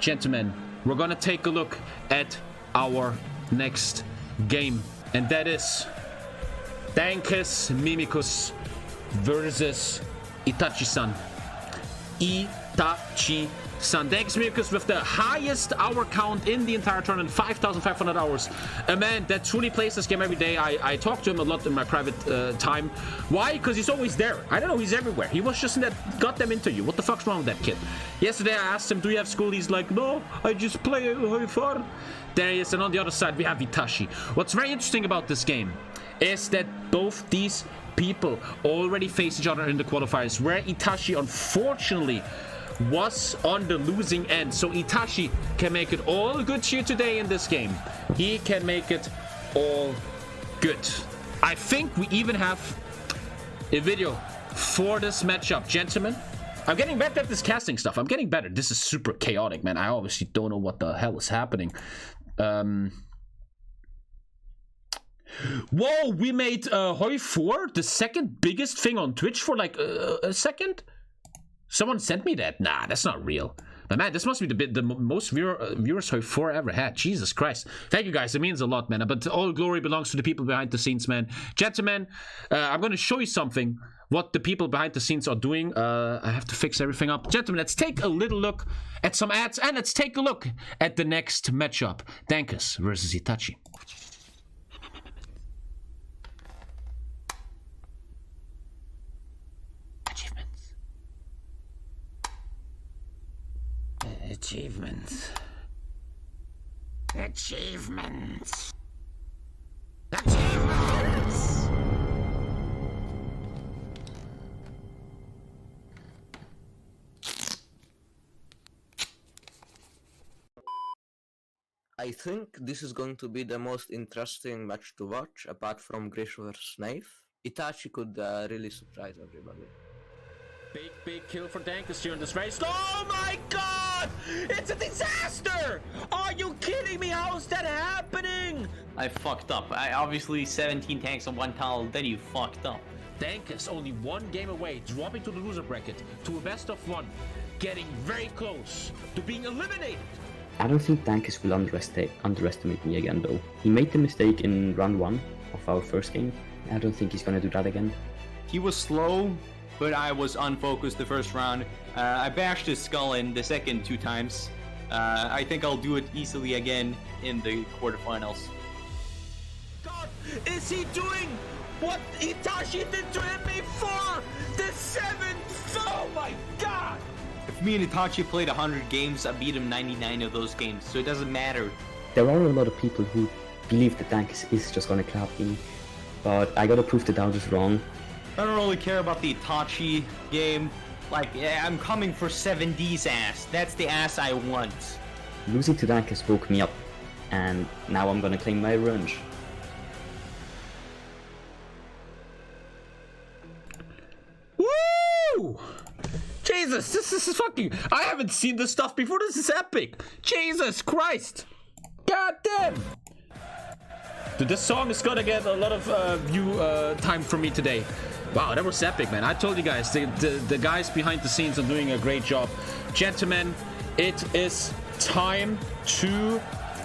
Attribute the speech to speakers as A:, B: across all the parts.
A: gentlemen, we're gonna take a look at our next game, and that is Dankes Mimikos versus Hitachi-san. Hitachi-san. Dankes Mimikos with the highest hour count in the entire tournament, 5,500 hours. A man that truly plays this game every day. I talk to him a lot in my private time. Why? Because he's always there. I don't know, he's everywhere. He was just in that goddamn interview. What the fuck's wrong with that kid? Yesterday I asked him, do you have school? He's like, no, I just play HOI4. There he is, and on the other side we have Hitachi. What's very interesting about this game is that both these people already face each other in the qualifiers, where Hitachi unfortunately was on the losing end. So Hitachi can make it all good here today in this game. He can make it all good. I think we even have a video for this matchup, gentlemen. I'm getting better at this casting stuff. I'm getting better. This is super chaotic, man. I obviously don't know what the hell is happening. Whoa, we made HOI4 the second biggest thing on Twitch for like a second. Someone sent me that. Nah, that's not real. But man, this must be the most viewers HOI4 ever had. Jesus Christ. Thank you guys. It means a lot, man. But all glory belongs to the people behind the scenes, man. Gentlemen, I'm going to show you something. What the people behind the scenes are doing. I have to fix everything up. Gentlemen, let's take a little look at some ads. And let's take a look at the next matchup. Dankes versus Hitachi. Achievements. Achievements. Achievements.
B: I think this is going to be the most interesting match to watch, apart from Grish vs Knife. Itachi could really surprise everybody.
A: Big kill for Dankes here in this race. Oh my god! It's a disaster! Are you kidding me? How is that happening?
C: I fucked up. I obviously 17 tanks on one tile, then you fucked up.
A: Dankes only one game away, dropping to the loser bracket, to a best of one, getting very close to being eliminated.
D: I don't think Dankes will underestimate me again though. He made the mistake in round 1 of our first game. I don't think he's gonna do that again.
C: He was slow, but I was unfocused the first round. I bashed his skull in the second 2 times. I think I'll do it easily again in the quarterfinals.
A: God, is he doing what Hitachi did to him before the 7th? Oh my god!
C: If me and Hitachi played 100 games, I beat him 99 of those games, so it doesn't matter.
D: There are a lot of people who believe that Dankes is just gonna clap me, but I gotta prove the doubters wrong.
C: I don't really care about the Hitachi game. Like, yeah, I'm coming for 7D's ass. That's the ass I want.
D: Losing to Dankes woke me up, and now I'm gonna claim my revenge.
A: Woo! Jesus, this is fucking... I haven't seen this stuff before. This is epic. Jesus Christ. God damn. Dude, this song is gonna get a lot of view time from me today. Wow, that was epic, man. I told you guys, the guys behind the scenes are doing a great job. Gentlemen, it is time to...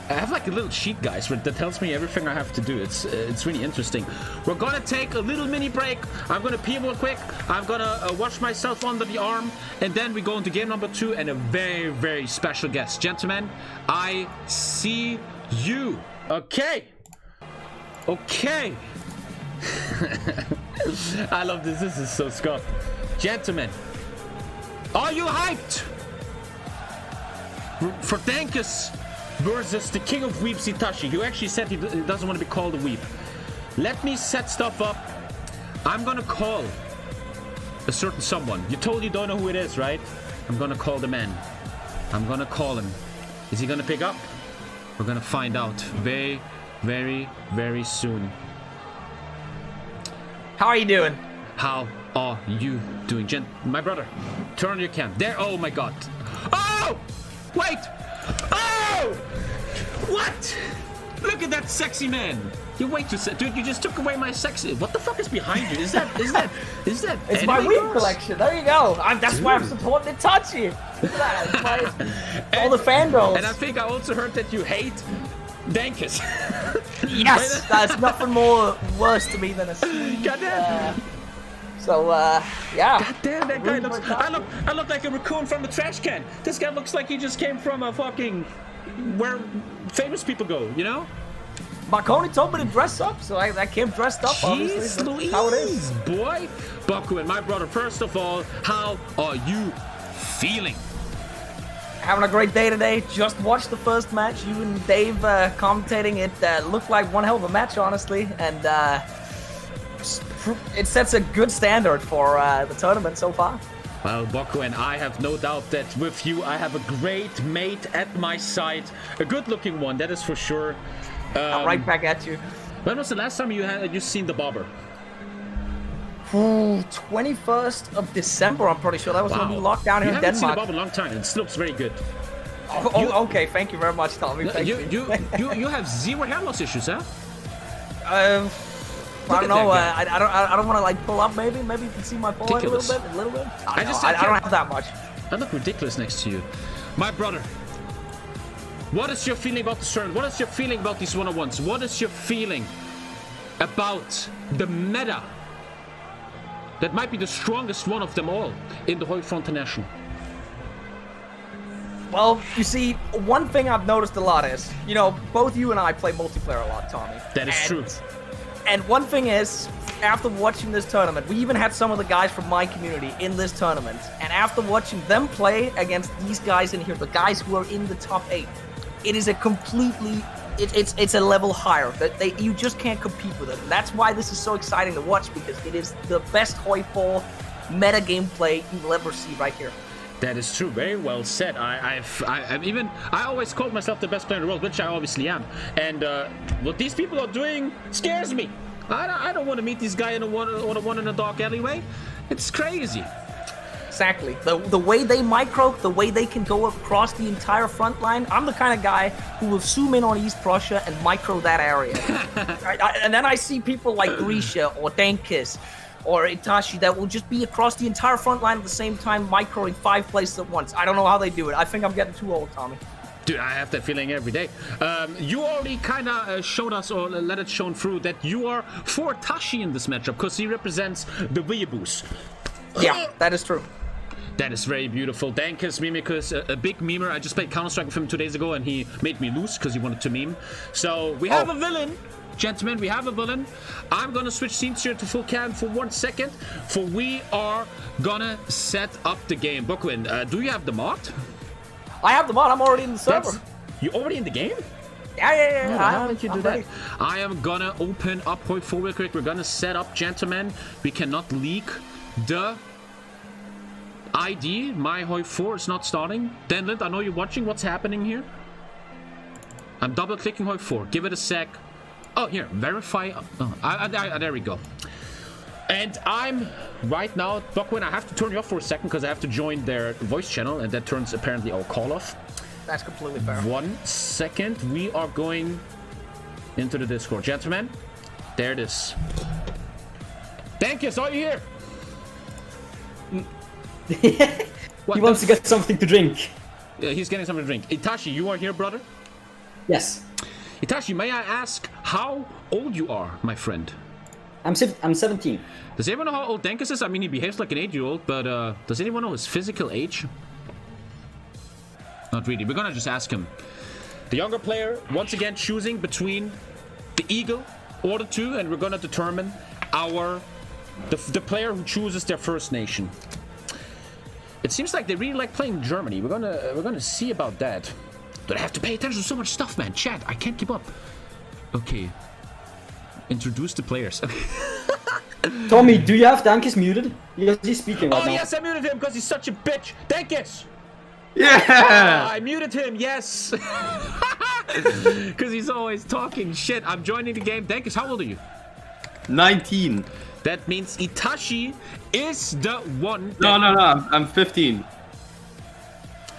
A: I have like a little sheet, guys, that tells me everything I have to do. It's really interesting. We're gonna take a little mini break. I'm gonna pee real quick. I'm gonna wash myself under the arm, and then we go into game number 2 and a very, very special guest. Gentlemen, I see you. Okay. Okay. I love this. This is so scuffed. Gentlemen, are you hyped for Dankes versus the king of weeps, Hitachi? You actually said he doesn't want to be called a weep. Let me set stuff up. I'm gonna call a certain someone. You told you don't know who it is, right? I'm gonna call the man. I'm gonna call him. Is he gonna pick up? We're gonna find out very, very, very soon.
E: How are you doing?
A: How are you doing, my brother? Turn on your cam. There. Oh my god. Oh! Wait! Oh! What? Look at that sexy man. You're way too dude, you just took away my sexy. What the fuck is behind you? Is that
E: It's my
A: anime
E: weed
A: girls?
E: collection. There you go. That's why I'm supporting Hitachi. Look at that. All the fangirls.
A: And I think I also heard that you hate Dankes.
E: Yes, that's nothing more worse to me than a sweet.
A: Goddamn.
E: Yeah.
A: God damn, that guy looks. I look like a raccoon from the trash can. This guy looks like he just came from a fucking where famous people go, you know?
E: Marconi told me to dress up, so I came dressed up. Obviously,
A: Jeez
E: that's
A: Louise,
E: how it is.
A: boy. Baku and my brother, first of all, how are you feeling?
E: Having a great day today. Just watched the first match. You and Dave commentating. It looked like one hell of a match, honestly, and it sets a good standard for the tournament so far.
A: Well, Baku, and I have no doubt that with you, I have a great mate at my side. A good-looking one, that is for sure.
E: Right back at you.
A: When was the last time you seen the Bobber?
E: 21st of December, I'm pretty sure. That was when we locked down here in
A: You haven't seen the
E: Denmark.
A: Bobber in a long time. It still looks very good.
E: Okay, thank you very much, Tommy. Thank you.
A: You have zero hair loss issues, huh?
E: I don't
A: at
E: know.
A: that
E: I don't want to like pull up. Maybe you can see my forehead a
A: Ridiculous.
E: little bit. I
A: just
E: don't have that much.
A: I look ridiculous next to you. My brother, what is your feeling about the CERN? What is your feeling about these one-on-ones? What is your feeling about the meta that might be the strongest one of them all in the HOI4 International?
E: Well, you see, one thing I've noticed a lot is, you know, both you and I play multiplayer a lot, Tommy.
A: That is true.
E: And one thing is, after watching this tournament, we even had some of the guys from my community in this tournament. And after watching them play against these guys in here, the guys who are in the top 8, it is a completely, it's a level higher. That you just can't compete with it. And that's why this is so exciting to watch, because it is the best HOI4 meta gameplay you will ever see right here.
A: That is true. Very well said. I always called myself the best player in the world, which I obviously am. And what these people are doing scares me. I don't want to meet these guys in a one in a dark alleyway. It's crazy.
E: Exactly. The way they micro, the way they can go across the entire front line. I'm the kind of guy who will zoom in on East Prussia and micro that area. And then I see people like Grisha or Dankes or Hitachi that will just be across the entire front line at the same time, microing 5 places at once. I don't know how they do it. I think I'm getting too old, Tommy.
A: Dude, I have that feeling every day. You already kind of showed us, or let it shown through, that you are for Hitachi in this matchup, because he represents the Weeaboos.
E: Yeah, that is true.
A: That is very beautiful. Dankes, Mimikos, a big memer. I just played Counter-Strike with him 2 days ago, and he made me lose because he wanted to meme. So we have a villain. Gentlemen, we have a villain. I'm gonna switch scenes here to full cam for 1 second, for we are gonna set up the game. Bokwin, do you have the mod?
E: I have the mod. I'm already in the server.
A: You already in the game?
E: Yeah.
A: How did you do that? I am gonna open up HOI4 real quick. We're gonna set up, gentlemen. We cannot leak the ID. My HOI4 is not starting. Denland, I know you're watching. What's happening here? I'm double clicking HOI4. Give it a sec. Oh, here, verify. There we go. And I'm right now, Bokwin, I have to turn you off for a second because I have to join their voice channel, and that turns apparently our call off.
E: That's completely fair.
A: 1 second. We are going into the Discord. Gentlemen, there it is. Dankes, are you here?
D: He wants to get something to drink.
A: Yeah, he's getting something to drink. Itachi, you are here, brother?
D: Yes.
A: Itachi, may I ask how old you are, my friend?
D: I'm 17.
A: Does anyone know how old Dankes is? I mean, he behaves like an 8-year-old, but does anyone know his physical age? Not really. We're gonna just ask him. The younger player, once again, choosing between the Eagle or the 2, and we're gonna determine the player who chooses their first nation. It seems like they really like playing Germany. We're gonna see about that. But I have to pay attention to so much stuff, man. Chat, I can't keep up. Okay. Introduce the players.
D: Tommy, do you have Dankes muted? Because he's speaking right now.
A: Oh, yes, I muted him because he's such a bitch. Dankes!
C: Yeah!
A: I muted him, yes. Because he's always talking shit. I'm joining the game. Dankes, how old are you?
C: 19.
A: That means Itachi is the one.
C: No, I'm 15.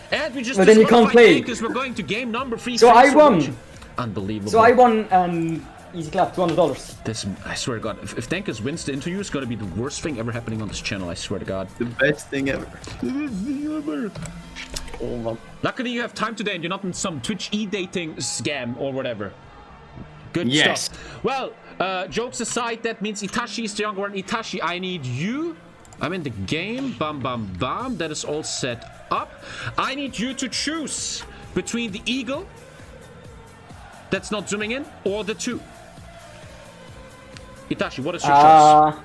A: And we just
D: But then you can't play.
A: Because we're going to game number 3.
D: So I won.
A: Unbelievable.
D: So I won, and
F: Easy clap, $200.
A: This, I swear to God, if Dankes wins the interview, it's gonna be the worst thing ever happening on this channel. I swear to God.
C: The best thing ever.
F: Oh, man.
A: Luckily, you have time today, and you're not in some Twitch e-dating scam or whatever. Good
C: Yes.
A: stuff. Well, jokes aside, that means Itachi is the younger one. Itachi, I need you. I'm in the game. Bam, bam, bam. That is all set up. I need you to choose between the eagle that's not zooming in or the 2. Itachi, what is your choice?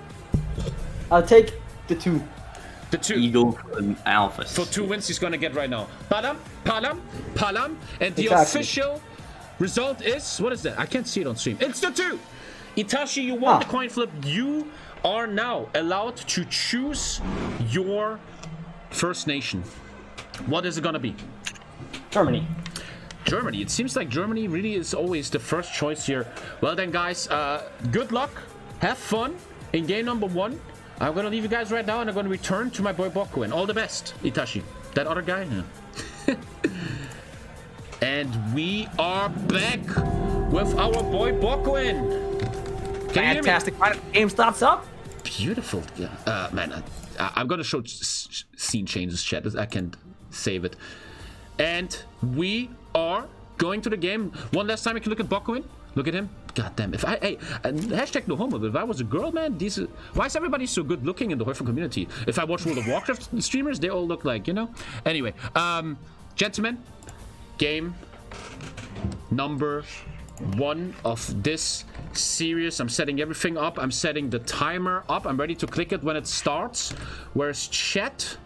F: I'll take the 2.
A: The 2.
C: Eagle and Alpha.
A: For 2 wins he's gonna get right now. Palam, palam, palam. And the
F: Exactly.
A: official result is, what is that? I can't see it on stream. It's the 2. Itachi, you won the coin flip. You are now allowed to choose your first nation. What is it gonna be?
F: Germany.
A: Germany. It seems like Germany really is always the first choice here. Well then, guys, good luck. Have fun in game number 1. I'm gonna leave you guys right now, and I'm gonna return to my boy Boku. And all the best, Itachi. That other guy? Yeah. And we are back with our boy Bokuin. Can you hear me?
E: Fantastic. Right, game starts up.
A: Beautiful. Yeah. Man, I'm gonna show scene changes, chat. I can save it. And we are going to the game. One last time, you can look at Bokuin. Look at him. God damn. If hashtag no homo, but if I was a girl, man, why is everybody so good looking in the HOI4 community? If I watch World of Warcraft streamers, they all look like, you know? Anyway, gentlemen, game number 1 of this series. I'm setting everything up. I'm setting the timer up. I'm ready to click it when it starts. Where's chat?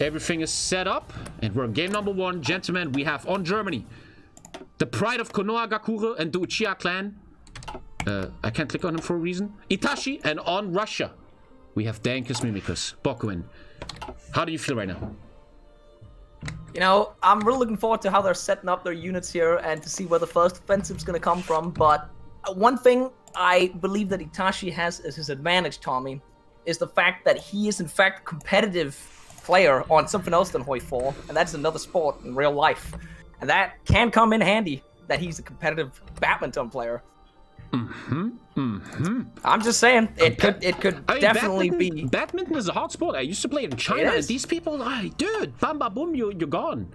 A: Everything is set up, and we're in game number 1. Gentlemen, we have on Germany the pride of Konoha Gakure and the Uchiha clan. I can't click on him for a reason. Itachi. And on Russia, we have Dankes, Mimikos, Bokuin. How do you feel right now?
E: You know, I'm really looking forward to how they're setting up their units here and to see where the first offensive's going to come from. But one thing I believe that Itachi has as his advantage, Tommy, is the fact that he is in fact a competitive player on something else than HOI4, and that's another sport in real life. And that can come in handy, that he's a competitive badminton player. I'm just saying, it could I mean, definitely be.
A: Badminton is a hot sport. I used to play in China, and these people, dude, bam, bam, boom, you're gone.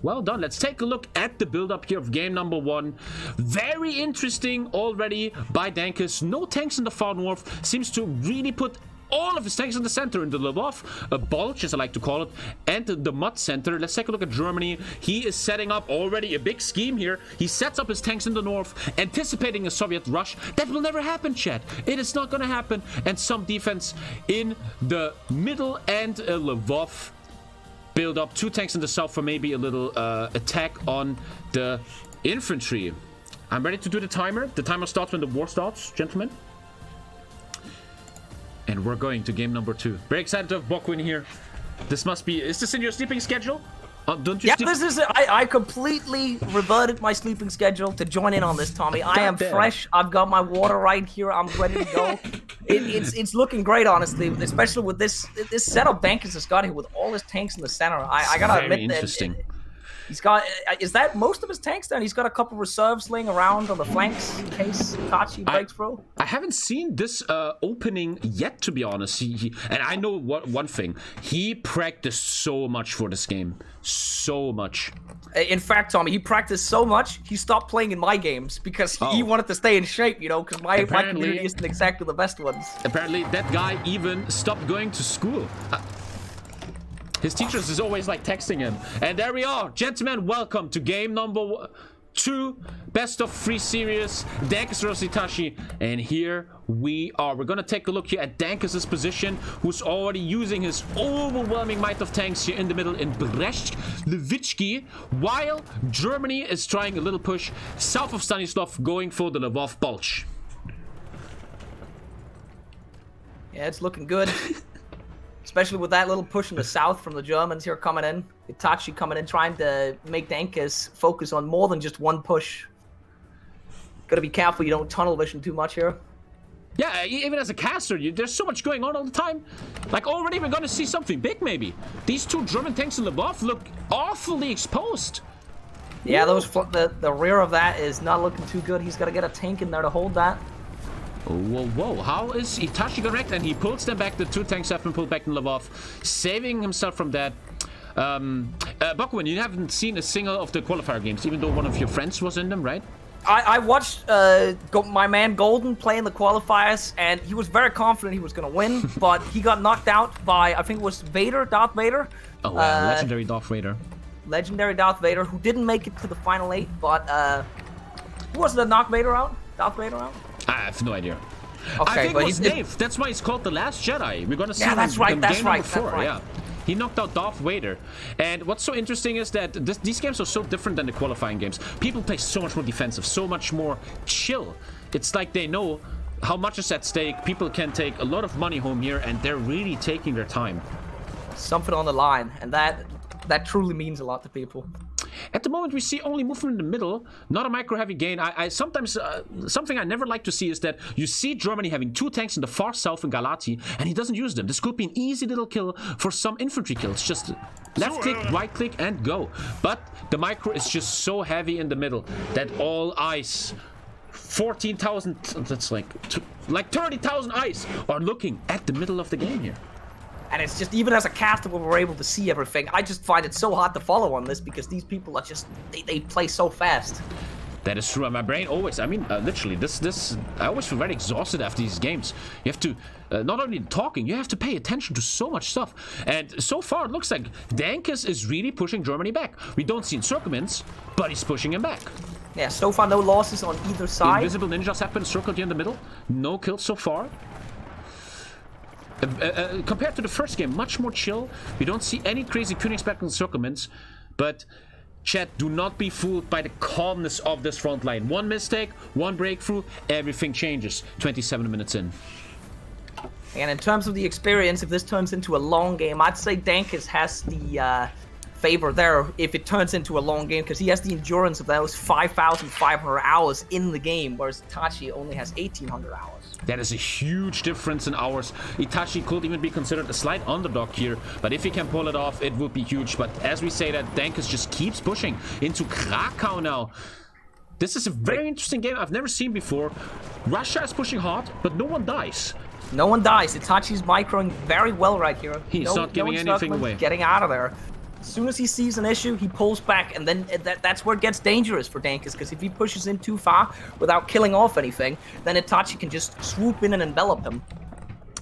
A: Well done. Let's take a look at the build-up here of game number 1. Very interesting already by Dankes. No tanks in the far north. Seems to really put all of his tanks in the center, in the Lvov bulge, as I like to call it, and the mud center. Let's take a look at Germany. He is setting up already a big scheme here. He sets up his tanks in the north, anticipating a Soviet rush. That will never happen, chat. It is not going to happen. And some defense in the middle and a Lvov build up. 2 tanks in the south for maybe a little attack on the infantry. I'm ready to do the timer. The timer starts when the war starts, gentlemen. And we're going to game number 2. Very excited to have Bokuin here. This must be... Is this in your sleeping schedule? Don't you?
E: Yeah, this is... I completely reverted my sleeping schedule to join in on this, Tommy. I am fresh. I've got my water right here. I'm ready to go. It's looking great, honestly, especially with this setup Dankes has got here with all his tanks in the center. I gotta admit that he's got... Is that most of his tanks there? And he's got a couple reserves laying around on the flanks in case Hitachi breaks through?
A: I haven't seen this opening yet, to be honest. And I know one thing. He practiced so much for this game. So much.
E: In fact, Tommy, he practiced so much, he stopped playing in my games because he wanted to stay in shape, you know, because my community isn't exactly the best ones.
A: Apparently, that guy even stopped going to school. His teachers is always like texting him. And there we are. Gentlemen, welcome to game number 2. Best of 3 series. Dankes versus Hitachi. And here we are. We're going to take a look here at Dankes' position, who's already using his overwhelming might of tanks here in the middle in Brest-Litovsk, while Germany is trying a little push south of Stanislav, going for the Lvov Bulge.
E: Yeah, it's looking good. Especially with that little push in the south from the Germans here coming in. Hitachi coming in, trying to make Dankes focus on more than just one push. Gotta be careful you don't tunnel vision too much here.
A: Yeah, even as a caster, there's so much going on all the time. Like, already we're gonna see something big, maybe. These 2 German tanks in Lvov look awfully exposed.
E: Yeah, the rear of that is not looking too good. He's got to get a tank in there to hold that.
A: Whoa, whoa. How is Hitachi correct? And he pulls them back. The 2 tanks have been pulled back in Lvov, saving himself from that. Bakuin, you haven't seen a single of the qualifier games, even though one of your friends was in them, right?
E: I watched my man Golden play in the qualifiers, and he was very confident he was going to win, but he got knocked out by, I think it was Darth Vader.
A: Oh, wow. Legendary Darth Vader.
E: Legendary Darth Vader, who didn't make it to the final 8, but who was the knock Vader out? Darth Vader out?
A: I have no idea.
E: Okay,
A: I think
E: but
A: it was Dave. That's why it's called The Last Jedi. We're gonna see
E: yeah, that's right, that's
A: game
E: right,
A: number 4.
E: that's right.
A: Yeah. He knocked out Darth Vader. And what's so interesting is that these games are so different than the qualifying games. People play so much more defensive, so much more chill. It's like they know how much is at stake. People can take a lot of money home here, and they're really taking their time.
E: Something on the line, and that truly means a lot to people.
A: At the moment, we see only movement in the middle, not a micro-heavy gain. I sometimes, something I never like to see is that you see Germany having 2 tanks in the far south in Galati, and he doesn't use them. This could be an easy little kill for some infantry kills. Just left click, right click, and go. But the micro is just so heavy in the middle that all eyes, 14,000, that's like 30,000 eyes are looking at the middle of the game here.
E: And it's just, even as a caster, when we're able to see everything, I just find it so hard to follow on this because these people are just, they play so fast.
A: That is true. And my brain always, I mean, literally, I always feel very exhausted after these games. You have to, not only talking, you have to pay attention to so much stuff. And so far, it looks like Dankes is really pushing Germany back. We don't see encirclements, but he's pushing him back.
E: Yeah, so far no losses on either side.
A: Invisible ninjas have been circled here in the middle. No kills so far. Compared to the first game, much more chill. We don't see any crazy Königsberg encirclements, but chat, do not be fooled by the calmness of this front line. One mistake, one breakthrough, everything changes. 27 minutes in.
E: And in terms of the experience, if this turns into a long game, I'd say Dankes has the favor there if it turns into a long game, because he has the endurance of those 5,500 hours in the game, whereas Hitachi only has 1,800 hours.
A: That is a huge difference in hours. Hitachi could even be considered a slight underdog here, but if he can pull it off, it would be huge. But as we say that, Dankes just keeps pushing into Krakow now. This is a very interesting game I've never seen before. Russia is pushing hard, but no one dies.
E: No one dies. Hitachi's microing very well right here.
A: He's not giving anything away.
E: Getting out of there. As soon as he sees an issue, he pulls back, and then that's where it gets dangerous for Dankes, because if he pushes in too far without killing off anything, then Hitachi can just swoop in and envelop him.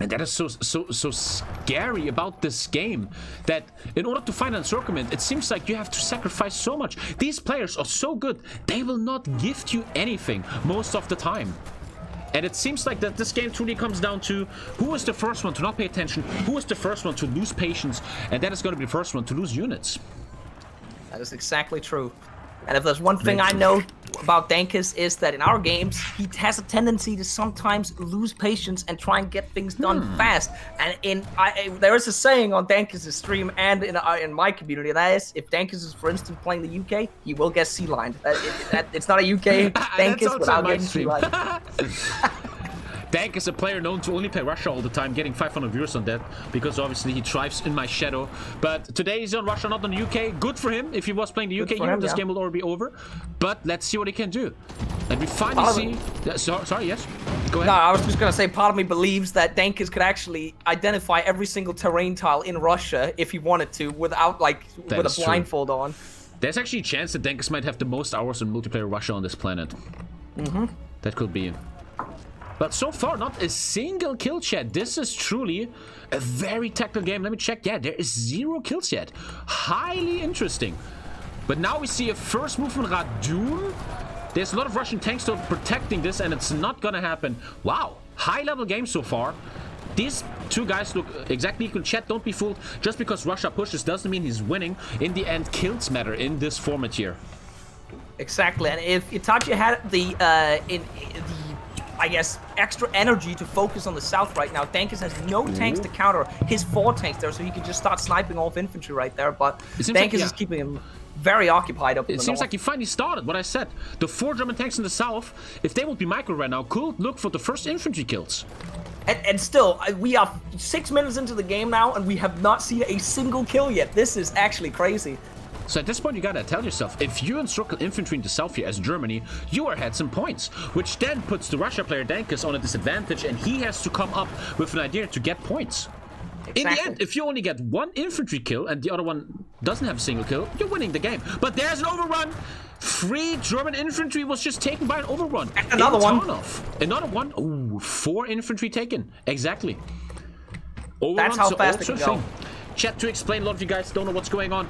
A: And that is so scary about this game, that in order to find an encirclement, it seems like you have to sacrifice so much. These players are so good, they will not gift you anything most of the time. And it seems like that this game truly comes down to who is the first one to not pay attention, who is the first one to lose patience, and that is going to be the first one to lose units.
E: That is exactly true. And if there's one thing I know about Dankes is that in our games, he has a tendency to sometimes lose patience and try and get things done fast. And there is a saying on Dankes' stream and in my community, and that is, if Dankes is, for instance, playing the UK, he will get sea-lined. It's not a UK Dankes without getting sea-lined.
A: Dankes, a player known to only play Russia all the time, getting 500 viewers on that, because obviously he thrives in my shadow. But today he's on Russia, not on the UK. Good for him. If he was playing the UK here, this game will already be over. But let's see what he can do. And we finally see... sorry, yes? Go ahead.
E: No, I was just going to say, part of me believes that Dankes could actually identify every single terrain tile in Russia if he wanted to, without, like, with a blindfold on.
A: There's actually a chance that Dankes might have the most hours in multiplayer Russia on this planet. That could be... But so far, not a single kill, chat. This is truly a very tactical game. Let me check. Yeah, there is 0 kills yet. Highly interesting. But now we see a first move from Radun. There's a lot of Russian tanks still protecting this, and it's not gonna happen. Wow, high-level game so far. These two guys look exactly equal. Chat, don't be fooled. Just because Russia pushes doesn't mean he's winning. In the end, kills matter in this format here.
E: Exactly, and if Hitachi had the I guess, extra energy to focus on the south right now. Dankes has no tanks to counter his 4 tanks there, so he can just start sniping off infantry right there. But Dankes is keeping him very occupied up in the north.
A: It seems like he finally started what I said. The 4 German tanks in the south, if they would be micro right now, could look for the first infantry kills.
E: And still, we are 6 minutes into the game now, and we have not seen a single kill yet. This is actually crazy.
A: So at this point, you gotta tell yourself, if you encircle infantry into south here as Germany, you are ahead some points, which then puts the Russia player Dankes on a disadvantage, and he has to come up with an idea to get points.
E: Exactly.
A: In the end, if you only get one infantry kill and the other one doesn't have a single kill, you're winning the game. But there's an overrun. 3 German infantry was just taken by an overrun.
E: Another one.
A: Another one. Ooh, 4 infantry taken. Exactly. Overruns.
E: That's how fast it can go.
A: Chat, to explain, a lot of you guys don't know what's going on.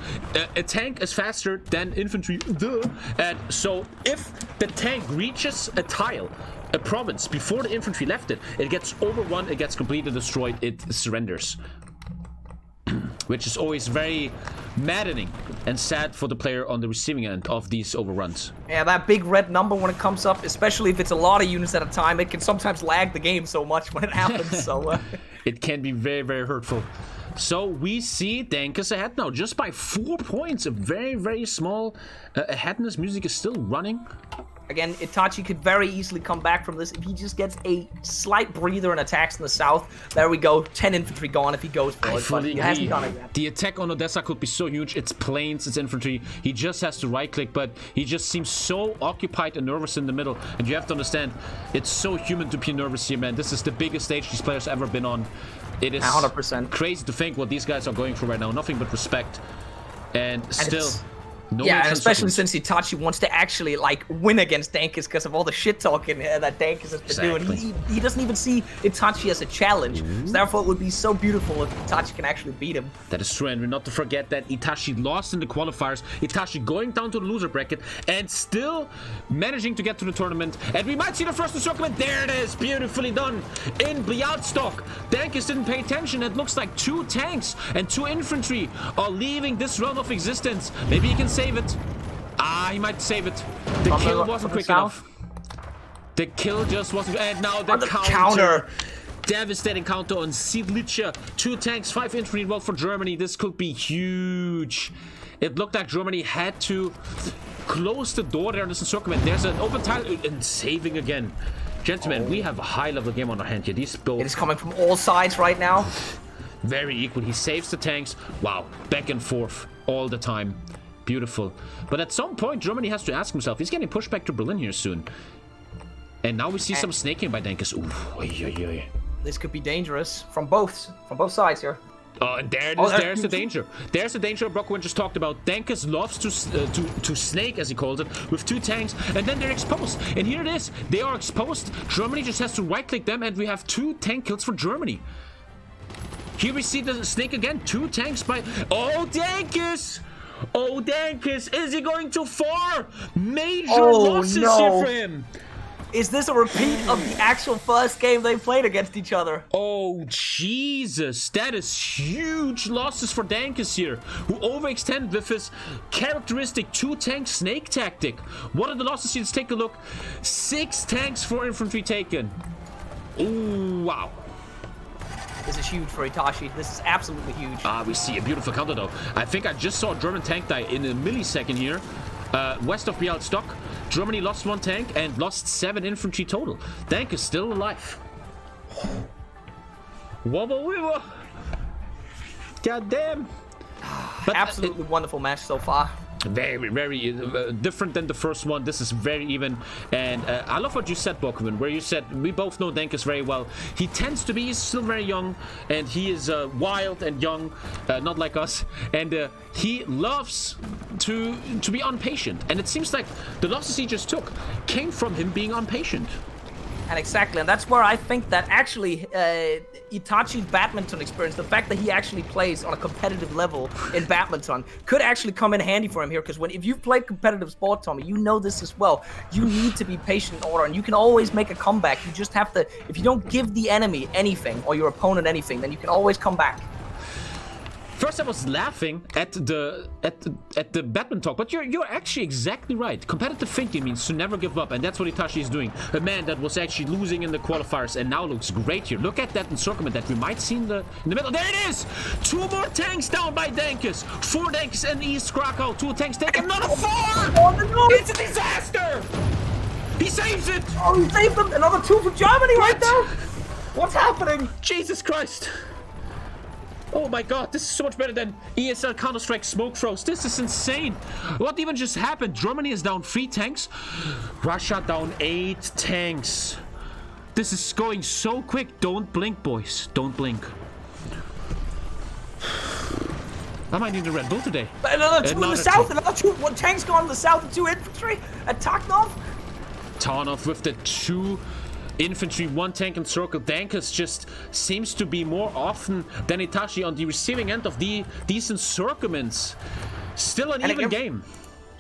A: A tank is faster than infantry. Duh. And so if the tank reaches a tile, a province, before the infantry left it, it gets overrun, it gets completely destroyed, it surrenders. Which is always very maddening and sad for the player on the receiving end of these overruns.
E: Yeah, that big red number when it comes up, especially if it's a lot of units at a time, it can sometimes lag the game so much when it happens, so...
A: It can be very, very hurtful. So we see Dankes ahead now, just by 4 points. A very, very small aheadness. Music is still running.
E: Again, Itachi could very easily come back from this if he just gets a slight breather and attacks in the south. There we go, 10 infantry gone if he goes for it, but he hasn't done it yet.
A: The attack on Odessa could be so huge. It's planes, it's infantry. He just has to right-click, but he just seems so occupied and nervous in the middle. And you have to understand, it's so human to be nervous here, man. This is the biggest stage these players ever been on. It is
E: 100%.
A: crazy to think what these guys are going through right now. Nothing but respect. And still... No,
E: yeah, and especially since Hitachi wants to actually, like, win against Dankes because of all the shit-talking that Dankes has been doing. He doesn't even see Hitachi as a challenge. So therefore, it would be so beautiful if Hitachi can actually beat him.
A: That is true, and we're not to forget that Itachi lost in the qualifiers. Hitachi going down to the loser bracket and still managing to get to the tournament. And we might see the first encirclement. There it is, beautifully done. In Bialystok, Dankes didn't pay attention. It looks like 2 tanks and 2 infantry are leaving this realm of existence. Maybe he can save it. Ah, he might save it. The kill wasn't quick enough. The kill just wasn't. And now the counter. Devastating counter on Siedlitzer. 2 tanks, 5 infantry involved for Germany. This could be huge. It looked like Germany had to close the door there on this encirclement. There's an open tile and saving again. Gentlemen, we have a high-level game on our hand here. These both.
E: It is coming from all sides right now.
A: Very equal. He saves the tanks. Wow, back and forth all the time. Beautiful. But at some point, Germany has to ask himself, he's getting pushed back to Berlin here soon. And now we see some snaking by Dankes. Ooh,
E: this could be dangerous from both sides here.
A: Oh, and there it is. There's the danger. There's the danger Brockwin just talked about. Dankes loves to snake, as he calls it, with 2 tanks, and then they're exposed. And here it is. They are exposed. Germany just has to right-click them, and we have 2 tank kills for Germany. Here we see the snake again. 2 tanks by... Oh, Dankes! Oh, Dankes, is he going too far? Major losses here for him.
E: Is this a repeat of the actual first game they played against each other?
A: Oh, Jesus. That is huge losses for Dankes here, who overextended with his characteristic 2-tank snake tactic. What are the losses here? Let's take a look. 6 tanks, 4 infantry taken. Oh, wow.
E: This is huge for Itachi. This is absolutely huge.
A: We see a beautiful counter, though. I think I just saw a German tank die in a millisecond here. West of Bialystok. Germany lost 1 tank and lost 7 infantry total. Dankes still alive. Wobble. God damn.
E: But absolutely wonderful match so far.
A: Very, very different than the first one. This is very even. And I love what you said, Bokman, where you said we both know Dankes very well. He tends to be, he's still very young, and he is wild and young, not like us. And he loves to be impatient. And it seems like the losses he just took came from him being impatient.
E: And exactly, and that's where I think that actually Itachi's badminton experience, the fact that he actually plays on a competitive level in badminton, could actually come in handy for him here. Because if you've played competitive sport, Tommy, you know this as well. You need to be patient in order, and you can always make a comeback. You just have to, if you don't give the enemy anything or your opponent anything, then you can always come back.
A: First, I was laughing at the badminton talk, but you're actually exactly right. Competitive thinking means to never give up, and that's what Hitachi is doing. A man that was actually losing in the qualifiers and now looks great here. Look at that encirclement that we might see in the middle. There it is! 2 more tanks down by Dankes. 4 tanks in East Krakow. 2 tanks taken. Another 4! It's a disaster! He saves it!
E: Oh, he saved them! Another 2 for Germany right there! What's happening?
A: Jesus Christ! Oh my god, this is so much better than ESL Counter-Strike smoke throws. This is insane. What even just happened? Germany is down 3 tanks. Russia down 8 tanks. This is going so quick. Don't blink, boys. Don't blink. I might need a Red Bull today.
E: But another 2 in the south, another 2. 1 tank's gone to the south and 2 infantry. Attack Tarnov.
A: Tarnov with the 2 infantry, 1 tank and circle. Dankes just seems to be more often than Hitachi on the receiving end of the decent circuments. Still an even game.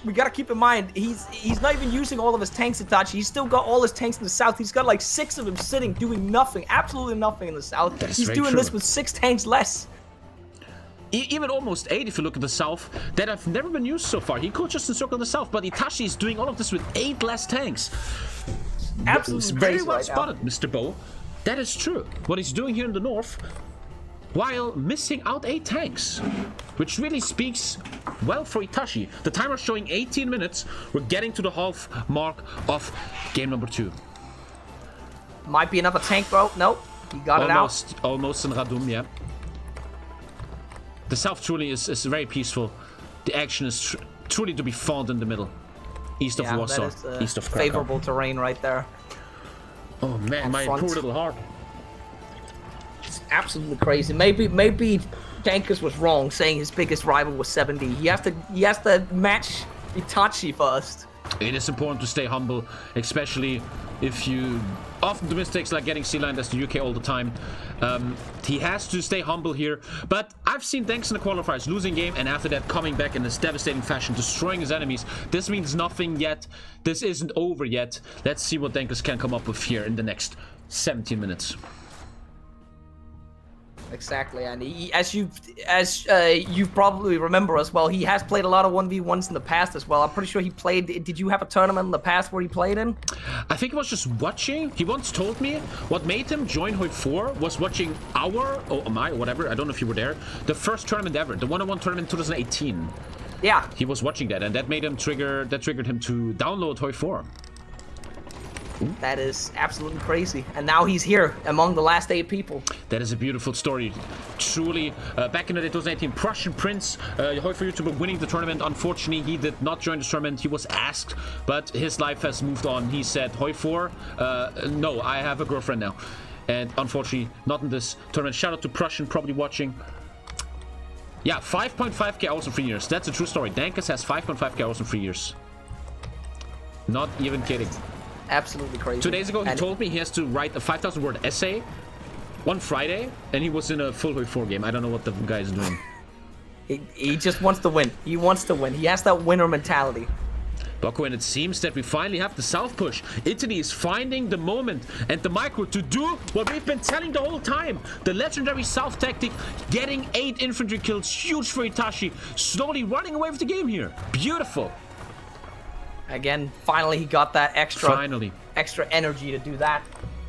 E: We gotta keep in mind, he's not even using all of his tanks, Hitachi. He's still got all his tanks in the south. He's got like 6 of them sitting, doing nothing, absolutely nothing in the south. He's doing this with 6 tanks less.
A: Even almost 8 if you look at the south that have never been used so far. He could just encircle the south, but Hitachi is doing all of this with 8 less tanks.
E: Absolutely
A: very well spotted, Mr. Bo. That is true. What he's doing here in the north, while missing out 8 tanks, which really speaks well for Hitachi. The timer showing 18 minutes. We're getting to the half mark of game number 2.
E: Might be another tank, bro. Nope, he got it out.
A: Almost in Radum, yeah. The south truly is very peaceful. The action is truly to be found in the middle. East of Warsaw, east of Krakow.
E: Favorable terrain right there.
A: Oh man, my poor little heart.
E: It's absolutely crazy. Maybe Dankes was wrong saying his biggest rival was 70. He has to match Hitachi first.
A: It is important to stay humble, especially if you often do mistakes like getting C-lined as the UK all the time. He has to stay humble here, but I've seen Dankes in the qualifiers losing game and after that coming back in this devastating fashion, destroying his enemies. This means nothing yet. This isn't over yet. Let's see what Dankes can come up with here in the next 17 minutes.
E: Exactly, and as you probably remember as well, he has played a lot of 1v1s in the past as well. I'm pretty sure he played. Did you have a tournament in the past where he played in?
A: I think he was just watching. He once told me what made him join HOI4 was watching whatever. I don't know if you were there. The first tournament ever, the 1-on-1 tournament in 2018.
E: Yeah.
A: He was watching that, and that made him triggered him to download HOI4.
E: That is absolutely crazy. And now he's here among the last 8 people.
A: That is a beautiful story. Truly, back in the 2018, Prussian Prince, HOI4 YouTuber winning the tournament. Unfortunately, he did not join the tournament. He was asked, but his life has moved on. He said, HOI4, no, I have a girlfriend now. And unfortunately, not in this tournament. Shout out to Prussian, probably watching. Yeah, 5.5k hours in 3 years. That's a true story. Dankes has 5.5k hours in 3 years. Not even kidding.
E: Absolutely crazy.
A: 2 days ago, he told me he has to write a 5,000-word essay one Friday, and he was in a full HOI4 game. I don't know what the guy is doing.
E: He just wants to win. He wants to win. He has that winner mentality.
A: Boko, and it seems that we finally have the south push. Italy is finding the moment and the micro to do what we've been telling the whole time. The legendary south tactic, getting 8 infantry kills, huge for Hitachi, slowly running away with the game here. Beautiful.
E: Again, finally he got that extra energy to do that.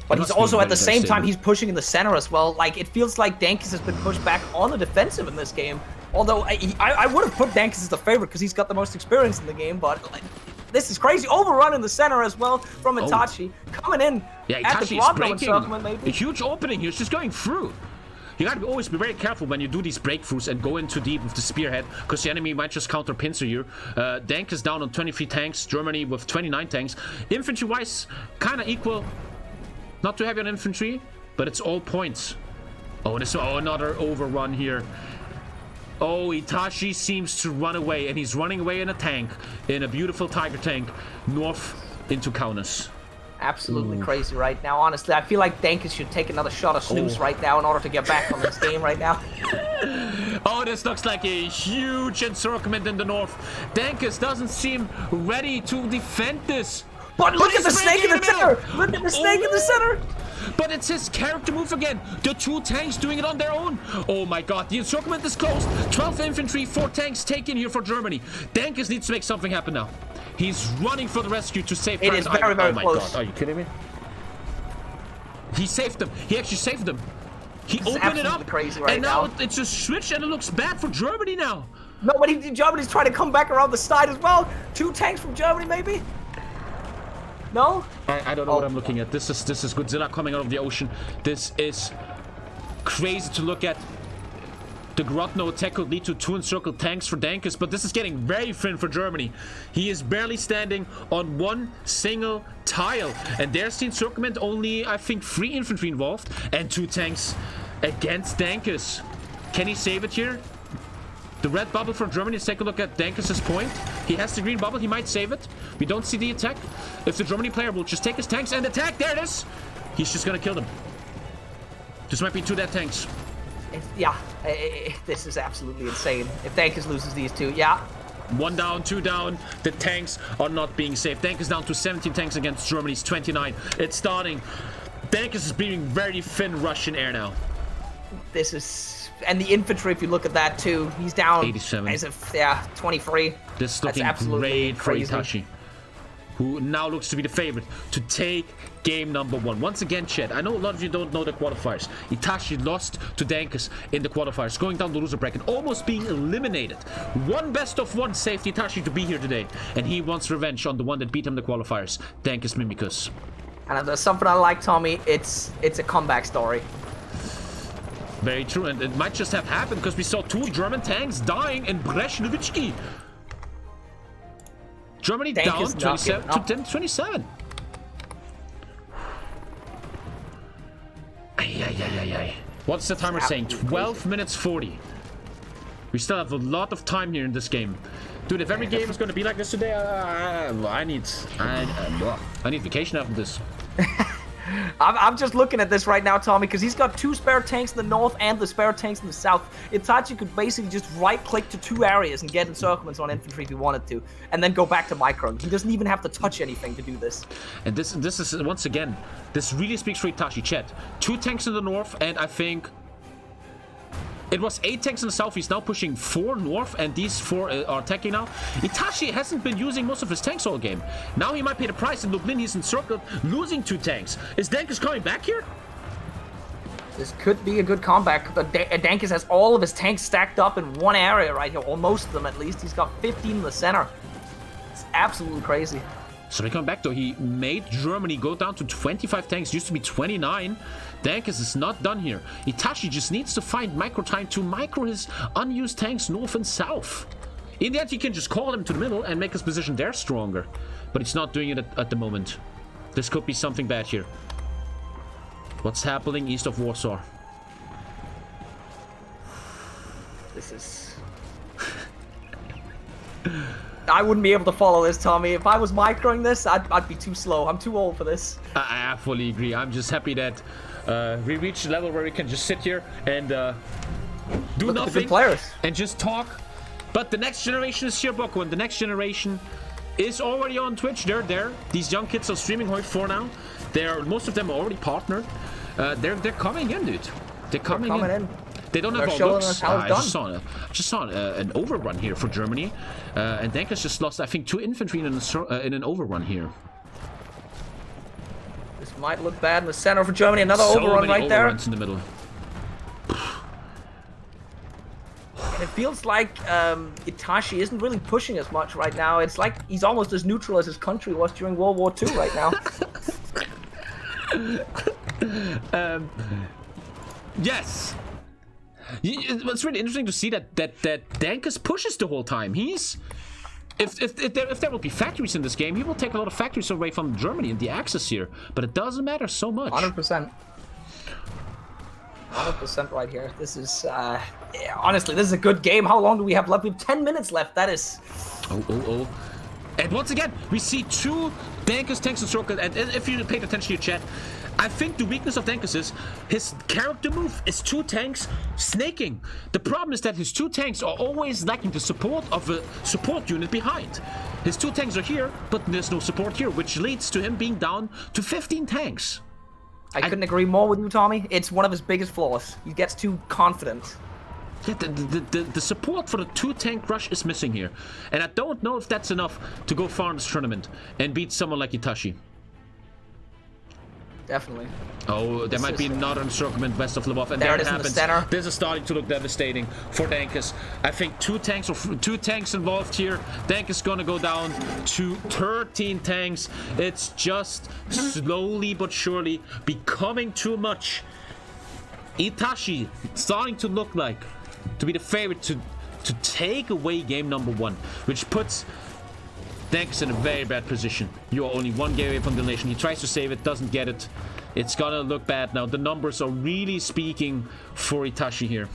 E: But he's also at the same time he's pushing in the center as well. Like it feels like Dankes has been pushed back on the defensive in this game. Although I would have put Dankes as the favorite because he's got the most experience in the game. But like, this is crazy. Overrun in the center as well from Hitachi coming in.
A: Yeah,
E: at the
A: Hitachi is breaking
E: maybe.
A: A huge opening here. It's just going through. You gotta always be very careful when you do these breakthroughs and go in too deep with the spearhead, because the enemy might just counter pincer you. Dankes down on 23 tanks, Germany with 29 tanks. Infantry-wise, kind of equal. Not too heavy on infantry, but it's all points. Oh, another overrun here. Oh, Hitachi seems to run away, and he's running away in a tank, in a beautiful Tiger tank, north into Kaunas.
E: Absolutely crazy right now. Honestly, I feel like Dankes should take another shot of snooze right now in order to get back on this game right now.
A: Oh, this looks like a huge encirclement in the north. Dankes doesn't seem ready to defend this.
E: But look at the snake in the center! Look at the snake in the center!
A: But it's his character move again. The 2 tanks doing it on their own. Oh my god, the encirclement is closed. 12 infantry, 4 tanks taken here for Germany. Dankes needs to make something happen now. He's running for the rescue to save
E: It is very, very close.
A: God, are you kidding me? He saved them. He actually saved them. He opened it up.
E: Crazy right
A: and now it's a switch and it looks bad for Germany now.
E: No, but Germany's trying to come back around the side as well. 2 tanks from Germany, maybe? No?
A: I don't know what I'm looking at. This is Godzilla coming out of the ocean. This is crazy to look at. The Grotno attack could lead to 2 encircled tanks for Dankes, but this is getting very thin for Germany. He is barely standing on one single tile. And there's the encirclement, only, I think, 3 infantry involved and 2 tanks against Dankes. Can he save it here? The red bubble for Germany. Let's take a look at Dankes' point. He has the green bubble. He might save it. We don't see the attack. If the Germany player will just take his tanks and attack, there it is. He's just gonna kill them. This might be 2 dead tanks.
E: Yeah, this is absolutely insane. If Dankes loses these 2, yeah.
A: 1 down, 2 down. The tanks are not being saved. Dankes down to 17 tanks against Germany's 29. It's starting. Dankes is being very thin Russian air now.
E: This is... And the infantry, if you look at that too, he's down
A: 87.
E: As of, yeah, 23.
A: This is looking great for Hitachi, who now looks to be the favorite to take game number 1. Once again, chat, I know a lot of you don't know the qualifiers. Hitachi lost to Dankes in the qualifiers, going down the loser bracket, almost being eliminated. 1 best of 1 saved Hitachi to be here today, and he wants revenge on the one that beat him in the qualifiers, Dankes Mimikos.
E: And if there's something I like, Tommy, it's a comeback story.
A: Very true, and it might just have happened because we saw 2 German tanks dying in Brezhnevitsky. Germany down 27 to 27. What's the timer saying? 12 minutes 40. We still have a lot of time here in this game. Dude, if every game is going to be like this today, I need vacation after this.
E: I'm just looking at this right now, Tommy, because he's got 2 spare tanks in the north and the spare tanks in the south. Itachi could basically just right-click to 2 areas and get encirclements on infantry if he wanted to, and then go back to micron. He doesn't even have to touch anything to do this.
A: And this is, once again, this really speaks for Itachi. Chat, 2 tanks in the north, and I think it was 8 tanks in the south. He's now pushing 4 north, and these 4 are attacking now. Itachi hasn't been using most of his tanks all game. Now he might pay the price. In Lublin, he's encircled, losing 2 tanks. Is Dankes coming back here?
E: This could be a good comeback, but Dankes has all of his tanks stacked up in one area right here, or most of them at least. He's got 15 in the center. It's absolutely crazy.
A: So they come back though. He made Germany go down to 25 tanks. Used to be 29. Dankes is not done here. Itachi just needs to find micro time to micro his unused tanks north and south. In the end, he can just call them to the middle and make his position there stronger. But he's not doing it at the moment. This could be something bad here. What's happening east of Warsaw?
E: This is... I wouldn't be able to follow this, Tommy. If I was microing this, I'd be too slow. I'm too old for this.
A: I fully agree. I'm just happy that we reached a level where we can just sit here and do
E: Look
A: nothing.
E: at the good players.
A: And just talk. But the next generation is here, Boko, and the next generation is already on Twitch. They're there. These young kids are streaming HOI4 now. Most of them are already partnered. They're coming in, dude. They're coming in. They don't have all looks. I just saw an overrun here for Germany, and Dankes just lost, I think, 2 infantry in an overrun here.
E: This might look bad in the center for Germany. Another
A: So
E: overrun
A: many
E: right there.
A: overruns in the middle.
E: And it feels like Itachi isn't really pushing as much right now. It's like he's almost as neutral as his country was during World War II right now.
A: Yes. It's really interesting to see that Dankes pushes the whole time. He's if there will be factories in this game, he will take a lot of factories away from Germany in the axis here. But it doesn't matter so much.
E: 100%. 100% right here. This is honestly, this is a good game. How long do we have left? We have 10 minutes left. That is.
A: Oh. And once again, we see 2 Dankes tanks encircled. And if you paid attention to your chat, I think the weakness of Dankes is his character move is 2 tanks snaking. The problem is that his 2 tanks are always lacking the support of a support unit behind. His 2 tanks are here, but there's no support here, which leads to him being down to 15 tanks.
E: I couldn't agree more with you, Tommy. It's one of his biggest flaws. He gets too confident.
A: Yeah, the support for the 2 tank rush is missing here. And I don't know if that's enough to go far in this tournament and beat someone like Hitachi.
E: Definitely.
A: Oh, there might be another encirclement west of Lvov, and
E: there
A: it
E: it is
A: happens.
E: in the center.
A: This is starting to look devastating for Dankes. I think 2 tanks involved here. Dankes gonna go down to 13 tanks. It's just slowly but surely becoming too much. Itachi starting to look like to be the favorite to take away game number 1, which puts Dankes in a very bad position. You are only 1 game away from the nation. He tries to save it, doesn't get it. It's gonna look bad now. The numbers are really speaking for Hitachi here.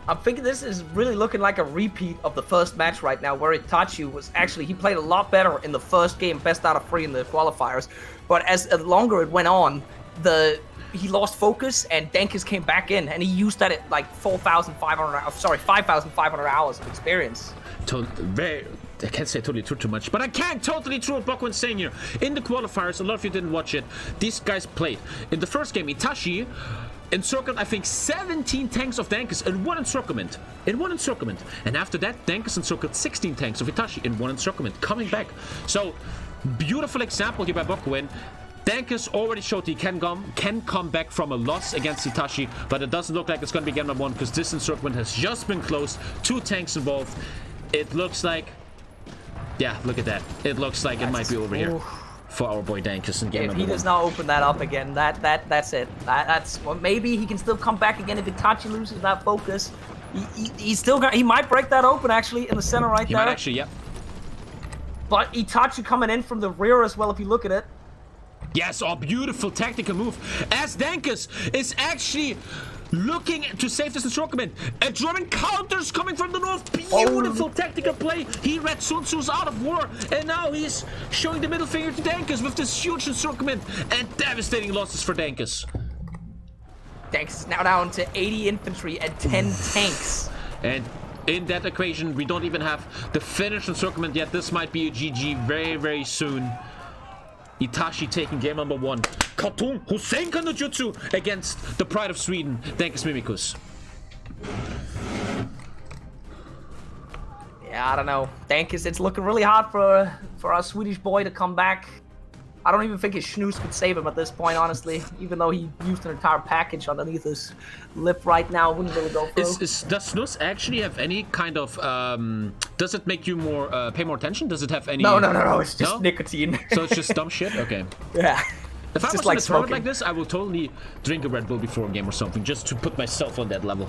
E: I'm thinking this is really looking like a repeat of the first match right now, where Hitachi was actually, he played a lot better in the first game, best out of 3 in the qualifiers. But as longer it went on, he lost focus, and Dankes came back in, and he used that at like 5,500 hours of experience.
A: I can't say totally true too much, but I can totally true what Bokuin's saying here. In the qualifiers, a lot of you didn't watch it, these guys played. In the first game, Hitachi encircled, I think, 17 tanks of Dankes in one encirclement. And after that, Dankes encircled 16 tanks of Hitachi in one encirclement, coming back. So, beautiful example here by Bokuin. Dankes already showed he can come back from a loss against Hitachi, but it doesn't look like it's going to be game number 1 because this encirclement has just been closed. 2 tanks involved. It looks like... Yeah, look at that. It looks like it might be over here for our boy Dankes in game number 1.
E: If he does not open that up again, that's it. That's well, maybe he can still come back again if Hitachi loses that focus. He might break that open actually in the center right there.
A: He might actually, yeah.
E: But Hitachi coming in from the rear as well if you look at it.
A: Yes, a beautiful tactical move as Dankes is actually looking to save this encirclement. A German counters coming from the north. Beautiful tactical play. He read Sun Tzu's Art of War, and now he's showing the middle finger to Dankes with this huge encirclement and devastating losses for Dankes.
E: Dankes is now down to 80 infantry and 10 tanks.
A: And in that equation, we don't even have the finished encirclement yet. This might be a GG very, very soon. Hitachi taking game number 1. Katun Husenka no Jutsu against the pride of Sweden, Dankes Mimikos.
E: Yeah, I don't know. Dankes, it's looking really hard for our Swedish boy to come back. I don't even think his snooze could save him at this point, honestly. Even though he used an entire package underneath his lip right now, wouldn't really go through.
A: Does snooze actually have any kind of... does it make you pay more attention? Does it have any...
E: No. It's just nicotine.
A: So it's just dumb shit? Okay.
E: Yeah.
A: If I was
E: like
A: in a tournament like this, I would totally drink a Red Bull before a game or something, just to put myself on that level.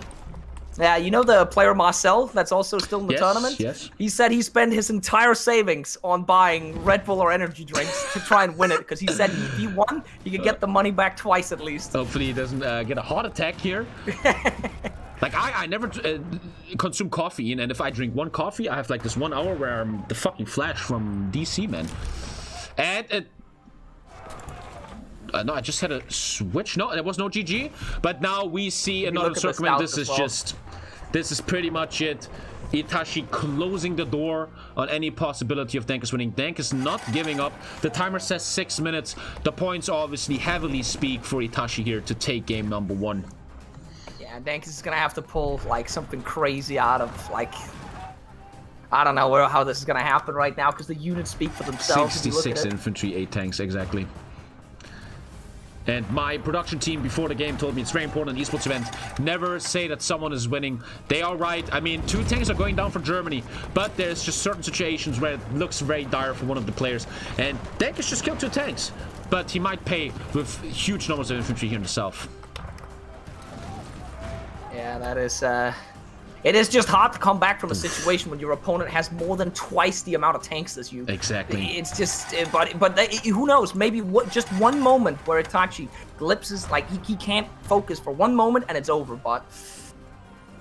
E: Yeah, you know the player Marcel that's also still in the tournament?
A: Yes.
E: He said he spent his entire savings on buying Red Bull or energy drinks to try and win it, because he said if he won, he could get the money back twice at least.
A: Hopefully he doesn't get a heart attack here. Like, I never consume coffee, and if I drink 1 coffee, I have like this 1 hour where I'm the fucking Flash from DC, man. And no, I just had a switch. No, there was no GG. But now we see another encirclement. This is pretty much it. Hitachi closing the door on any possibility of Dankes winning. Dankes not giving up. The timer says 6 minutes. The points obviously heavily speak for Hitachi here to take game number 1.
E: Yeah, Dankes is gonna have to pull like something crazy out of like... I don't know how this is gonna happen right now, because the units speak for themselves.
A: 66 infantry, 8 tanks, exactly. And my production team before the game told me it's very important in esports event. Never say that someone is winning. They are right. I mean, 2 tanks are going down for Germany, but there's just certain situations where it looks very dire for one of the players. And Dankes just killed 2 tanks, but he might pay with huge numbers of infantry here in the south.
E: Yeah, that is... It is just hard to come back from a situation when your opponent has more than twice the amount of tanks as you.
A: Exactly.
E: It's just, but who knows? Maybe just one moment where Hitachi glimpses, like he can't focus for 1 moment and it's over. But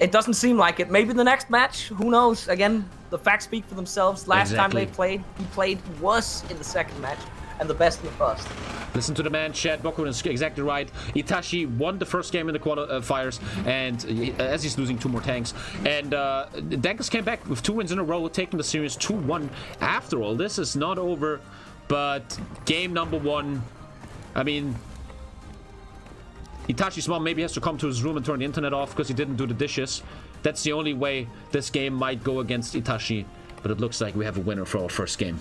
E: it doesn't seem like it. Maybe the next match, who knows? Again, the facts speak for themselves. Last time they played, he played worse in the second match and the best in the first.
A: Listen to the man, Chad. Bokuin is exactly right. Hitachi won the first game in the qualifiers, and as he's losing 2 more tanks. And Dankes came back with 2 wins in a row, taking the series 2-1. After all, this is not over, but game number 1, I mean, Itachi's mom maybe has to come to his room and turn the internet off because he didn't do the dishes. That's the only way this game might go against Hitachi, but it looks like we have a winner for our first game.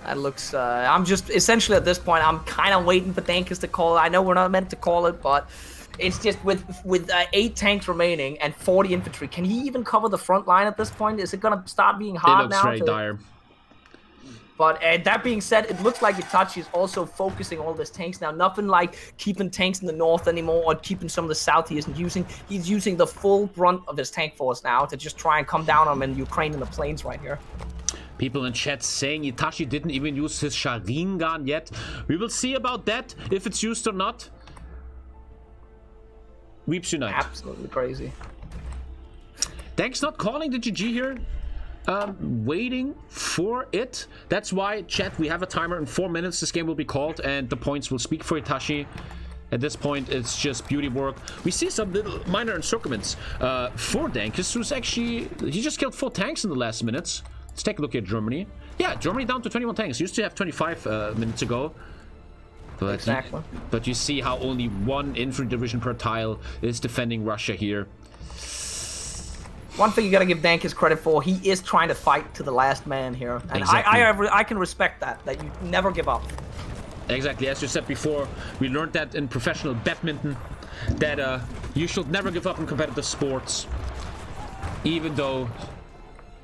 E: That looks, I'm just, essentially at this point, I'm kind of waiting for Dankes to call it. I know we're not meant to call it, but it's just with 8 tanks remaining and 40 infantry. Can he even cover the front line at this point? Is it going to start being hard now?
A: It looks very dire.
E: But that being said, it looks like Hitachi is also focusing all his tanks now. Nothing like keeping tanks in the north anymore or keeping some of the south he isn't using. He's using the full brunt of his tank force now to just try and come down on him in Ukraine and the plains right here.
A: People in chat saying Itachi didn't even use his Sharingan yet. We will see about that, if it's used or not. Weeps unite.
E: Absolutely crazy.
A: Dankes not calling the GG here. Waiting for it. That's why, chat, we have a timer. In 4 minutes this game will be called and the points will speak for Hitachi. At this point, it's just beauty work. We see some little minor encirclements for Dankes, who's actually... He just killed 4 tanks in the last minutes. Let's take a look at Germany. Yeah, Germany down to 21 tanks. Used to have 25 minutes ago. But
E: Exactly.
A: But you see how only 1 infantry division per tile is defending Russia here.
E: One thing you gotta give Dankes credit for, he is trying to fight to the last man here. And
A: Exactly.
E: I can respect that you never give up.
A: Exactly, as you said before, we learned that in professional badminton, that you should never give up in competitive sports, even though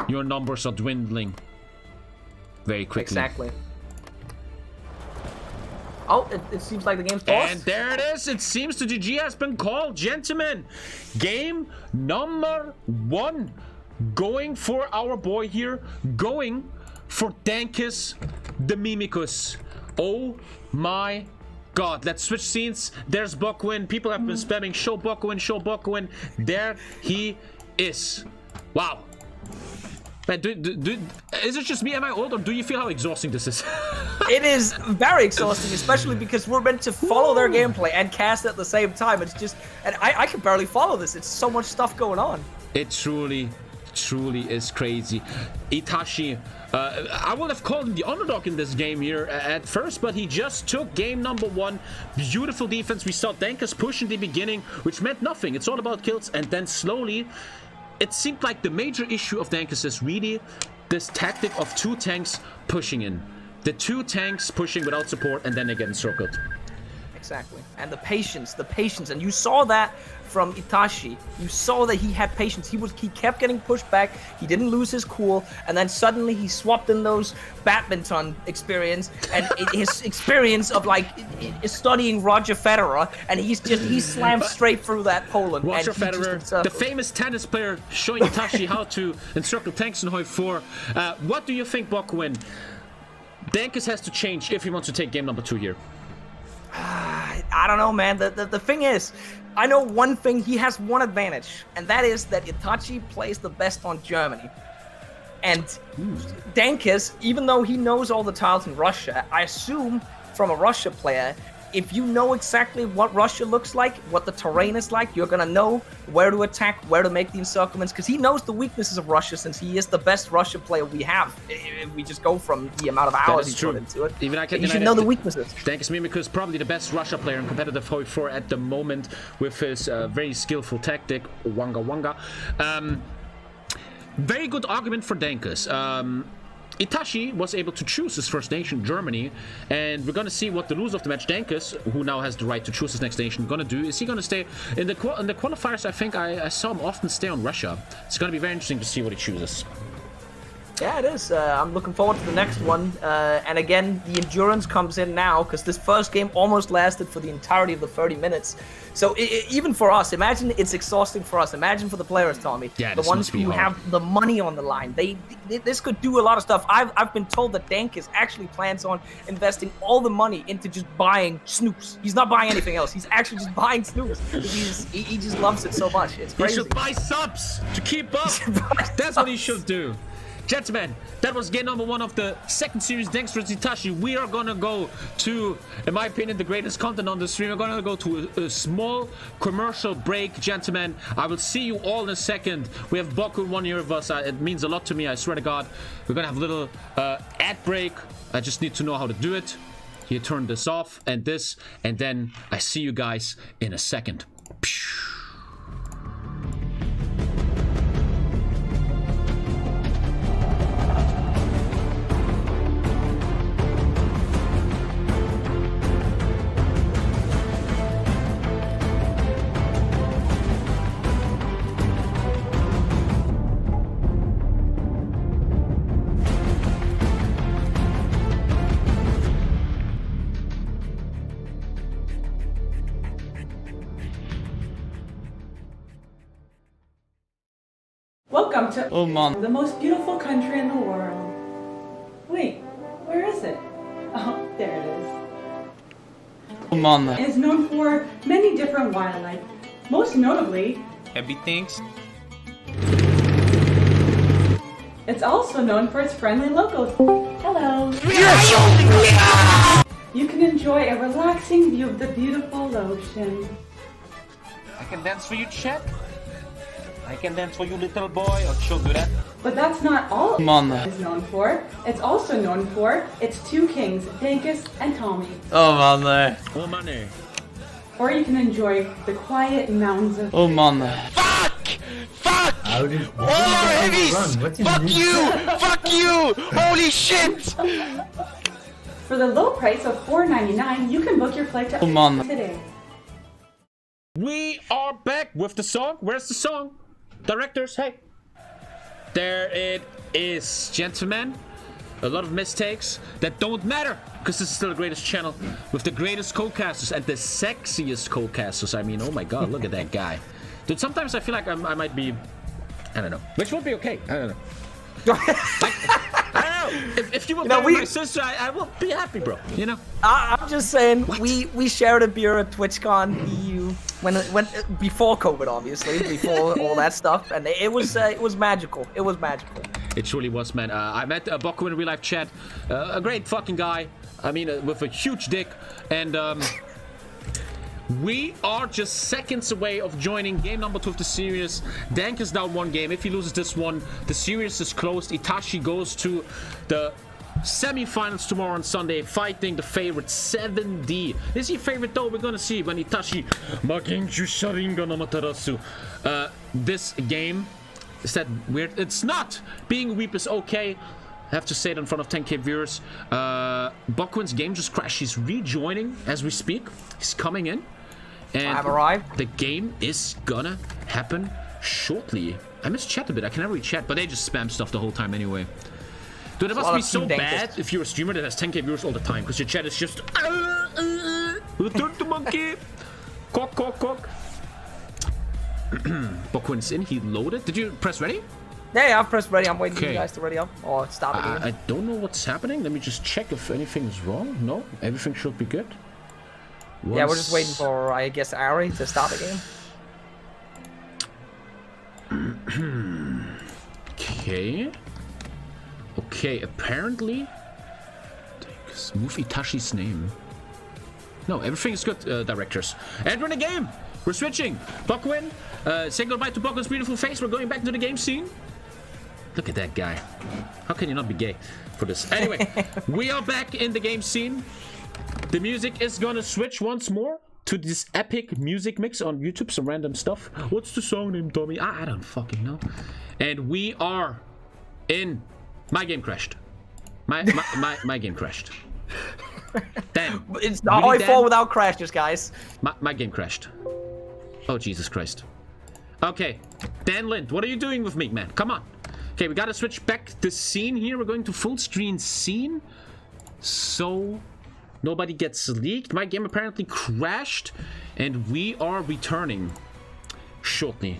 A: your numbers are dwindling very quickly.
E: Exactly. Oh, it seems like the game's paused.
A: And there it is. It seems the GG has been called. Gentlemen, game number 1. Going for our boy here. Going for Dankes the Mimikos. Oh my god. Let's switch scenes. There's Bokwin. People have been spamming show Bokwin, show Bokwin. There he is. Wow. Man, is it just me? Am I old, or do you feel how exhausting this is?
E: It is very exhausting, especially because we're meant to follow their gameplay and cast at the same time. It's just, and I can barely follow this. It's so much stuff going on.
A: It truly is crazy. Itachi, I would have called him the underdog in this game here at first, but he just took game number 1. Beautiful defense. We saw Dankes push in the beginning, which meant nothing. It's all about kills, and then slowly, it seemed like the major issue of Dankes is really this tactic of 2 tanks pushing in. The 2 tanks pushing without support, and then they get encircled.
E: Exactly. And the patience, and you saw that from Itachi. You saw that he had patience. He kept getting pushed back. He didn't lose his cool, and then suddenly he swapped in those badminton experience and his experience of like studying Roger Federer, and he slammed straight through that Poland.
A: Roger
E: and
A: Federer, the famous tennis player, showing Itachi how to encircle tanks in HOI4. What do you think, Bokwin? Dankes has to change if he wants to take game number 2 here.
E: I don't know, man. The thing is, I know one thing. He has one advantage, and that is that Hitachi plays the best on Germany. And Dankes, even though he knows all the tiles in Russia, I assume from a Russia player, if you know exactly what Russia looks like, what the terrain is like, you're gonna know where to attack, where to make the encirclements, because he knows the weaknesses of Russia, since he is the best Russia player we have. If we just go from the amount of hours he put into it,
A: even I can
E: you should know the weaknesses.
A: Dankes Mimikos, probably the best Russia player in competitive HOI4 at the moment, with his very skillful tactic, Wanga Wanga. Very good argument for Dankes. Itachi was able to choose his first nation, Germany, and we're gonna see what the loser of the match, Dankes, who now has the right to choose his next nation, gonna do. Is he gonna stay in the qualifiers? I think I saw him often stay on Russia. It's gonna be very interesting to see what he chooses.
E: Yeah, it is. I'm looking forward to the next one. And again, the endurance comes in now, because this first game almost lasted for the entirety of the 30 minutes. So even for us, imagine it's exhausting for us. Imagine for the players, Tommy.
A: Yeah,
E: the
A: this
E: ones
A: must be
E: who
A: hard.
E: have the money on the line. This could do a lot of stuff. I've been told that Dankes actually plans on investing all the money into just buying snoops. He's not buying anything else. He's actually just buying snoops. He just loves it so much. It's
A: He
E: crazy.
A: should buy subs to keep up. That's what he should do. Gentlemen, that was game number 1 of the second series, Dankes vs Hitachi. We are gonna go to, in my opinion, the greatest content on the stream. We're gonna go to a small commercial break, gentlemen. I will see you all in a second. We have Boku 1 here of us. It means a lot to me, I swear to God. We're gonna have a little ad break. I just need to know how to do it. You turn this off and this, and then I see you guys in a second.
G: Welcome to
C: Oman.
G: the most beautiful country in the world. Wait, where is it? Oh, there it is.
C: Oman.
G: It is known for many different wildlife, most notably,
C: Happy things.
G: it's also known for its friendly locals. Hello. You can enjoy a relaxing view of the beautiful ocean.
A: I can dance for you, Chet. I can dance for you, little boy. Or she'll do that.
G: But that's not all
C: Oman.
G: it is known for. It's also known for its two kings, Dankes and Tommy.
C: Oman.
A: Oh, money.
G: Or you can enjoy the quiet mountains of
C: Oman.
H: How did heavies! Fuck you! Fuck you! Holy shit!
G: For the low price of $4.99, you can book your flight to
C: Oman.
G: today.
A: We are back with the song. Where's the song? Directors, hey. There it is, gentlemen. A lot of mistakes that don't matter, because this is still the greatest channel with the greatest co-casters and the sexiest co-casters. I mean, oh my god, look at that guy. Dude, sometimes I feel like I might be, I don't know, which would be okay. I don't know. I don't know. If you were my sister, I will be happy, bro. You know.
E: I'm just saying, we shared a beer at TwitchCon EU when before COVID, obviously, before all that stuff, and it was magical. It was magical.
A: It truly was, man. I met Boko in real life chat. A great fucking guy. I mean, with a huge dick. And we are just seconds away of joining game number 2 of the series. Dank is down 1 game. If he loses this one, the series is closed. Itachi goes to the semi-finals tomorrow on Sunday, fighting the favorite 7D. Is he favorite though? We're gonna see when Itachi Magenju Sharingan Amaterasu. This game, is that weird? It's not! Being weep is okay. I have to say it in front of 10k viewers. Bokwin's game just crashed. He's rejoining as we speak. He's coming in. And
E: I've arrived.
A: The game is gonna happen shortly. I missed chat a bit. I can never read chat, but they just spam stuff the whole time anyway. Dude, it must be so bad if you're a streamer that has 10k viewers all the time, because your chat is just return to monkey. Cock, cock, cock. Bokwin's in. He loaded. Did you press ready?
E: Yeah, I've pressed ready. I'm waiting for you guys to ready up or start the game.
A: I don't know what's happening. Let me just check if anything is wrong. No, everything should be good.
E: Yeah, we're just waiting for, I guess, Ari to start the game.
A: Okay. Okay, apparently... Move Itachi's name. No, everything is good, directors. And we're in the game! We're switching! Bokwin, say goodbye to Bokwin's beautiful face. We're going back to the game scene. Look at that guy. How can you not be gay for this? Anyway, we are back in the game scene. The music is gonna switch once more to this epic music mix on YouTube, some random stuff. What's the song name, Tommy? I don't fucking know. And we are in... My game crashed. My game crashed. Damn.
E: It's the HOI4 without crashes, guys.
A: My game crashed. Oh, Jesus Christ. Okay. Dan Lind, what are you doing with me, man? Come on. Okay, we gotta switch back the scene here. We're going to full screen scene. So... nobody gets leaked. My game apparently crashed. And we are returning shortly.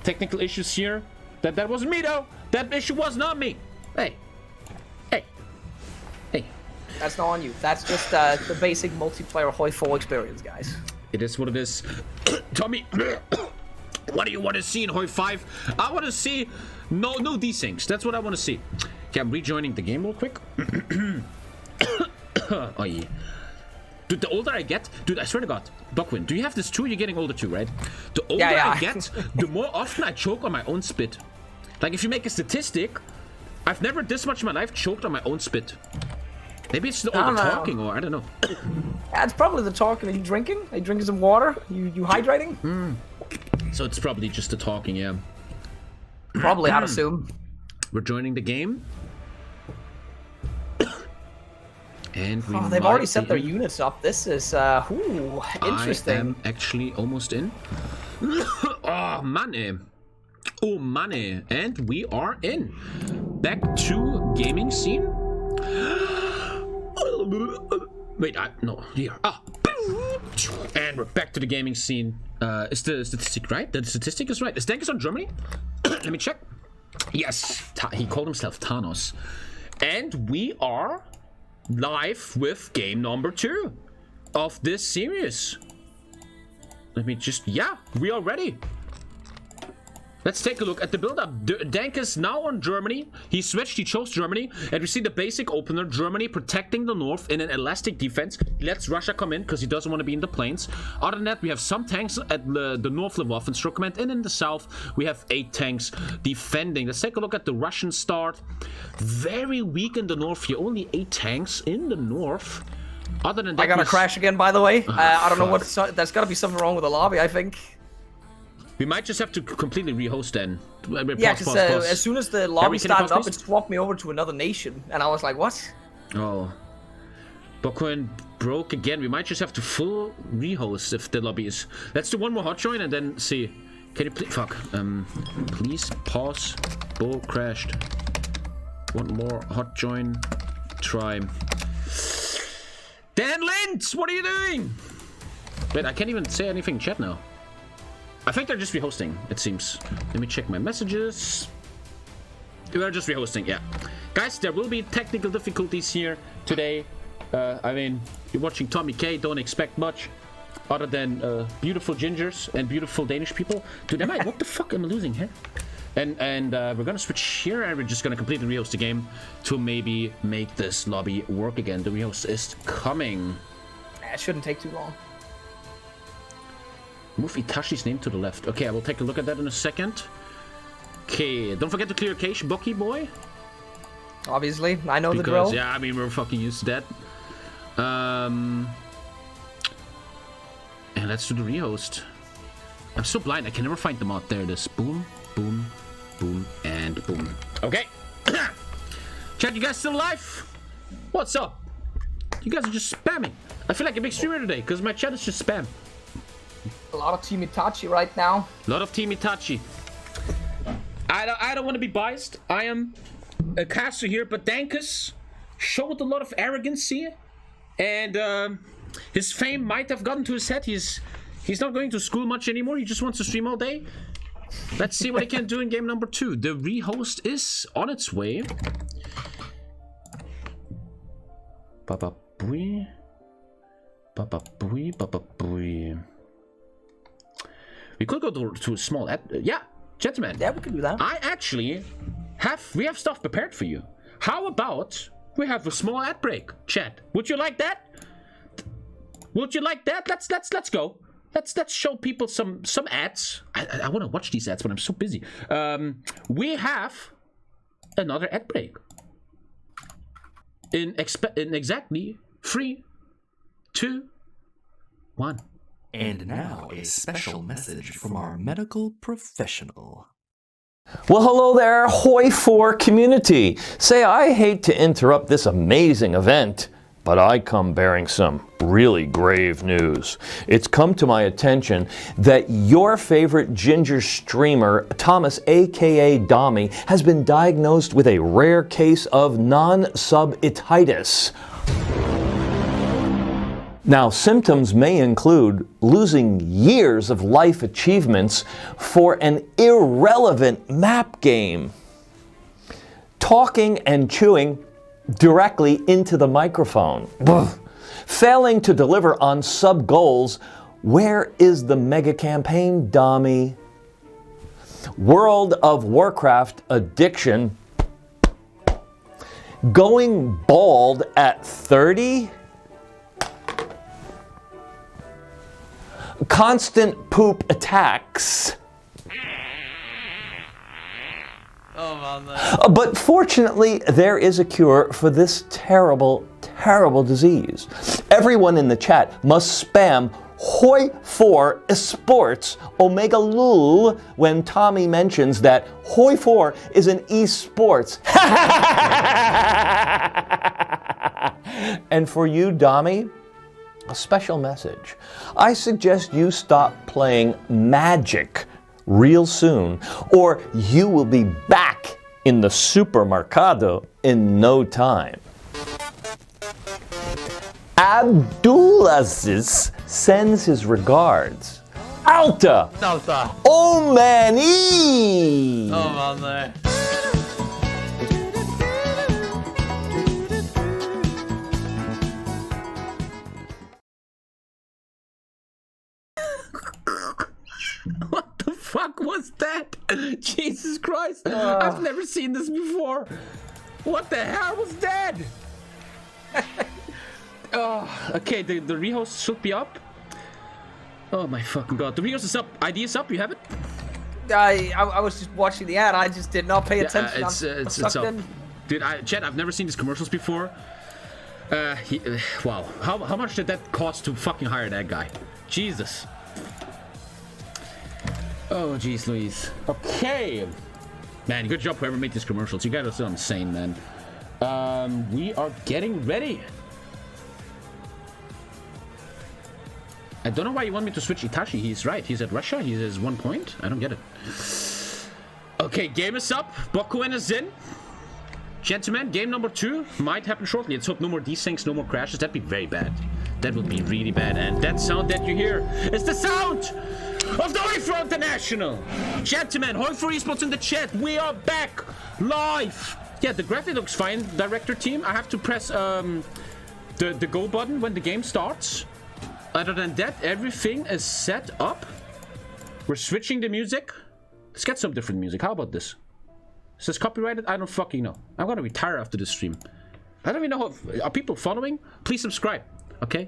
A: Technical issues here. That wasn't me, though. That issue was not me. Hey. Hey. Hey.
E: That's not on you. That's just the basic multiplayer HOI4 experience, guys.
A: It is what it is. Tommy, what do you want to see in HOI5? I want to see no these things. That's what I want to see. Okay, I'm rejoining the game real quick. Oh yeah. Dude, the older I get, dude, I swear to God, Bokwin, do you have this too? You're getting older too, right? The older I get, the more often I choke on my own spit. Like, if you make a statistic, I've never this much in my life choked on my own spit. Maybe it's the over talking, or I don't know.
E: That's probably the talking. Are you drinking? Are you drinking some water? You hydrating?
A: So it's probably just the talking, yeah.
E: Probably, I'd assume.
A: We're joining the game. And we
E: they've already set their units up. This is, interesting.
A: I am actually almost in. Oh, money. Oh, money. And we are in. Back to gaming scene. Wait, no, here. Ah. And we're back to the gaming scene. Is the statistic right? The statistic is right. Is Dankes on Germany? Let me check. Yes, he called himself Thanos. And we are live with game number 2 of this series. Let me just... Yeah, we are ready. Let's take a look at the build-up. Dankes now on Germany. He switched, he chose Germany. And we see the basic opener. Germany protecting the north in an elastic defense. He lets Russia come in because he doesn't want to be in the plains. Other than that, we have some tanks at the north level of Stroke Command. And in the south, we have 8 tanks defending. Let's take a look at the Russian start. Very weak in the north here. Only 8 tanks in the north. Other than that,
E: I gotta crash again, by the way. I don't know what... There's gotta be something wrong with the lobby, I think.
A: We might just have to completely rehost then.
E: Yeah, because as soon as the lobby started up, it swapped me over to another nation. And I was like, what?
A: Oh. Bokuin broke again. We might just have to full rehost if the lobby is... Let's do one more hot join and then see. Can you please... Fuck. Please pause. Bull crashed. One more hot join. Try. Dan Lintz, what are you doing? Wait, I can't even say anything in chat now. I think they're just rehosting, it seems. Let me check my messages. They're just rehosting, yeah. Guys, there will be technical difficulties here today. I mean, you're watching Tommy K, don't expect much. Other than beautiful gingers and beautiful Danish people. Dude, what the fuck am I losing here? And we're gonna switch here and we're just gonna completely rehost the game to maybe make this lobby work again. The rehost is coming.
E: It shouldn't take too long.
A: Move Itachi's name to the left. Okay, I will take a look at that in a second. Okay, don't forget to clear cache, Bucky boy.
E: Obviously, I know the drill.
A: Yeah, I mean, we're fucking used to that. And let's do the rehost. I'm so blind, I can never find them out. There it is. Boom, boom, boom, and boom. Okay. Chat, you guys still alive? What's up? You guys are just spamming. I feel like a big streamer today because my chat is just spam.
E: A lot of Team Hitachi right now.
A: A lot of Team Hitachi. I don't want to be biased. I am a caster here, but Dankes showed a lot of arrogance here. And his fame might have gotten to his head. He's not going to school much anymore. He just wants to stream all day. Let's see what he can do in game number 2. The rehost is on its way. Papa bui. Papa bui. Papa bui. We could go to a small ad. Yeah, gentlemen.
E: Yeah, we could do that.
A: We have stuff prepared for you. How about we have a small ad break, chat? Would you like that? Would you like that? Let's go. Let's show people some ads. I want to watch these ads, but I'm so busy. We have another ad break. In exactly 3, 2, 1.
I: And now, a special message from our medical professional.
J: Well, hello there, HOI4 community. Say, I hate to interrupt this amazing event, but I come bearing some really grave news. It's come to my attention that your favorite ginger streamer, Thomas aka Dommy, has been diagnosed with a rare case of non-subititis. Now, symptoms may include losing years of life achievements for an irrelevant map game, talking and chewing directly into the microphone, failing to deliver on sub goals. Where is the mega campaign, Dommy? World of Warcraft addiction, going bald at 30? Constant poop attacks.
B: Oh man.
J: But fortunately, there is a cure for this terrible, terrible disease. Everyone in the chat must spam HOI4 Sports Omega Lul when Tommy mentions that HOI4 is an esports. And for you, Dommy, a special message. I suggest you stop playing Magic real soon, or you will be back in the supermercado in no time. Abdulaziz sends his regards. Alta!
B: Alta!
J: Omani!
B: Oh man.
A: What the fuck was that? Jesus Christ. I've never seen this before. What the hell was that? Okay, the rehost should be up. Oh my fucking god. The rehost is up. ID is up. You have it?
E: I was just watching the ad. I just did not pay attention.
A: It's up. Dude, Chet, I've never seen these commercials before. Wow. How much did that cost to fucking hire that guy? Jesus. Oh, jeez, Louise. Okay. Man, good job whoever made these commercials. You guys are so insane, man. We are getting ready. I don't know why you want me to switch Hitachi. He's right. He's at Russia. He has 1 point. I don't get it. Okay, game is up. Bokuen is in. Gentlemen, game number 2 might happen shortly. Let's hope no more desyncs, no more crashes. That'd be very bad. That would be really bad. And that sound that you hear is the sound of the HOI4 International. Gentlemen, HOI4 Esports in the chat. We are back live. Yeah, the graphic looks fine, director team. I have to press the go button when the game starts. Other than that, everything is set up. We're switching the music. Let's get some different music. How about this? Is this copyrighted? I don't fucking know. I'm gonna retire after this stream. I don't even know are people following? Please subscribe, okay?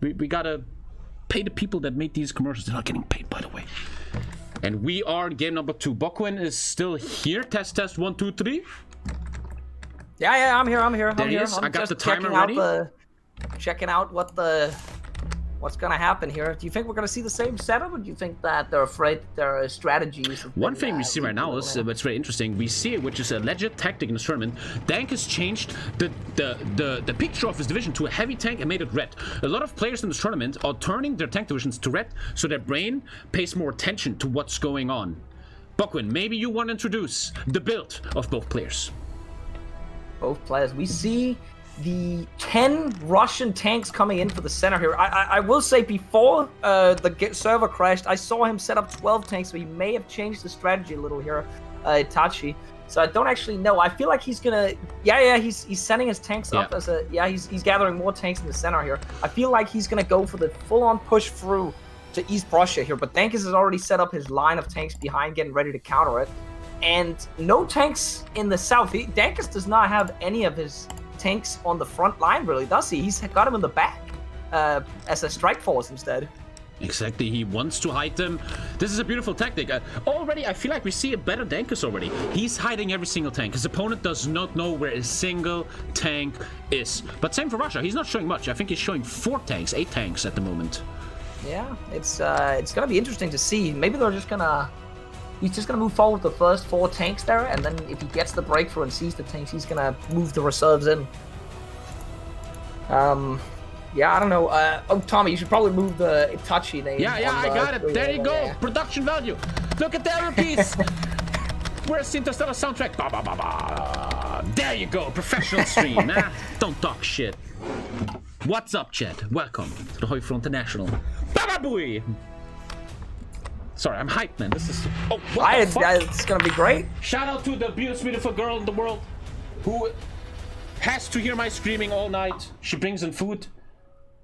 A: We gotta pay the people that made these commercials. They're not getting paid, by the way. And we are in game number 2. Bokuen is still here. Test, 1, 2, 3.
E: Yeah, I'm here.
A: There he is. I got the timer ready.
E: Checking out what's gonna happen here. Do you think we're gonna see the same setup, or do you think that they're afraid there are strategies?
A: One thing we see right now is what's very interesting. We see, which is a legit tactic in this tournament. Dankes changed the picture of his division to a heavy tank and made it red. A lot of players in this tournament are turning their tank divisions to red, so their brain pays more attention to what's going on. Bokuen, maybe you want to introduce the build of both players.
E: Both players. We see the 10 Russian tanks coming in for the center here. I will say before the server crashed, I saw him set up 12 tanks, so he may have changed the strategy a little here, Hitachi. So I don't actually know. I feel like he's gonna, he's sending his tanks up as a, he's gathering more tanks in the center here. I feel like he's gonna go for the full-on push through to East Prussia here, but Dankes has already set up his line of tanks behind, getting ready to counter it. And no tanks in the south. Dankes does not have any of his tanks on the front line, really, does he? He's got him in the back as a strike force instead.
A: Exactly, he wants to hide them. This is a beautiful tactic. Already, I feel like we see a better Dankes already. He's hiding every single tank. His opponent does not know where a single tank is. But same for Russia, he's not showing much. I think he's showing 4 tanks, 8 tanks at the moment.
E: Yeah, it's gonna be interesting to see. Maybe they're just gonna... He's just going to move forward with the first 4 tanks there, and then if he gets the breakthrough and sees the tanks, he's going to move the reserves in. Yeah, I don't know. Oh, Tommy, you should probably move the Hitachi name.
A: Yeah, I got it. There you go. Yeah. Production value. Look at that piece. Where's the Interstellar soundtrack? Ba, ba, ba, ba. There you go. Professional stream. Nah, don't talk shit. What's up, chat? Welcome to the HOI4 International. Baba booey. Sorry, I'm hyped, man. This is... Oh, what the fuck?
E: It's gonna be great.
A: Shout out to the most beautiful girl in the world who has to hear my screaming all night. She brings in food.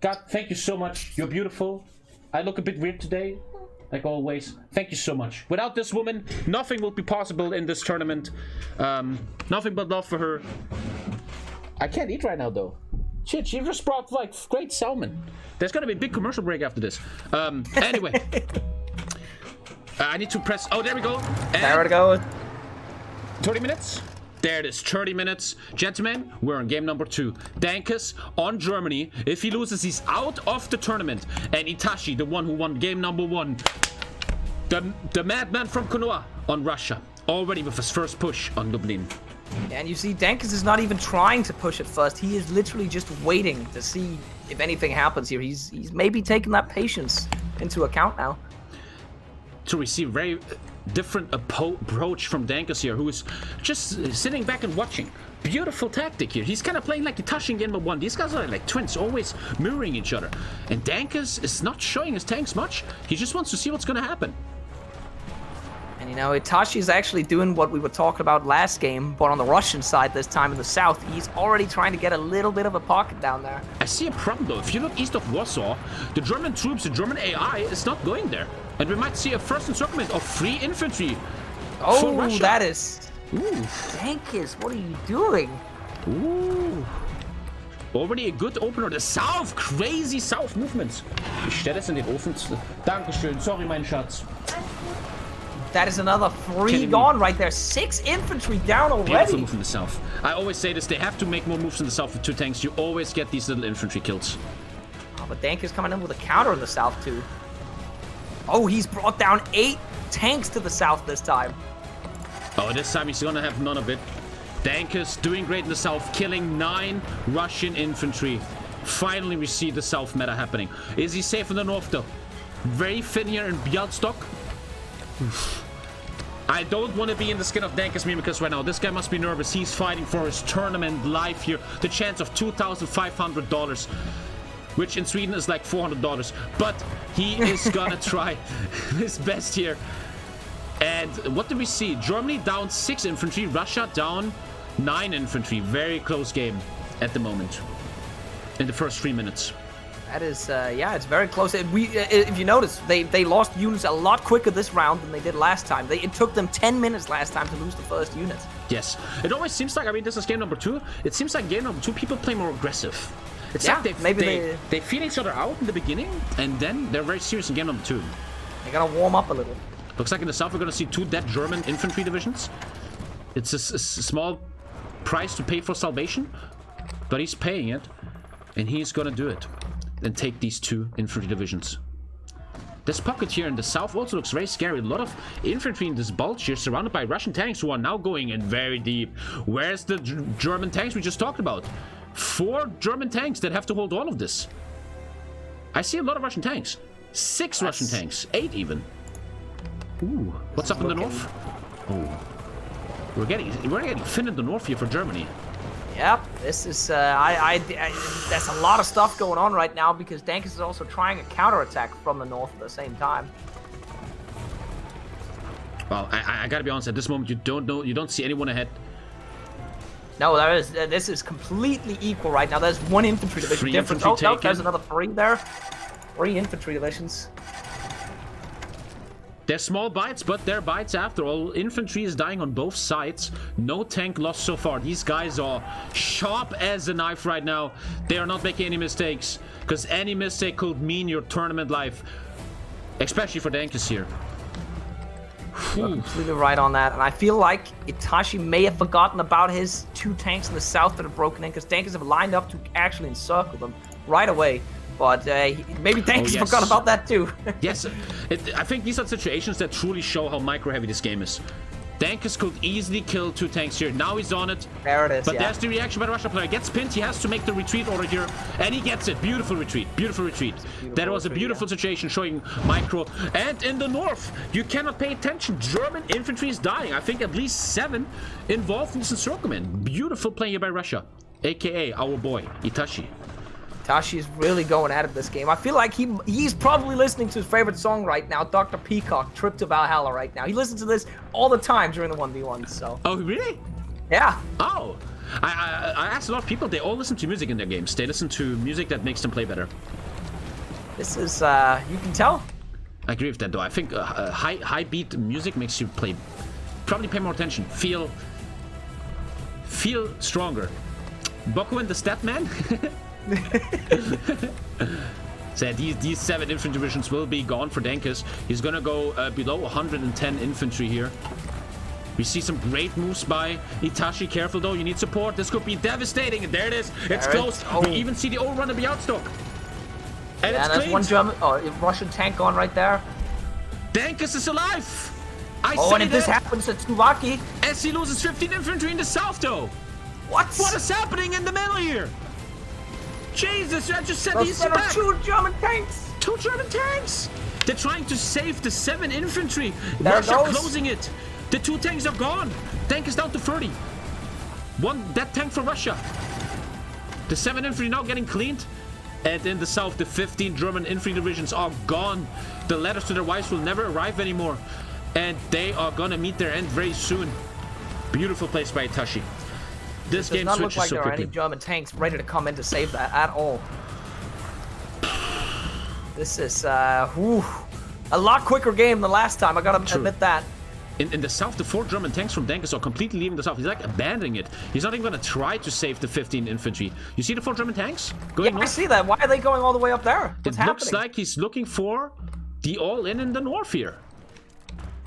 A: God, thank you so much. You're beautiful. I look a bit weird today, like always. Thank you so much. Without this woman, nothing will be possible in this tournament. Nothing but love for her. I can't eat right now, though. Shit, she just brought, like, great salmon. There's gonna be a big commercial break after this. Anyway... I need to press... Oh, there we go. And
E: there we go.
A: 30 minutes. There it is. 30 minutes. Gentlemen, we're on game number 2. Dankes on Germany. If he loses, he's out of the tournament. And Itachi, the one who won game number 1. The madman from Konoha on Russia. Already with his first push on Lublin.
E: And you see, Dankes is not even trying to push it first. He is literally just waiting to see if anything happens here. He's maybe taking that patience into account now.
A: To receive very different approach from Dankes here, who is just sitting back and watching. Beautiful tactic here. He's kind of playing like Hitachi in game number 1. These guys are like twins, always mirroring each other. And Dankes is not showing his tanks much. He just wants to see what's going to happen.
E: And you know, Hitachi is actually doing what we were talking about last game, but on the Russian side this time in the south. He's already trying to get a little bit of a pocket down there.
A: I see a problem though. If you look east of Warsaw, the German troops, the German AI is not going there. And we might see a first encirclement of 3 infantry. for
E: Oh,
A: Russia.
E: that is...
A: Ooh.
E: Dankes, what are you doing?
A: Ooh. Already a good opener. The South. Crazy South movements. Ich stelle es in den Ofen. Dankeschön. Sorry, mein Schatz.
E: That is another 3 gone right there. 6 infantry down
A: Beautiful
E: already.
A: move in the South. I always say this. They have to make more moves in the South with 2 tanks. You always get these little infantry kills.
E: Oh, but Dankes coming in with a counter in the South, too. Oh, he's brought down 8 tanks to the South this time.
A: Oh, this time he's gonna have none of it. Dankes doing great in the South, killing 9 Russian infantry. Finally, we see the South meta happening. Is he safe in the North, though? Very thin here in Bialystok. I don't want to be in the skin of Dankes Mimikos right now. This guy must be nervous. He's fighting for his tournament life here. The chance of $2,500, which in Sweden is like $400. But he is gonna try his best here. And what do we see? Germany down 6 infantry, Russia down 9 infantry. Very close game at the moment in the first 3 minutes.
E: That is, yeah, it's very close. If you notice, they lost units a lot quicker this round than they did last time. It took them 10 minutes last time to lose the first unit.
A: Yes. It always seems like, I mean, this is game number 2. It seems like game number 2, people play more aggressive. It's
E: Yeah,
A: like
E: maybe
A: they feel each other out in the beginning, and then they're very serious in game number 2.
E: They gotta warm up a little.
A: Looks like in the South, we're going to see 2 dead German infantry divisions. It's a small price to pay for salvation, but he's paying it, and he's going to do it and take these 2 infantry divisions. This pocket here in the South also looks very scary. A lot of infantry in this bulge here, surrounded by Russian tanks who are now going in very deep. Where's the German tanks we just talked about? 4 German tanks that have to hold all of this. I see a lot of Russian tanks. 6 Russian tanks. 8 even. Ooh, what's up in the north? Oh, we're getting thin in the north here for Germany.
E: Yep, this is there's a lot of stuff going on right now because Dankes is also trying a counterattack from the north at the same time.
A: Well, I gotta be honest. At this moment, you don't see anyone ahead.
E: No, this is completely equal right now. There's 1 infantry division
A: 3
E: difference.
A: infantry
E: Oh, no,
A: taken.
E: there's another 3 there. 3 infantry divisions.
A: They're small bites, but they're bites after all. Infantry is dying on both sides. No tank lost so far. These guys are sharp as a knife right now. They are not making any mistakes, because any mistake could mean your tournament life, especially for Dankes here.
E: You're completely right on that, and I feel like Hitachi may have forgotten about his 2 tanks in the south that are broken in, because Dankes have lined up to actually encircle them right away. But maybe Dankes forgot about that too.
A: Yes, I think these are situations that truly show how micro-heavy this game is. Dankes could easily kill 2 tanks here. Now he's on it.
E: There it is,
A: But
E: yeah.
A: there's the reaction by the Russian player. Gets pinned. He has to make the retreat order here. And he gets it. Beautiful retreat. Beautiful retreat. That was a beautiful situation showing micro. And in the north, you cannot pay attention. German infantry is dying. I think at least 7 involved in this encirclement. Beautiful play here by Russia. AKA our boy, Itachi.
E: Hitachi is really going at it this game. I feel like he's probably listening to his favorite song right now, Dr. Peacock, Trip to Valhalla right now. He listens to this all the time during the 1v1s, so.
A: Oh, really?
E: Yeah.
A: Oh. I asked a lot of people, they all listen to music in their games. They listen to music that makes them play better.
E: This is, you can tell.
A: I agree with that, though. I think high beat music makes you probably pay more attention. Feel stronger. Boku and the Statman? So these 7 infantry divisions will be gone for Dankes. He's gonna go below 110 infantry here. We see some great moves by Itachi. Careful though, you need support. This could be devastating. And there it is. It's close. We even see the overrun of the Bialystok. And
E: Yeah,
A: it's
E: there's
A: cleaned.
E: one Russian tank gone right there.
A: Dankes is alive.
E: And if this happens to Tsubaki,
A: as he loses 15 infantry in the south though.
E: What
A: is happening in the middle here? Jesus, I just said
E: those are 2 German tanks.
A: 2 German tanks. They're trying to save the 7 infantry.
E: There
A: Russia
E: goes.
A: closing it. The 2 tanks are gone. Tank is down to 30. 1 dead tank for Russia. The 7 infantry now getting cleaned. And in the south, the 15 German infantry divisions are gone. The letters to their wives will never arrive anymore. And they are gonna meet their end very soon. Beautiful place by Itachi. This
E: Does
A: game
E: not look
A: switches
E: like
A: so
E: there are
A: quickly.
E: any German tanks ready to come in to save that at all. This is, A lot quicker game than last time, I gotta admit that.
A: In the south, the 4 German tanks from Dankes are completely leaving the south. He's like abandoning it. He's not even gonna try to save the 15 infantry. You see the 4 German tanks going north?
E: I see that. Why are they going all the way up there? What's happening?
A: Looks like he's looking for the all-in the north here.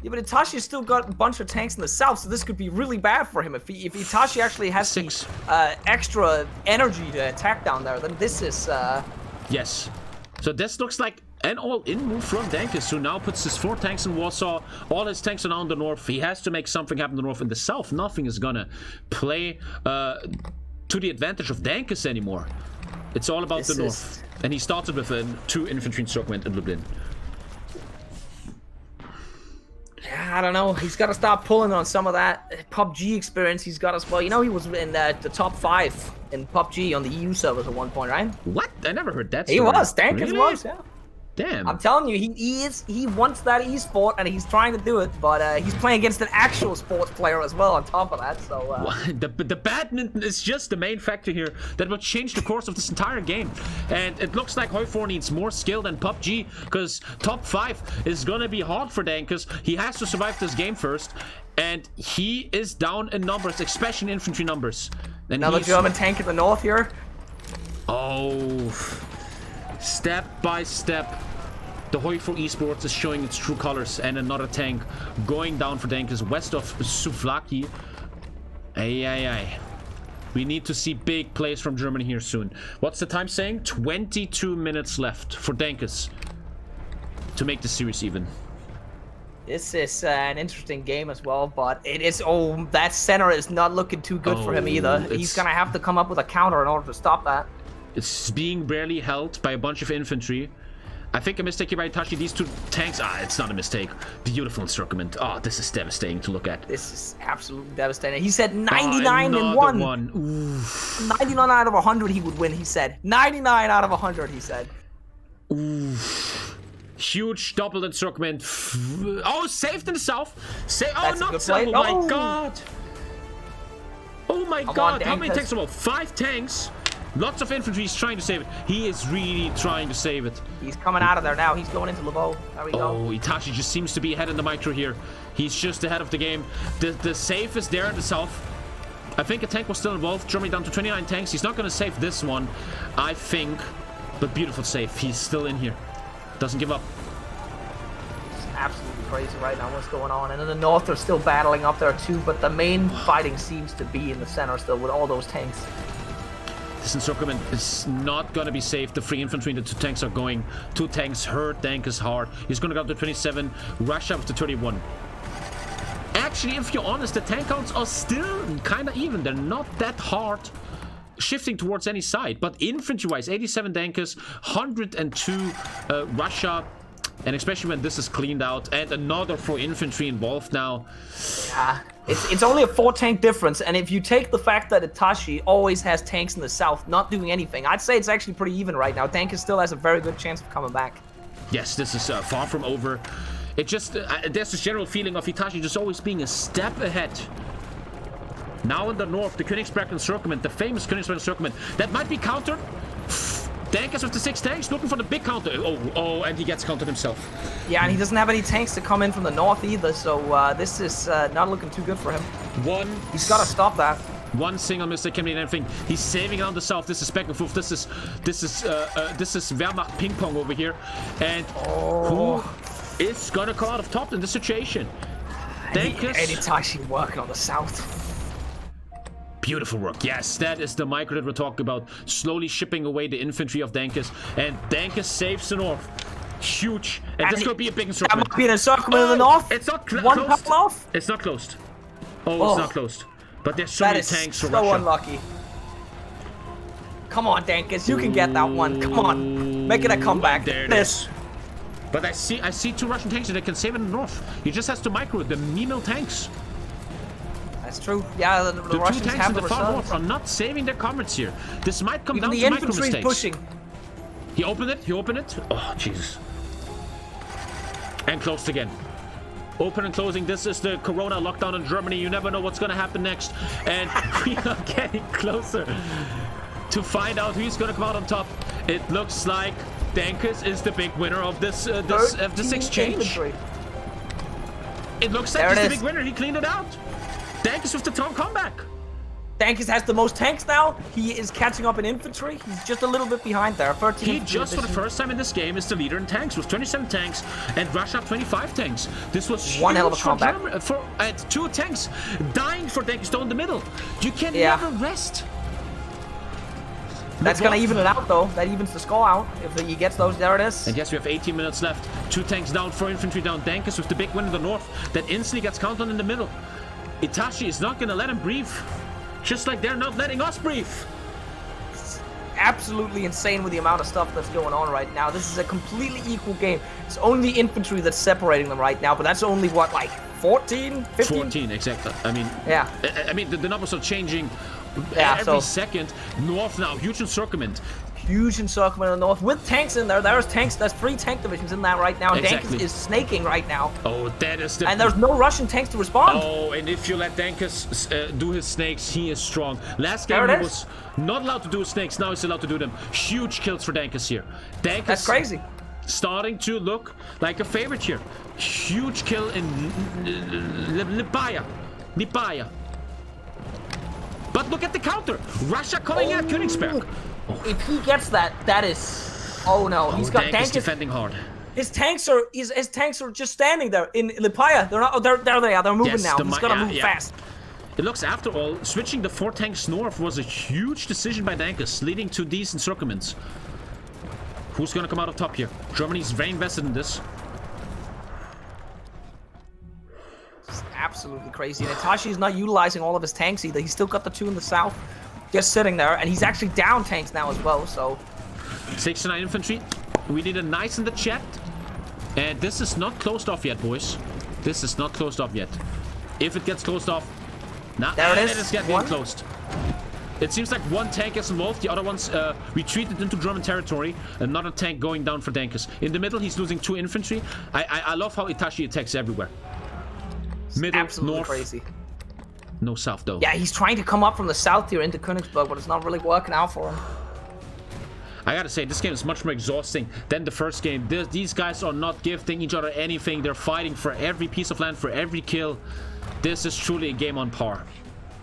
E: Yeah, but Itachi's still got a bunch of tanks in the south, so this could be really bad for him. If Hitachi actually has the extra energy to attack down there, then this is...
A: Yes. So this looks like an all-in move from Dankes, who now puts his 4 tanks in Warsaw. All his tanks are now in the north. He has to make something happen in the north. In the south, nothing is gonna play to the advantage of Dankes anymore. It's all about the north. And he started with 2 infantry encirclement in Lublin.
E: I don't know. He's got to start pulling on some of that PUBG experience he's got as well. You know, he was in the top 5 in PUBG on the EU servers at one point, right?
A: What? I never heard that story.
E: He was. Dankes was, yeah.
A: Damn.
E: I'm telling you, he wants that esport and he's trying to do it, but he's playing against an actual sports player as well on top of that, so...
A: The badminton is just the main factor here that will change the course of this entire game. And it looks like HOI4 needs more skill than PUBG, because top 5 is gonna be hard for Dankes. He has to survive this game first, and he is down in numbers, especially in infantry numbers. And
E: another German tank in the north here.
A: Oh... Step by step, the HOI4 Esports is showing its true colors, and another tank going down for Dankes west of Souvlaki. Ay. We need to see big plays from Germany here soon. What's the time saying? 22 minutes left for Dankes to make the series even.
E: This is an interesting game as well, but it is... Oh, that center is not looking too good for him either. He's gonna have to come up with a counter in order to stop that.
A: It's being barely held by a bunch of infantry. I think a mistake here by Hitachi. These 2 tanks... it's not a mistake. Beautiful encirclement. Oh, this is devastating to look at.
E: This is absolutely devastating. He said 99 and 1. 99 out of 100 he would win, he said. 99 out of 100, he said.
A: Oof. Huge double encirclement. Oh, saved in the south. Oh, not south. Oh my god. Oh my god. How many tanks? About 5 tanks. Lots of infantry is trying to save it. He is really trying to save it.
E: He's coming out of there now. He's going into Lvov. There we go.
A: Oh, Hitachi just seems to be ahead in the micro here. He's just ahead of the game. The save is there in the south. I think a tank was still involved. Germany down to 29 tanks. He's not going to save this one, I think. But beautiful save. He's still in here. Doesn't give up.
E: It's absolutely crazy right now what's going on. And in the north, they're still battling up there too. But the main fighting seems to be in the center still with all those tanks.
A: This encirclement is not going to be safe. The 3 infantry and the 2 tanks are going. 2 tanks hurt Dankes hard. He's going to go up to 27. Russia up to 31. Actually, if you're honest, the tank counts are still kind of even. They're not that hard shifting towards any side. But infantry-wise, 87 Dankes, 102 Russia. And especially when this is cleaned out. And another 4 infantry involved now.
E: Yeah. It's only a 4 tank difference, and if you take the fact that Hitachi always has tanks in the south not doing anything, I'd say it's actually pretty even right now. Dankes still has a very good chance of coming back.
A: Yes, this is far from over. It just there's this general feeling of Hitachi just always being a step ahead. Now in the north, the Königsberg encirclement, the famous Königsberg encirclement, that might be countered. Dankes with the 6 tanks looking for the big counter. Oh, and he gets countered himself.
E: Yeah, and he doesn't have any tanks to come in from the north either, so this is not looking too good for him. He's got to stop that.
A: 1 single mistake can mean anything. He's saving on the south. This is back and forth. This is Wehrmacht ping pong over here. And who is gonna come out of top in this situation? Dankes.
E: And Itachi working on the south.
A: Beautiful work. Yes, that is the micro that we're talking about. Slowly shipping away the infantry of Dankes. And Dankes saves the north. Huge. And this could be a big encirclement.
E: That might be an encirclement in the north.
A: It's not closed.
E: One couple off.
A: It's not closed. Oh, it's not closed. But there's so many tanks for Russia.
E: So unlucky. Come on, Dankes. You can get that one. Come on. Make it a comeback.
A: There it is. But I see 2 Russian tanks that can save in the north. He just has to micro the Mimikos tanks.
E: That's true. Yeah, the Russians
A: 2 tanks
E: have
A: in the
E: the
A: far
E: reserves.
A: north are not saving their comrades here. This might come
E: Even
A: down
E: the
A: to micro
E: infantry's
A: mistakes.
E: pushing.
A: He opened it. Oh, Jesus. And closed again. Open and closing. This is the Corona lockdown in Germany. You never know what's going to happen next. And we are getting closer to find out who's going to come out on top. It looks like Dankes is the big winner of this exchange.
E: Infantry.
A: It looks like he's the big winner. He cleaned it out. Dankes with the top comeback.
E: Dankes has the most tanks now. He is catching up in infantry. He's just a little bit behind there. 13.
A: He just for the first time in this game is the leader in tanks with 27 tanks and Russia 25 tanks. This was
E: one hell of a
A: huge
E: comeback.
A: for 2 tanks dying for Dankes down the middle. You can never rest.
E: That's gonna even it out though. That evens the score out if he gets those. There it is.
A: And yes, we have 18 minutes left. 2 tanks down, 4 infantry down. Dankes with the big win in the north that instantly gets counted in the middle. Hitachi is not gonna let him breathe. Just like they're not letting us breathe.
E: It's absolutely insane with the amount of stuff that's going on right now. This is a completely equal game. It's only infantry that's separating them right now, but that's only what, like 14, 15?
A: 14, exactly. I mean,
E: yeah.
A: I mean, the numbers are changing
E: every
A: second. North now, huge encirclement.
E: Huge encirclement in the north with tanks in there. There's tanks. There's 3 tank divisions in that right now.
A: Exactly.
E: Dankes is snaking right now.
A: Oh, that is the...
E: And there's no Russian tanks to respond.
A: Oh, and if you let Dankes do his snakes, he is strong. Last game he was not allowed to do his snakes. Now he's allowed to do them. Huge kills for Dankes here. Dankes
E: That's crazy.
A: Starting to look like a favorite here. Huge kill in Libaya. But look at the counter. Russia calling out Königsberg.
E: If he gets that, that is... Oh no, he's got
A: Dankes defending hard.
E: His tanks are just standing there in Lipaya. They're not. There they are. They're moving now. He's gotta move fast.
A: It looks, after all, switching the 4 tanks north was a huge decision by Dankes, leading to these encirclements. Who's gonna come out of top here? Germany's very invested in this.
E: It's absolutely crazy. And Hitachi is not utilizing all of his tanks either. He's still got the 2 in the south, just sitting there, and he's actually down tanks now as well. So
A: 69 infantry. We need a nice in the chat. And this is not closed off yet, boys. This is not closed off yet. If it gets closed off,
E: there it is.
A: It is getting closed. It seems like 1 tank is involved. The other ones retreated into German territory. Another tank going down for Dankes. In the middle, he's losing 2 infantry. I love how Hitachi attacks everywhere. Middle,
E: absolutely
A: north.
E: Crazy.
A: No south though.
E: Yeah, he's trying to come up from the south here into Königsberg, but it's not really working out for him.
A: I gotta say, this game is much more exhausting than the first game. These guys are not gifting each other anything. They're fighting for every piece of land, for every kill. This is truly a game on par.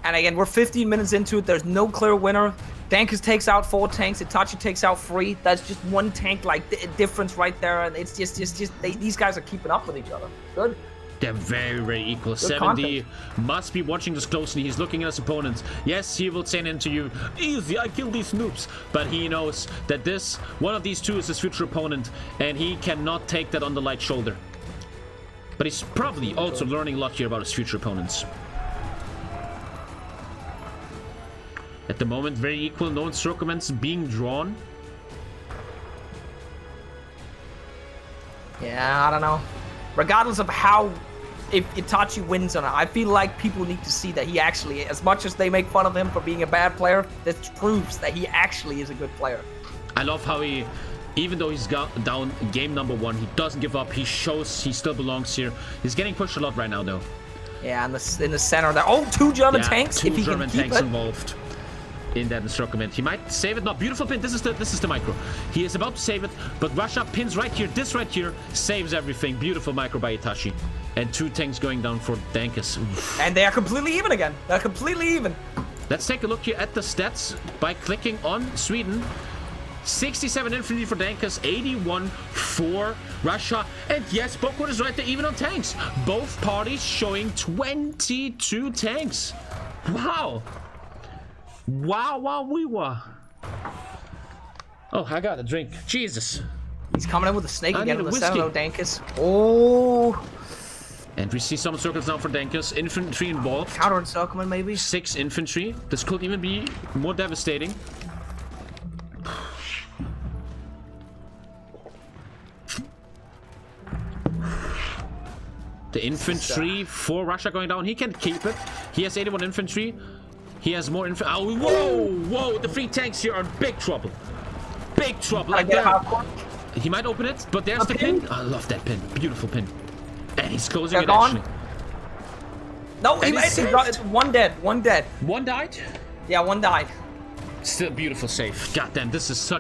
E: And again, we're 15 minutes into it. There's no clear winner. Dankes takes out 4 tanks. Hitachi takes out 3. That's just 1 tank like difference right there. And it's just these guys are keeping up with each other. Good.
A: They're very, very equal.
E: Good
A: 70 must be watching this closely. He's looking at his opponents. Yes, he will say into you, easy, I kill these noobs. But he knows that one of these 2 is his future opponent, and he cannot take that on the light shoulder. But he's probably also learning a lot here about his future opponents. At the moment, very equal. No encirclements being drawn.
E: Yeah, I don't know. Regardless of if Itachi wins or not, I feel like people need to see that he actually, as much as they make fun of him for being a bad player, this proves that he actually is a good player.
A: I love how he, even though he's got down game number 1, he doesn't give up. He shows he still belongs here. He's getting pushed a lot right now, though.
E: Yeah, in the center there. Oh, 2 German tanks.
A: 2
E: if he
A: German
E: can keep
A: tanks
E: it.
A: involved in that encirclement. He might save it. No, beautiful pin. This is the micro. He is about to save it, but Russia pins right here. This right here saves everything. Beautiful micro by Hitachi. And 2 tanks going down for Dankes.
E: And they are completely even again. They're completely even.
A: Let's take a look here at the stats by clicking on Sweden. 67 infantry for Dankes, 81 for Russia. And yes, Bokwood is right there, even on tanks. Both parties showing 22 tanks. Wow. Wow, we were. Oh, I got a drink. Jesus.
E: He's coming in with a snake
A: I
E: again
A: need
E: with
A: a
E: the 7-0
A: whiskey.
E: Dankes. Oh.
A: And we see some circles now for Dankes. Infantry involved.
E: Counter encirclement maybe.
A: 6 infantry. This could even be more devastating. The infantry for Russia going down. He can keep it. He has 81 infantry. He has more infantry. Oh, whoa. The 3 tanks here are in big trouble. Big trouble. Like that. He might open it, but there's the pin. I love that pin. Beautiful pin. And he's closing it actually.
E: No, he made it. 1 dead. 1 dead.
A: 1 died?
E: Yeah, 1 died.
A: Still beautiful save. Goddamn, this is,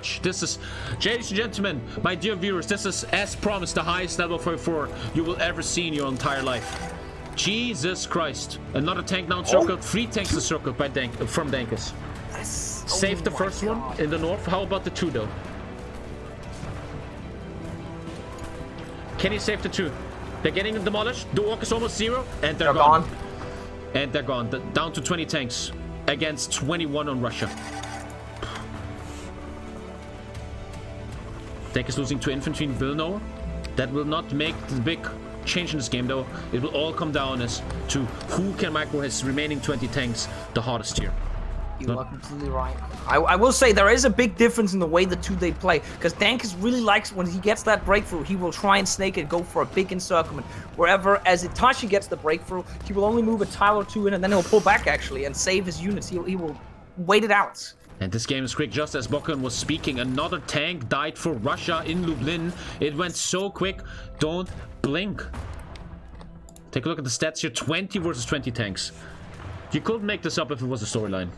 A: ladies and gentlemen, my dear viewers, this is, as promised, the highest level of HOI4 you will ever see in your entire life. Jesus Christ. Another tank now encircled. 3 tanks encircled by from Dankes. Save the first one in the north. How about the 2 though? Can he save the 2? They're getting demolished. The orc is almost 0, and they're gone. And they're gone. Down to 20 tanks against 21 on Russia. Dankes losing 2 infantry in Vilno. That will not make the big change in this game though. It will all come down as to who can micro his remaining 20 tanks the hardest here.
E: You are completely right. I will say there is a big difference in the way the 2 they play, because Dankes really likes when he gets that breakthrough, he will try and snake it, go for a big encirclement. Wherever as Hitachi gets the breakthrough, he will only move a tile or 2 in, and then he'll pull back actually and save his units. He will wait it out.
A: And this game is quick. Just as Bokan was speaking, another tank died for Russia in Lublin. It went so quick. Don't blink. Take a look at the stats here. 20 versus 20 tanks. You couldn't make this up if it was a storyline.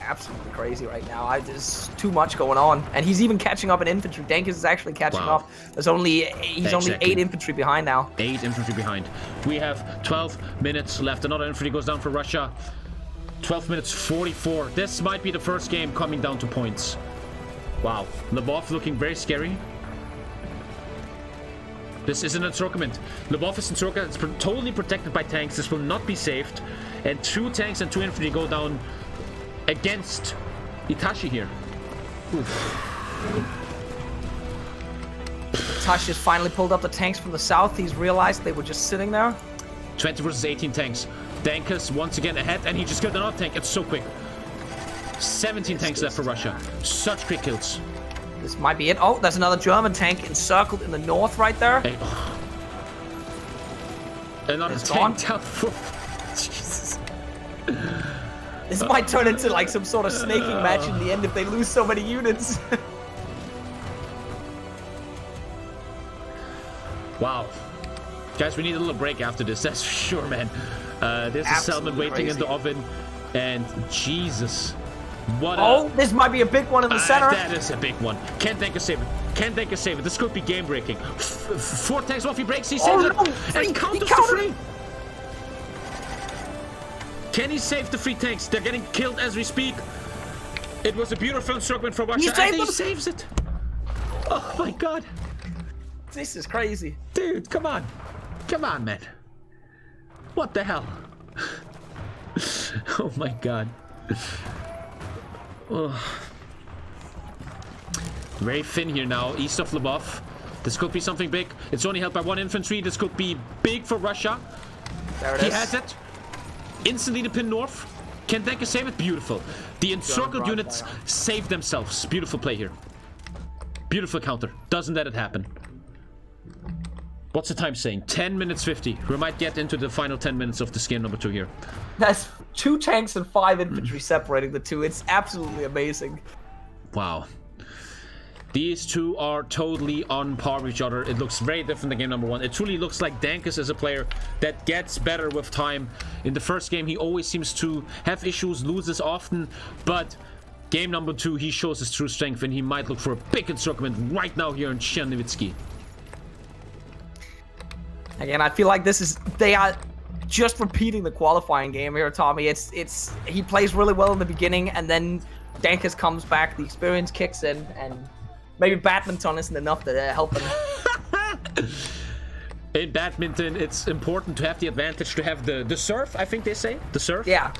E: Absolutely crazy right now. There's too much going on, and he's even catching up in infantry. Dankes is actually catching up. He's only 8 infantry behind now.
A: 8 infantry behind. We have 12 minutes left. Another infantry goes down for Russia. 12 minutes 44. This might be the first game coming down to points. Wow, Lubov looking very scary. This is an encirclement. Lubov is encircled. It's totally protected by tanks. This will not be saved. And 2 tanks and 2 infantry go down against Hitachi here.
E: Hitachi has finally pulled up the tanks from the south. He's realized they were just sitting there.
A: 20 versus 18 tanks. Dankes once again ahead, and he just killed another tank. It's so quick. 17 tanks left for Russia. Such quick kills.
E: This might be it. Oh, there's another German tank encircled in the north right there.
A: Hey, oh. Another tank down for... Jesus.
E: This might turn into like some sort of snaking match in the end if they lose so many units.
A: Wow. Guys, we need a little break after this, that's for sure, man. There's a salmon waiting in the oven, and Jesus.
E: This might be a big one in the center.
A: That is a big one. Can Dankes save it? Can Dankes save it? This could be game breaking. 4 tanks off, he breaks, he saves it. And he counters the 3. Can he save the 3 tanks? They're getting killed as we speak. It was a beautiful encirclement for Russia, and he saves it. Oh my god.
E: This is crazy.
A: Dude, come on. Come on, man. What the hell? Oh my god. Oh. Very thin here now, east of Lubov. This could be something big. It's only held by 1 infantry. This could be big for Russia.
E: There it is.
A: He has it. Instantly the pin north. Can Dankes save it? Beautiful. The encircled units save themselves. Beautiful play here. Beautiful counter. Doesn't let it happen. What's the time saying? 10 minutes 50. We might get into the final 10 minutes of this game number 2 here.
E: That's 2 tanks and 5 infantry separating the 2. It's absolutely amazing.
A: Wow. These 2 are totally on par with each other. It looks very different than game number 1. It truly looks like Dankes is a player that gets better with time. In the first game, he always seems to have issues, loses often, but game number 2, he shows his true strength, and he might look for a big encirclement right now here in Chernivtsi.
E: Again, I feel like they are just repeating the qualifying game here, Tommy. He plays really well in the beginning, and then Dankes comes back, the experience kicks in, and maybe badminton isn't enough to help him.
A: In badminton, it's important to have the advantage to have the serve, I think they say. The serve.
E: Yeah.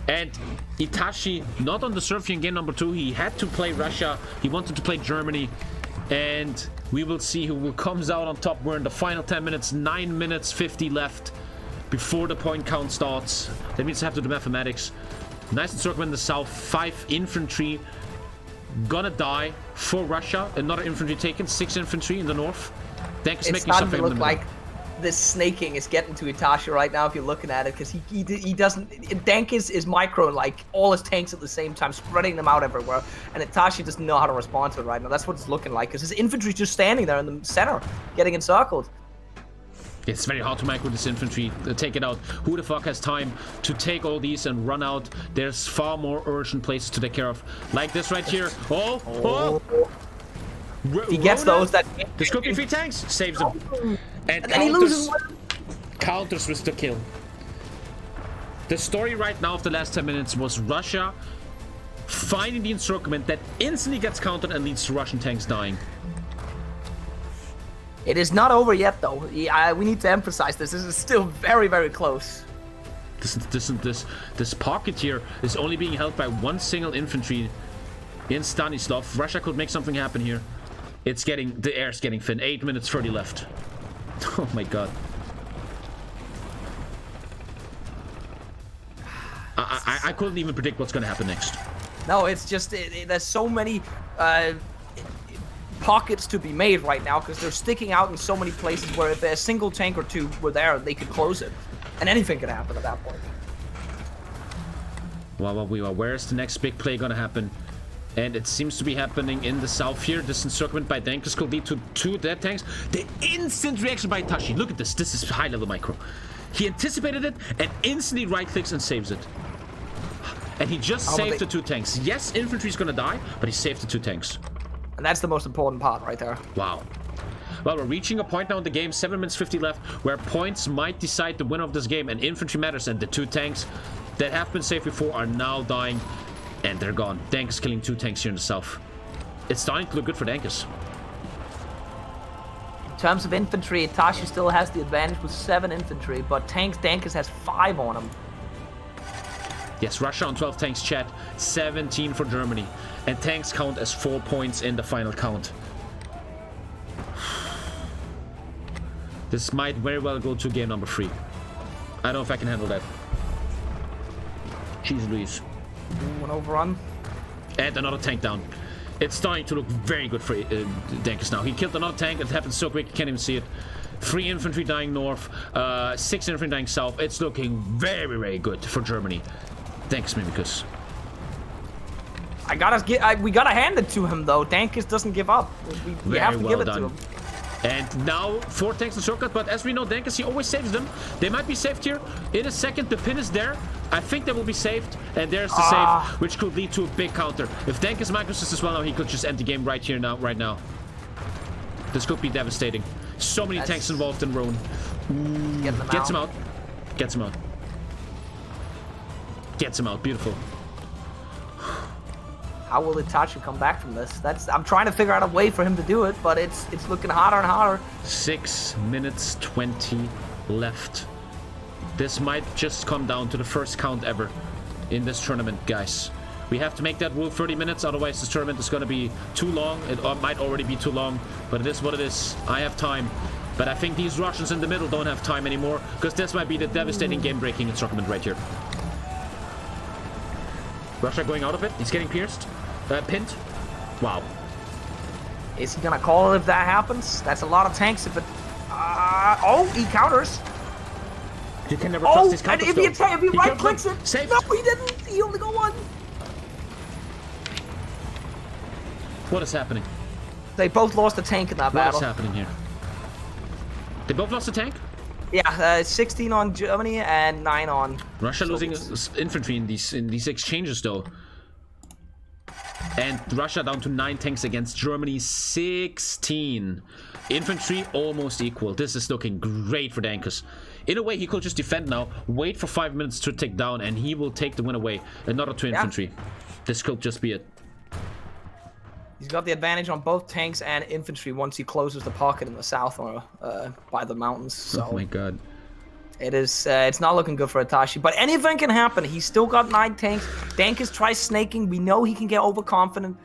A: And Itachi, not on the serve in game number 2. He had to play Russia. He wanted to play Germany. And we will see who comes out on top. We're in the final 10 minutes, 9 minutes 50 left before the point count starts. That means I have to do mathematics. Nice encirclement in the south. 5 infantry gonna die for Russia. Another infantry taken. 6 infantry in the north. Dankes making
E: something
A: something
E: look like this snaking is getting to Hitachi right now if you're looking at it, because he doesn't. Dankes is micro like all his tanks at the same time, spreading them out everywhere, and Hitachi doesn't know how to respond to it right now. That's what it's looking like, because his infantry's just standing there in the center, getting encircled.
A: It's very hard to micro this infantry, take it out. Who the fuck has time to take all these and run out? There's far more urgent places to take care of. Like this right here. Oh!
E: He gets those that...
A: This could be 3 tanks. Saves them. And
E: then he loses
A: counters with the kill. The story right now of the last 10 minutes was Russia finding the encirclement that instantly gets countered and leads to Russian tanks dying.
E: It is not over yet, though. We need to emphasize this. This is still very, very close.
A: This pocket here is only being held by 1 single infantry in Stanislav. Russia could make something happen here. The air's getting thin. 8 minutes 30 left. Oh my god. I couldn't even predict what's gonna happen next.
E: No, it's just there's so many pockets to be made right now because they're sticking out in so many places where if a single tank or 2 were there, they could close it, and anything could happen at that point.
A: Well, where's the next big play gonna happen? And it seems to be happening in the south here. This encirclement by Dankes could lead to 2 dead tanks. The instant reaction by Hitachi. Look at this. This is high-level micro. He anticipated it and instantly right-clicks and saves it. And he just saved the 2 tanks. Yes, infantry's gonna die, but he saved the 2 tanks.
E: And that's the most important part right there.
A: Wow. Well, we're reaching a point now in the game, 7 minutes 50 left, where points might decide the winner of this game, and infantry matters, and the 2 tanks that have been saved before are now dying, and they're gone. Dankes killing 2 tanks here in the south. It's starting to look good for Dankes.
E: In terms of infantry, Hitachi still has the advantage with 7 infantry, but tanks, Dankes has 5 on him.
A: Yes, Russia on 12 tanks, chat. 17 for Germany. And tanks count as 4 points in the final count. This might very well go to game number 3. I don't know if I can handle that. Jeez Louise.
E: 1 overrun.
A: And another tank down. It's starting to look very good for Dankes now. He killed another tank. It happened so quick, you can't even see it. 3 infantry dying north. 6 infantry dying south. It's looking very, very good for Germany. Thanks, Mimikos.
E: We gotta hand it to him though. Dankes doesn't give up. We have to give it to him.
A: And now 4 tanks encircled, but as we know, Dankes, he always saves them. They might be saved here. In a second, the pin is there. I think they will be saved, and there's the save, which could lead to a big counter. If Dankes micros this as well now, he could just end the game right here now, right now. This could be devastating. So many tanks involved in Rhone. Gets him out. Gets him out. Gets him out. Beautiful.
E: How will Hitachi come back from this? I'm trying to figure out a way for him to do it, but it's looking harder and harder.
A: 6 minutes 20 left. This might just come down to the first count ever in this tournament, guys. We have to make that rule 30 minutes, otherwise this tournament is going to be too long. It might already be too long, but it is what it is. I have time, but I think these Russians in the middle don't have time anymore, because this might be the devastating game-breaking encirclement right here. Russia going out of it. He's getting pierced. Pinned. Wow.
E: Is he gonna call it if that happens? That's a lot of tanks. If it. Oh, he counters.
A: You can never trust his counters.
E: And if he right clicks it.
A: Saved.
E: No, he didn't. He only got 1.
A: What is happening?
E: They both lost a tank in that battle.
A: What is happening here? They both lost a tank?
E: Yeah, 16 on Germany and 9 on.
A: Russia losing infantry in these exchanges though. And Russia down to 9 tanks against Germany 16. Infantry almost equal. This is looking great for Dankes. In a way, he could just defend now, wait for 5 minutes to take down, and he will take the win away. Another 2 infantry. This could just be it.
E: He's got the advantage on both tanks and infantry once he closes the pocket in the south or by the mountains. So
A: oh my god.
E: It is, it's not looking good for Hitachi, but anything can happen. He's still got 9 tanks. Dankes tries snaking. We know he can get overconfident.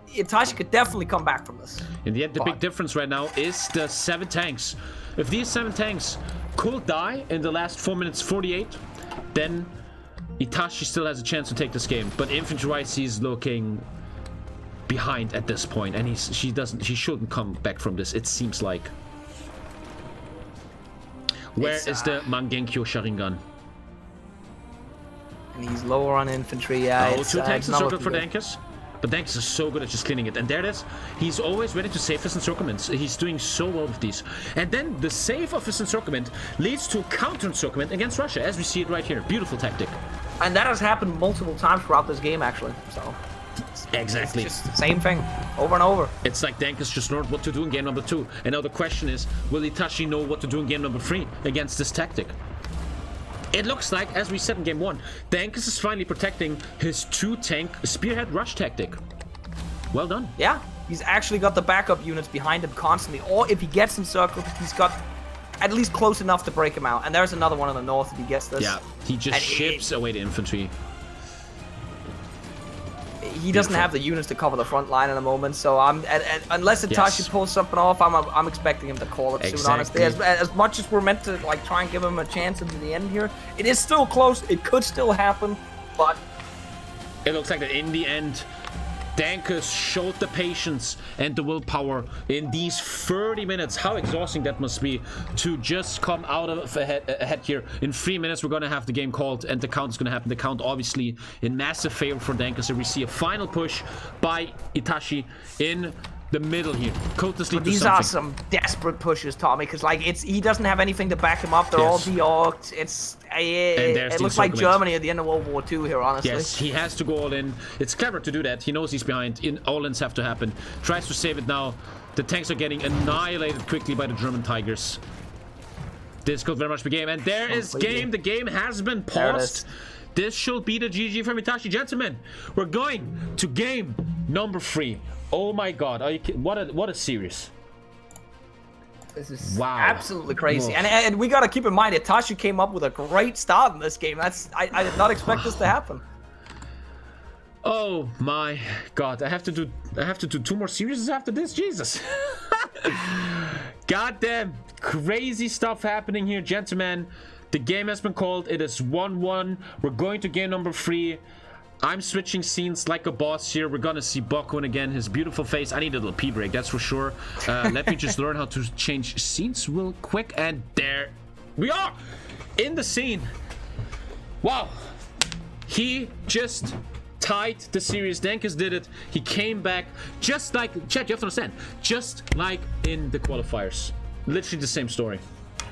E: Hitachi could definitely come back from this.
A: In the end, the big difference right now is the 7 tanks. If these 7 tanks could die in the last 4 minutes 48, then Hitachi still has a chance to take this game. But infantry-wise, he's looking behind at this point, and she shouldn't come back from this, it seems like. Where is the Mangenkyo Sharingan?
E: And he's lower on infantry, yeah.
A: Oh, 2 tanks encircled for Dankes. But Dankes is so good at just cleaning it. And there it is. He's always ready to save his encirclements. He's doing so well with these. And then the save of his encirclement leads to a counter encirclement against Russia, as we see it right here. Beautiful tactic.
E: And that has happened multiple times throughout this game, actually. So
A: exactly.
E: It's just the same thing, over and over.
A: It's like Dankes just learned what to do in game number 2. And now the question is, will Hitachi know what to do in game number 3 against this tactic? It looks like, as we said in game 1, Dankes is finally protecting his 2-tank spearhead rush tactic. Well done.
E: Yeah, he's actually got the backup units behind him constantly. Or if he gets encircled, he's got at least close enough to break him out. And there's another one in the north if he gets this.
A: Yeah, he just ships away the infantry.
E: He doesn't have the units to cover the front line in a moment, so unless Hitachi pulls something off, I'm expecting him to call it soon, honestly. As much as we're meant to like try and give him a chance into the end here, it is still close. It could still happen, but
A: it looks like that in the end, Dankes showed the patience and the willpower in these 30 minutes. How exhausting that must be to just come out of ahead here. In 3 minutes, we're going to have the game called and the count is going to happen. The count, obviously, in massive favor for Dankes. So we see a final push by Itachi in the middle here.
E: These are some desperate pushes, Tommy, because like he doesn't have anything to back him up. They're all de-orked. It looks like Germany at the end of World War II here, honestly.
A: Yes, he has to go all in. It's clever to do that. He knows he's behind. All-ins have to happen. Tries to save it now. The tanks are getting annihilated quickly by the German Tigers. This could very much be game. And there is game. The game has been paused. This should be the GG from Hitachi. Gentlemen, we're going to game number 3. Oh my god, what a series.
E: This is absolutely crazy. And we gotta keep in mind, Hitachi came up with a great start in this game. I did not expect this to happen.
A: Oh my god, I have to do 2 more series after this? Jesus. Goddamn crazy stuff happening here, gentlemen. The game has been called. It is 1-1. We're going to game number 3. I'm switching scenes like a boss here. We're gonna see Bokun again, his beautiful face. I need a little pee break, that's for sure. Let me just learn how to change scenes real quick. And there we are in the scene. Wow. He just tied the series. Dankes did it. He came back just like, chat, you have to understand, just like in the qualifiers. Literally the same story.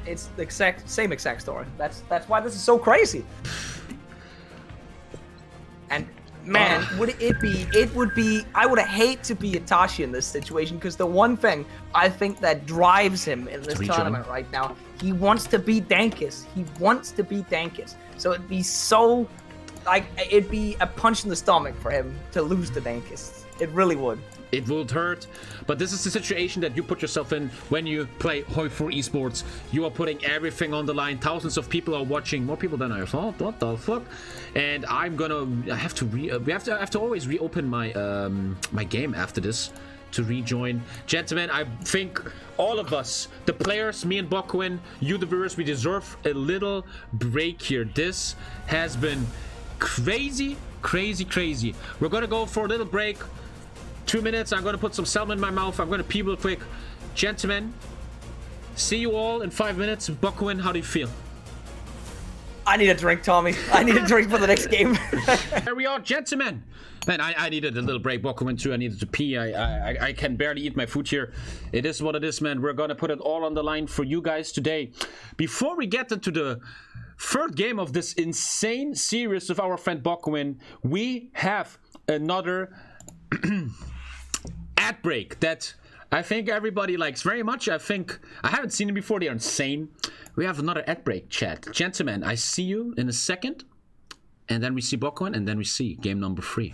E: It's the same exact story. That's why this is so crazy. And man, I would hate to be Itachi in this situation, because the one thing I think that drives him in this tournament right now, he wants to beat Dankes. He wants to beat Dankes. So it'd be so, like, it'd be a punch in the stomach for him to lose to Dankes. It really would.
A: It would hurt, but this is the situation that you put yourself in when you play HOI4 Esports. You are putting everything on the line. Thousands of people are watching, more people than I thought. What the fuck? And I have to always reopen my my game after this to rejoin. Gentlemen, I think all of us, the players, me and Bokun, you the viewers, we deserve a little break here. This has been crazy, crazy, crazy. We're gonna go for a little break. 2 minutes. I'm gonna put some salmon in my mouth. I'm gonna pee real quick. Gentlemen, see you all in 5 minutes. Bokun, how do you feel?
E: I need a drink, Tommy. I need a drink for the next game.
A: There we are, gentlemen. Man, I needed a little break. Bokun too. I needed to pee. I can barely eat my food here. It is what it is, man. We're gonna put it all on the line for you guys today. Before we get into the third game of this insane series of our friend Bokun, we have another ad break that I think everybody likes very much. I haven't seen it before. They are insane. We have another ad break, chat. Gentlemen, I see you in a second. And then we see Bokun, and then we see game number 3.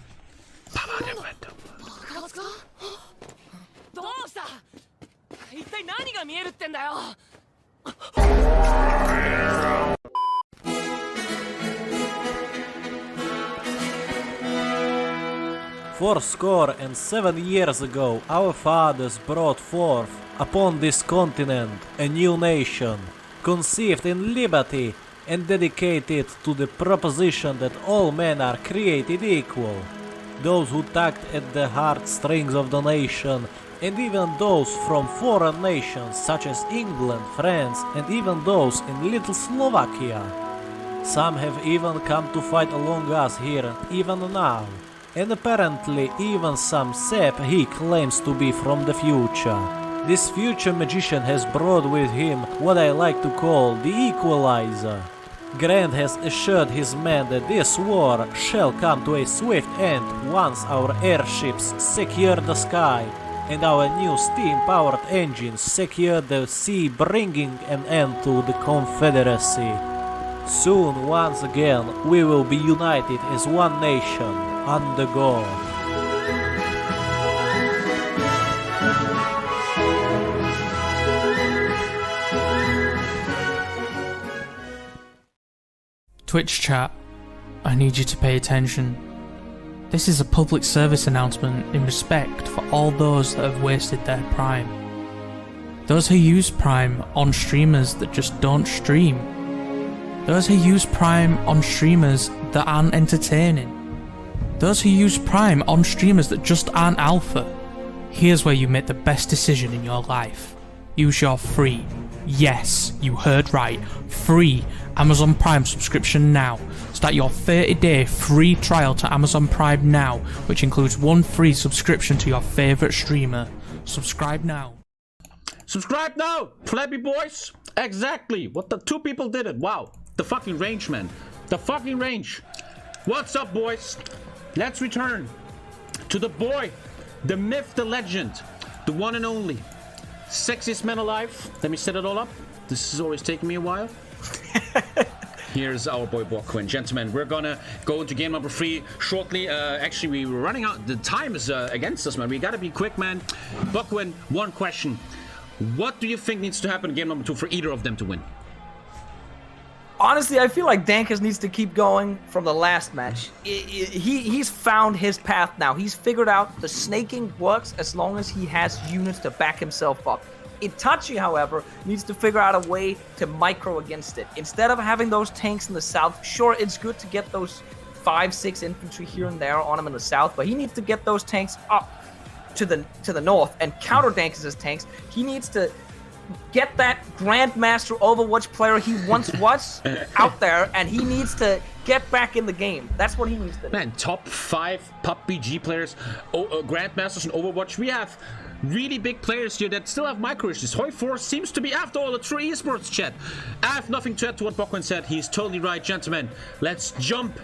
K: Fourscore and 7 years ago, our fathers brought forth upon this continent a new nation, conceived in liberty and dedicated to the proposition that all men are created equal. Those who tugged at the heartstrings of the nation, and even those from foreign nations such as England, France, and even those in little Slovakia. Some have even come to fight along us here, even now. and apparently even some sap he claims to be from the future. This future magician has brought with him what I like to call the equalizer. Grant has assured his men that this war shall come to a swift end once our airships secure the sky and our new steam-powered engines secure the sea, bringing an end to the Confederacy. Soon, once again, we will be united as one nation under God.
L: Twitch chat, I need you to pay attention. This is a public service announcement in respect for all those that have wasted their Prime. Those who use Prime on streamers that just don't stream. Those who use Prime on streamers that aren't entertaining. Those who use Prime on streamers that just aren't alpha. Here's where you make the best decision in your life. Use your free, yes, you heard right, free Amazon Prime subscription now. Start your 30-day free trial to Amazon Prime now, which includes one free subscription to your favorite streamer. Subscribe now.
A: Subscribe now, Flappy boys. Exactly. What the 2 people did it. Wow. The fucking range, man. The fucking range. What's up, boys? Let's return to the boy, the myth, the legend, the one and only, sexiest man alive. Let me set it all up. This is always taking me a while. Here's our boy Bokwin. Gentlemen, we're gonna go into game number 3 shortly. Actually, we were running out. The time is against us, man. We gotta be quick, man. Bokwin, one question. What do you think needs to happen in game number 2 for either of them to win?
E: Honestly, I feel like Dankes needs to keep going from the last match. He's found his path now. He's figured out the snaking works as long as he has units to back himself up. Itachi, however, needs to figure out a way to micro against it. Instead of having those tanks in the south, sure, it's good to get those 5-6 infantry here and there on him in the south, but he needs to get those tanks up to the north and counter Dankes' tanks. He needs to get that Grandmaster Overwatch player he once was out there, and he needs to get back in the game. That's what he needs to do.
A: Man, top 5 PUBG players, Grandmasters in Overwatch. We have really big players here that still have micro issues. HOI4 seems to be, after all, a true esports chat. I have nothing to add to what Bokwin said. He's totally right, gentlemen. Let's jump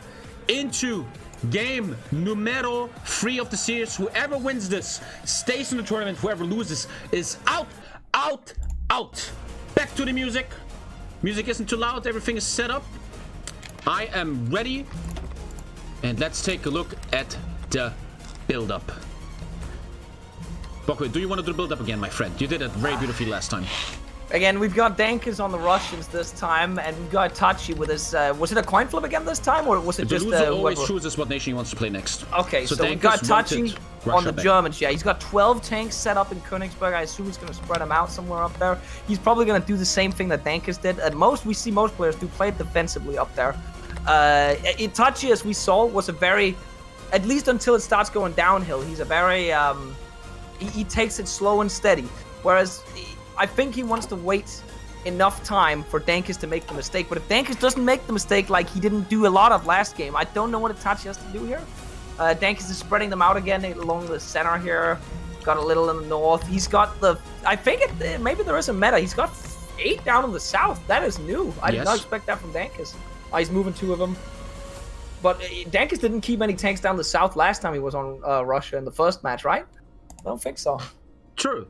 A: into game numero 3 of the series. Whoever wins this stays in the tournament. Whoever loses is out, out, out. Back to the music. Music isn't too loud. Everything is set up. I am ready. And let's take a look at the build-up. Bokwin, do you want to do the build-up again, my friend? You did it very beautifully last time.
E: Again, we've got Dankes on the Russians this time, and we've got Hitachi with his... was it a coin flip again this time, or was it
A: the
E: just...
A: loser always chooses what nation he wants to play next.
E: Okay, so we've got Hitachi on the Germans. Yeah, he's got 12 tanks set up in Königsberg. I assume he's going to spread them out somewhere up there. He's probably going to do the same thing that Dankes did. At most, we see most players do play defensively up there. Hitachi, as we saw, was a very... At least until it starts going downhill, he's a very... He takes it slow and steady, whereas I think he wants to wait enough time for Dankes to make the mistake. But if Dankes doesn't make the mistake like he didn't do a lot of last game, I don't know what Hitachi has to do here. Dankes is spreading them out again along the center here. Got a little in the north. He's got the... I think maybe there is a meta. He's got 8 down in the south. That is new. I did not expect that from Dankes. He's moving 2 of them. But Dankes didn't keep any tanks down the south last time he was on Russia in the first match, right? I don't think so.
A: True.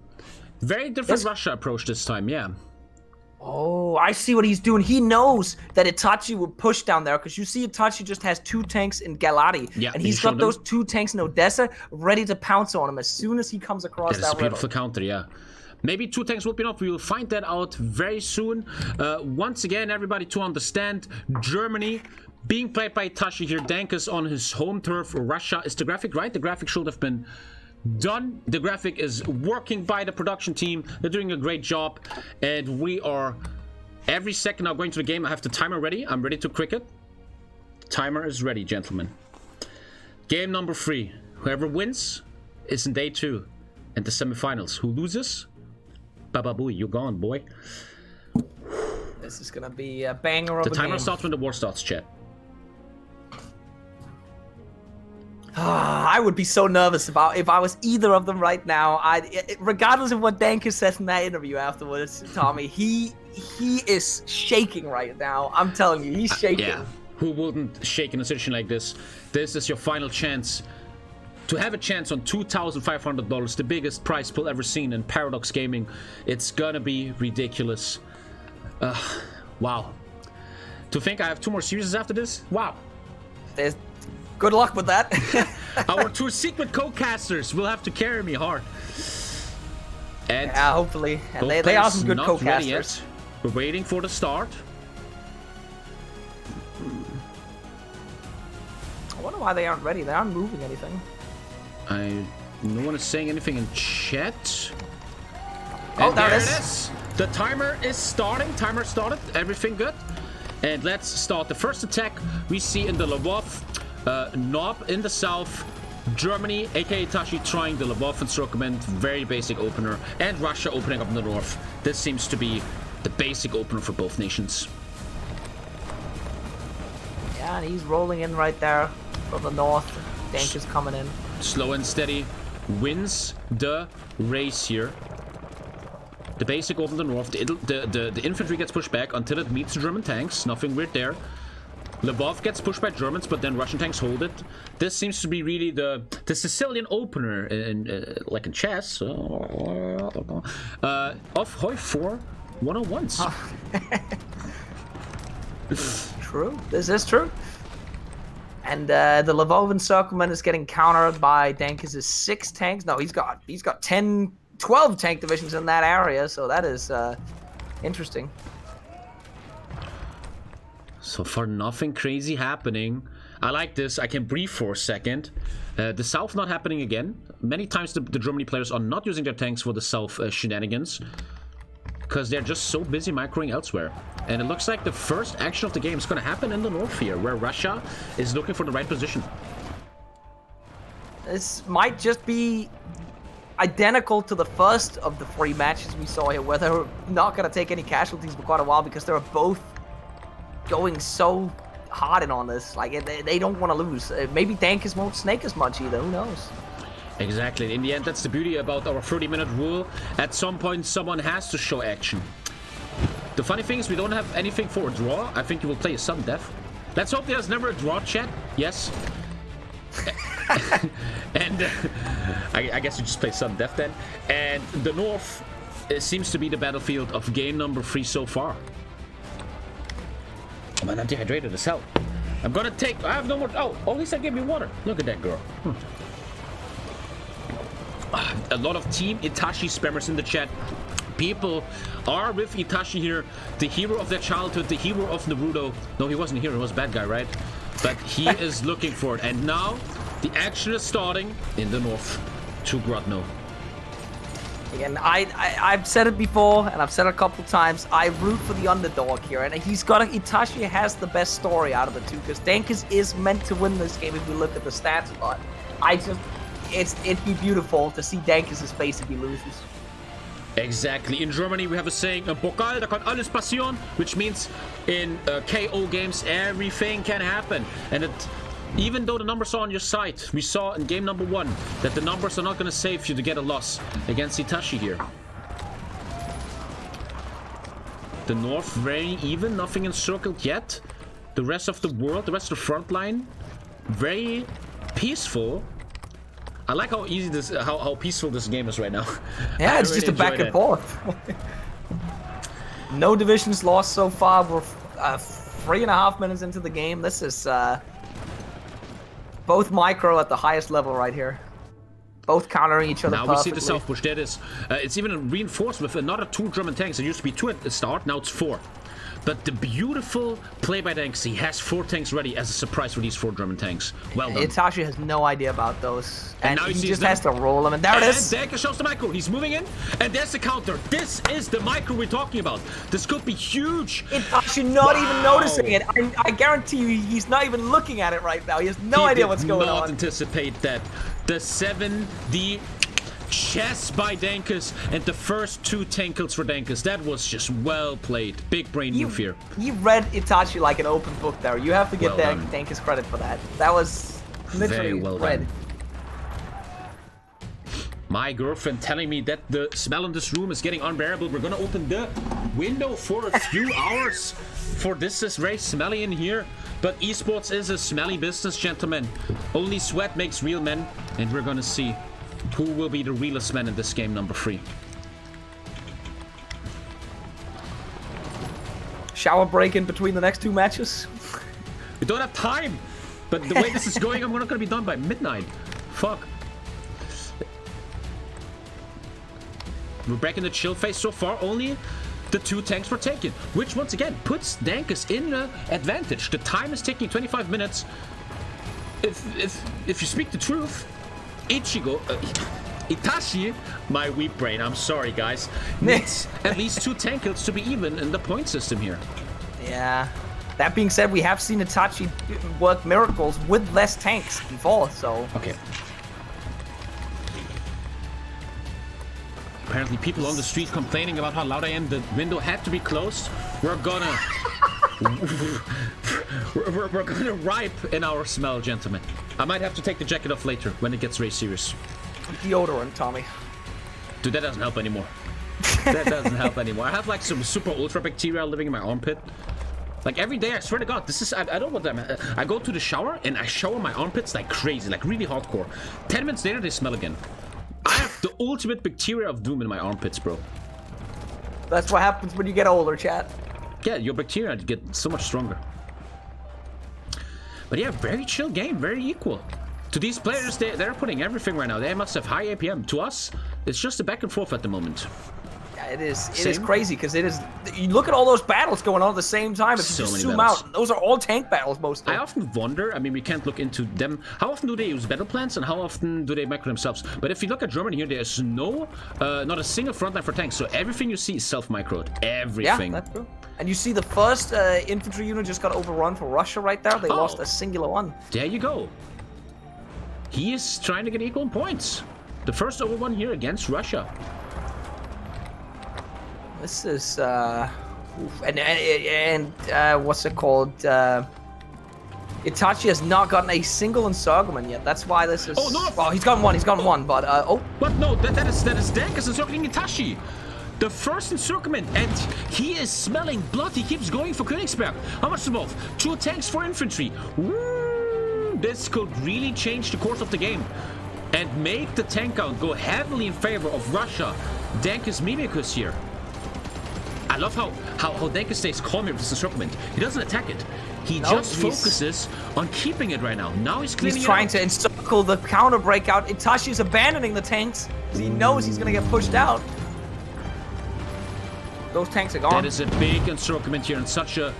A: Very different Russia approach this time, yeah.
E: Oh, I see what he's doing. He knows that Itachi will push down there, because you see Itachi just has 2 tanks in Galati.
A: Yeah,
E: and he's got those 2 tanks in Odessa ready to pounce on him as soon as he comes across that river.
A: That's a beautiful counter, yeah. Maybe 2 tanks will be enough. We will find that out very soon. Once again, everybody to understand, Germany being played by Hitachi here. Dankes on his home turf. Russia is the graphic, right? The graphic should have been done. The graphic is working by the production team. They're doing a great job, and we are every second now going to the game. I have the timer ready. I'm ready to cricket. Timer is ready, gentlemen. Game number 3. Whoever wins is in day 2 and the semifinals. Who loses? Baba booey, you're gone, boy.
E: This is gonna be a banger of a game.
A: The timer starts when the war starts, chat.
E: I would be so nervous if I was either of them right now. Regardless of what Dankes says in that interview afterwards, Tommy, he is shaking right now. I'm telling you, he's shaking.
A: Yeah, who wouldn't shake in a situation like this? This is your final chance to have a chance on $2,500, the biggest prize pool ever seen in Paradox Gaming. It's gonna be ridiculous. Wow. To think I have 2 more series after this? Wow.
E: Good luck with that.
A: Our 2 secret co-casters will have to carry me hard. And
E: yeah, hopefully. And they are some good co-casters.
A: We're waiting for the start.
E: I wonder why they aren't ready. They aren't moving anything.
A: No one is saying anything in chat.
E: Oh,
A: and there it is. The timer is starting. Timer started. Everything good. And let's start. The first attack we see in the Lvov. Knob in the south. Germany, aka Hitachi, trying the Lvov encirclement. Very basic opener. And Russia opening up in the north. This seems to be the basic opener for both nations.
E: Yeah, and he's rolling in right there from the north. Dankes is coming in.
A: Slow and steady wins the race here. The basic over the north. The infantry gets pushed back until it meets the German tanks. Nothing weird there. Lvov gets pushed by Germans, but then Russian tanks hold it. This seems to be really the Sicilian opener, like in chess, of HOI4 101s.
E: True. This is true. And the Lvov encirclement is getting countered by Dankes' 6 tanks. No, he's got 12 tank divisions in that area, so that is interesting.
A: So far, nothing crazy happening. I like this. I can breathe for a second. The south not happening again. Many times the Germany players are not using their tanks for the south shenanigans, because they're just so busy microing elsewhere. And it looks like the first action of the game is going to happen in the north here, where Russia is looking for the right position.
E: This might just be identical to the first of the 3 matches we saw here, where they're not going to take any casualties for quite a while because they're both going so hard in on this. Like, they don't want to lose. Maybe Dankes won't snake as much either. Who knows?
A: Exactly. In the end, that's the beauty about our 30-minute rule. At some point, someone has to show action. The funny thing is, we don't have anything for a draw. I think you will play a sudden death. Let's hope there's never a draw, chat. Yes. And I guess you just play sudden death then. And the north seems to be the battlefield of game number 3 so far. Oh man, I'm dehydrated as hell. I'm gonna take... I have no more... Oh, at least I gave me water. Look at that girl. A lot of Team Itachi spammers in the chat. People are with Itachi here. The hero of their childhood, the hero of Naruto. No, he wasn't a hero, he was a bad guy, right? But he is looking for it. And now, the action is starting in the north to Grodno.
E: Again, I've said it before, and I've said it a couple times. I root for the underdog here, and Itachi has the best story out of the two, because Dankes is meant to win this game if we look at the stats, but it'd be beautiful to see Dankes' face if he loses.
A: Exactly. In Germany, we have a saying, Pokal, da kann alles passieren, which means in KO games, everything can happen. And even though the numbers are on your side, we saw in game number 1 that the numbers are not going to save you to get a loss against Hitachi here. The north very even, nothing encircled yet. The rest of the world, the rest of the front line, very peaceful. I like how easy this, how peaceful this game is right now.
E: Yeah, it's just a back and forth. No divisions lost so far. We're 3.5 minutes into the game. This is both micro at the highest level right here. Both countering each other perfectly.
A: Now we see the south push. There it is. It's even reinforced with another 2 German tanks. It used to be 2 at the start. Now it's 4. But the beautiful play by Dankes, he has 4 tanks ready as a surprise for these 4 German tanks. Well done.
E: Itachi has no idea about those. And
A: now
E: he just has to roll them. And there it is.
A: Dankes shows the micro. He's moving in. And there's the counter. This is the micro we're talking about. This could be huge.
E: Itachi not even noticing it. I guarantee you he's not even looking at it right now. He has no idea what's going on.
A: He did not anticipate that. The 7D chess by Dankes and the first 2 tank kills for Dankes. That was just well played. Big brain move here.
E: You read Itachi like an open book there. You have to get Dankes credit for that. That was Literally
A: well
E: red.
A: done. My girlfriend telling me that the smell in this room is getting unbearable. We're gonna open the window for a few hours. For this is very smelly in here. But esports is a smelly business, gentlemen. Only sweat makes real men. And we're gonna see who will be the realest man in this game, number 3.
E: Shower break in between the next 2 matches.
A: We don't have time. But the way this is going, I'm not gonna be done by midnight. Fuck. We're back in the chill phase so far. Only the 2 tanks were taken, which once again puts Dankes in the advantage. The time is taking 25 minutes. If you speak the truth, Itachi, my weak brain, I'm sorry guys, needs at least 2 tank kills to be even in the point system here.
E: Yeah. That being said, we have seen Hitachi work miracles with less tanks before, so...
A: Okay. Apparently people on the street complaining about how loud I am. The window had to be closed. We're gonna... we're gonna ripe in our smell, gentlemen. I might have to take the jacket off later when it gets very serious.
E: Deodorant, Tommy.
A: Dude, that doesn't help anymore. That doesn't help anymore. I have like some super ultra bacteria living in my armpit. Like every day, I swear to God, this is, I don't know what that, I go to the shower and I shower my armpits like crazy, like really hardcore. 10 minutes later, they smell again. I have the ultimate bacteria of doom in my armpits, bro.
E: That's what happens when you get older, chat.
A: Yeah, your bacteria get so much stronger. But yeah, very chill game, very equal. To these players, they're putting everything right now. They must have high APM. To us, it's just a back and forth at the moment.
E: Yeah, it is. It is crazy because it is. You look at all those battles going on at the same time. If you just zoom out, those are all tank battles mostly.
A: I often wonder. I mean, we can't look into them. How often do they use battle plans and how often do they micro themselves? But if you look at Germany here, there's not a single frontline for tanks. So everything you see is self-microed. Everything.
E: Yeah, that's true. And you see the first infantry unit just got overrun for Russia right there. They lost a singular one.
A: There you go. He is trying to get equal points. The first overrun here against Russia.
E: This is what's it called? Hitachi has not gotten a single encirclement yet. That's why this is.
A: Oh no!
E: Well, he's gotten one. He's gotten one, but oh.
A: What? No, that is Dankes encircling Hitachi. The first encirclement, and he is smelling blood. He keeps going for Königsberg. How much is both? 2 tanks for infantry. Woo! This could really change the course of the game and make the tank count go heavily in favor of Russia. Dankes Mimikos here. I love how Dankes stays calm here with this encirclement. He doesn't attack it. He just focuses on keeping it right now. Now he's cleaning
E: He's trying to encircle the counter breakout. Itachi is abandoning the tanks because he knows he's going to get pushed out. Those tanks are gone.
A: That is a big encirclement here in such a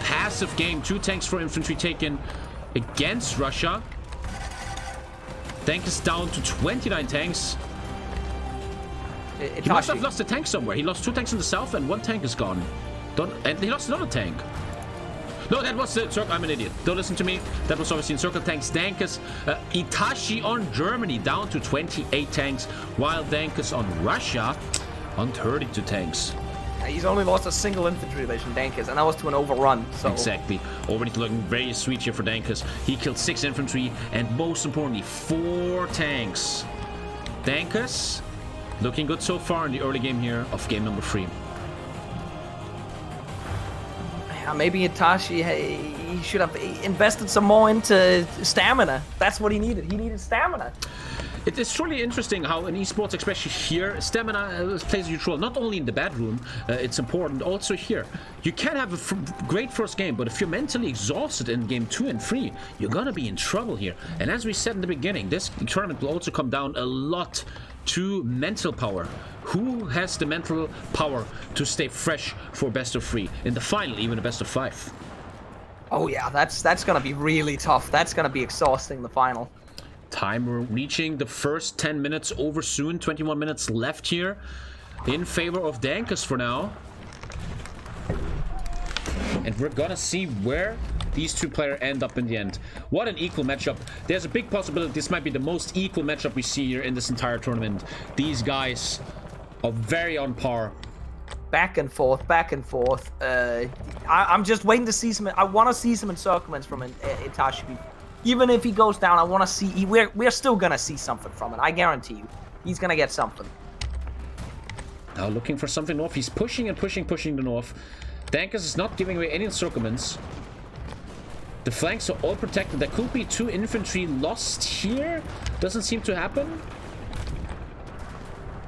A: passive game. 2 tanks for infantry taken against Russia. Dankes down to 29 tanks. He must have lost a tank somewhere. He lost 2 tanks in the south and 1 tank is gone. And he lost another tank. No, that was the circle. I'm an idiot. Don't listen to me. That was obviously in circle tanks. Dankes, Hitachi on Germany down to 28 tanks, while Dankes on Russia on 32 tanks.
E: He's only lost a single infantry division, Dankes, and that was to an overrun. So.
A: Exactly. Already looking very sweet here for Dankes. He killed 6 infantry and most importantly 4 tanks. Dankes looking good so far in the early game here of game number 3.
E: Yeah, maybe Hitachi, he should have invested some more into stamina. That's what he needed. He needed stamina.
A: It is truly interesting how in esports, especially here, stamina plays a huge role. Not only in the bedroom, it's important. Also here, you can have a great first game, but if you're mentally exhausted in game 2 and 3, you're gonna be in trouble here. And as we said in the beginning, this tournament will also come down a lot to mental power. Who has the mental power to stay fresh for best of 3 in the final, even a best of 5?
E: Oh yeah, that's gonna be really tough. That's gonna be exhausting, the final.
A: Time, we're reaching the first 10 minutes over soon. 21 minutes left here in favor of Dankes for now. And we're gonna see where these 2 players end up in the end. What an equal matchup. There's a big possibility this might be the most equal matchup we see here in this entire tournament. These guys are very on par.
E: Back and forth, back and forth. I'm just waiting to see some. I want to see some encirclements from Itachi. even if he goes down, I want to see. We're still gonna see something from it. I guarantee you, he's gonna get something.
A: Now looking for something north. He's pushing and pushing the north. Dankes is not giving away any encirclements. The flanks are all protected. There could be 2 infantry lost here. Doesn't seem to happen.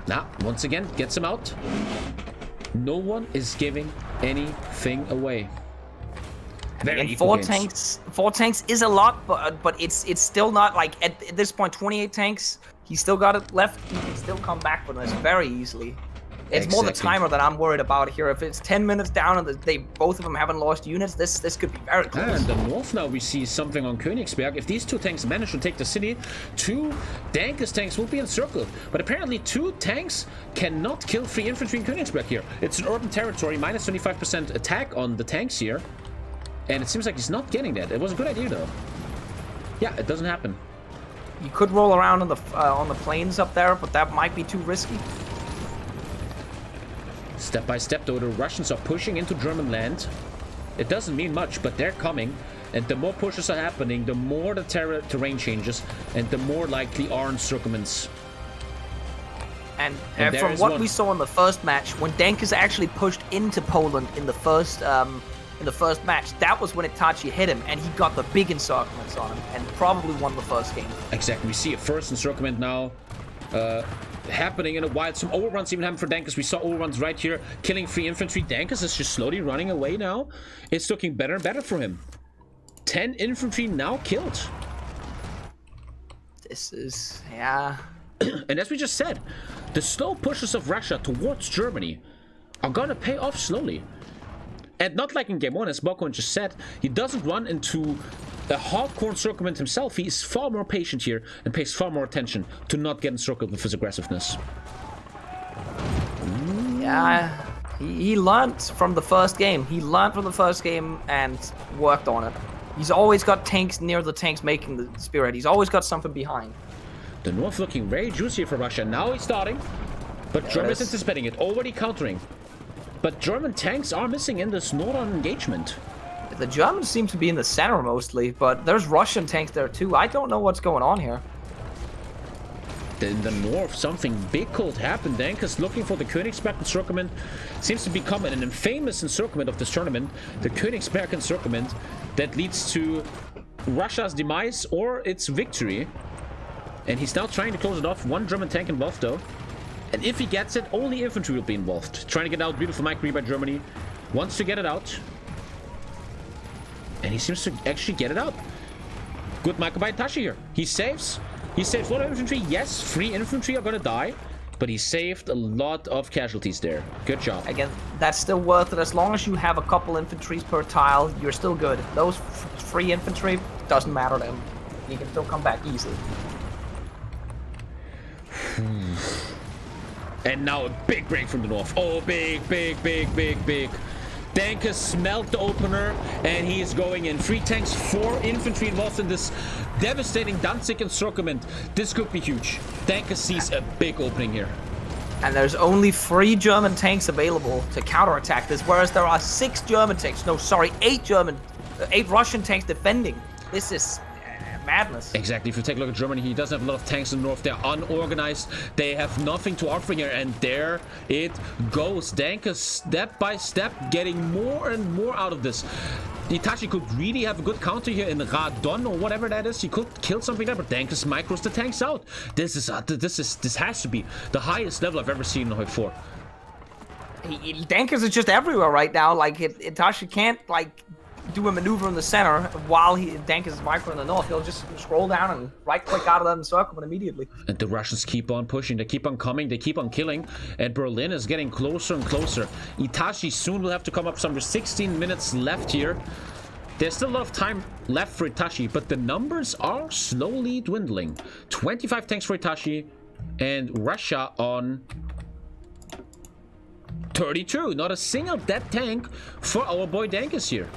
A: Now, once again, gets him out. No one is giving anything away. Very
E: and
A: equal
E: four tanks is a lot, but it's still not like at this point 28 tanks. He's still got it left. He can still come back from this very easily. It's more the timer that I'm worried about here. If it's 10 minutes down and they both of them haven't lost units, this could be very close.
A: And the north now we see something on Königsberg. If these 2 tanks manage to take the city, 2 Dankes tanks will be encircled. But apparently 2 tanks cannot kill 3 infantry in Königsberg here. It's an urban territory, minus 25% attack on the tanks here. And it seems like he's not getting that. It was a good idea though. Yeah, it doesn't happen.
E: You could roll around on the plains up there, but that might be too risky.
A: Step by step, though, the Russians are pushing into German land. It doesn't mean much, but they're coming. And the more pushes are happening, the more the terrain changes, and the more likely are encirclements.
E: And from what we saw in the first match, when Dankes actually pushed into Poland in the first match, that was when Hitachi hit him, and he got the big encirclements on him, and probably won the first game.
A: Exactly. We see a first encirclement now. Happening in a while. Some overruns even happened for Dankes. We saw overruns right here, killing 3 infantry. Dankes is just slowly running away now. It's looking better and better for him. 10 infantry now killed.
E: This is, yeah.
A: And as we just said, the slow pushes of Russia towards Germany are gonna pay off slowly. And not like in game 1, as Bokon just said, he doesn't run into a hardcore encirclement himself. He is far more patient here and pays far more attention to not get encircled with his aggressiveness.
E: Yeah, he learned from the first game. He learned from the first game and worked on it. He's always got tanks near the tanks making the spirit. He's always got something behind.
A: The north looking very juicy for Russia. Now he's starting, but Germany is anticipating it, already countering. But German tanks are missing in this northern engagement.
E: The Germans seem to be in the center mostly, but there's Russian tanks there too. I don't know what's going on here.
A: In the north, something big could happen. Dankes looking for the Königsberg encirclement. Seems to become an infamous encirclement of this tournament. The Königsberg encirclement that leads to Russia's demise or its victory. And he's now trying to close it off. 1 German tank involved though. And if he gets it, only infantry will be involved. Trying to get out. Beautiful micro by Germany. Wants to get it out. And he seems to actually get it out. Good micro by Hitachi here. He saves. He saves a lot of infantry. Yes, 3 infantry are gonna die. But he saved a lot of casualties there. Good job.
E: Again, that's still worth it. As long as you have a couple infantries per tile, you're still good. Those 3 infantry, doesn't matter to him. He can still come back easily.
A: And now a big break from the north. Oh, big. Dankes smelt the opener, and he is going in. 3 tanks, 4 infantry involved in this devastating Danzig encirclement. This could be huge. Dankes sees a big opening here.
E: And there's only 3 German tanks available to counterattack this, whereas there are 6 German tanks. No, sorry, 8 Russian tanks defending. This is madness.
A: Exactly. If you take a look at Germany, he doesn't have a lot of tanks in the north. They're unorganized. They have nothing to offer here, and there it goes. Dankes step by step getting more and more out of this. Hitachi could really have a good counter here in Radon or whatever that is. He could kill something there, but Dankes micros the tanks out. This has to be the highest level I've ever seen in HOI4.
E: Dankes is just everywhere right now. Like Hitachi can't like do a maneuver in the center while Dankes is micro in the north. He'll just scroll down and right click out of that encirclement immediately.
A: And the Russians keep on pushing. They keep on coming. They keep on killing. And Berlin is getting closer and closer. Itachi soon will have to come up. Some 16 minutes left here. There's still a lot of time left for Hitachi, but the numbers are slowly dwindling. 25 tanks for Hitachi and Russia on 32. Not a single dead tank for our boy Dankes here.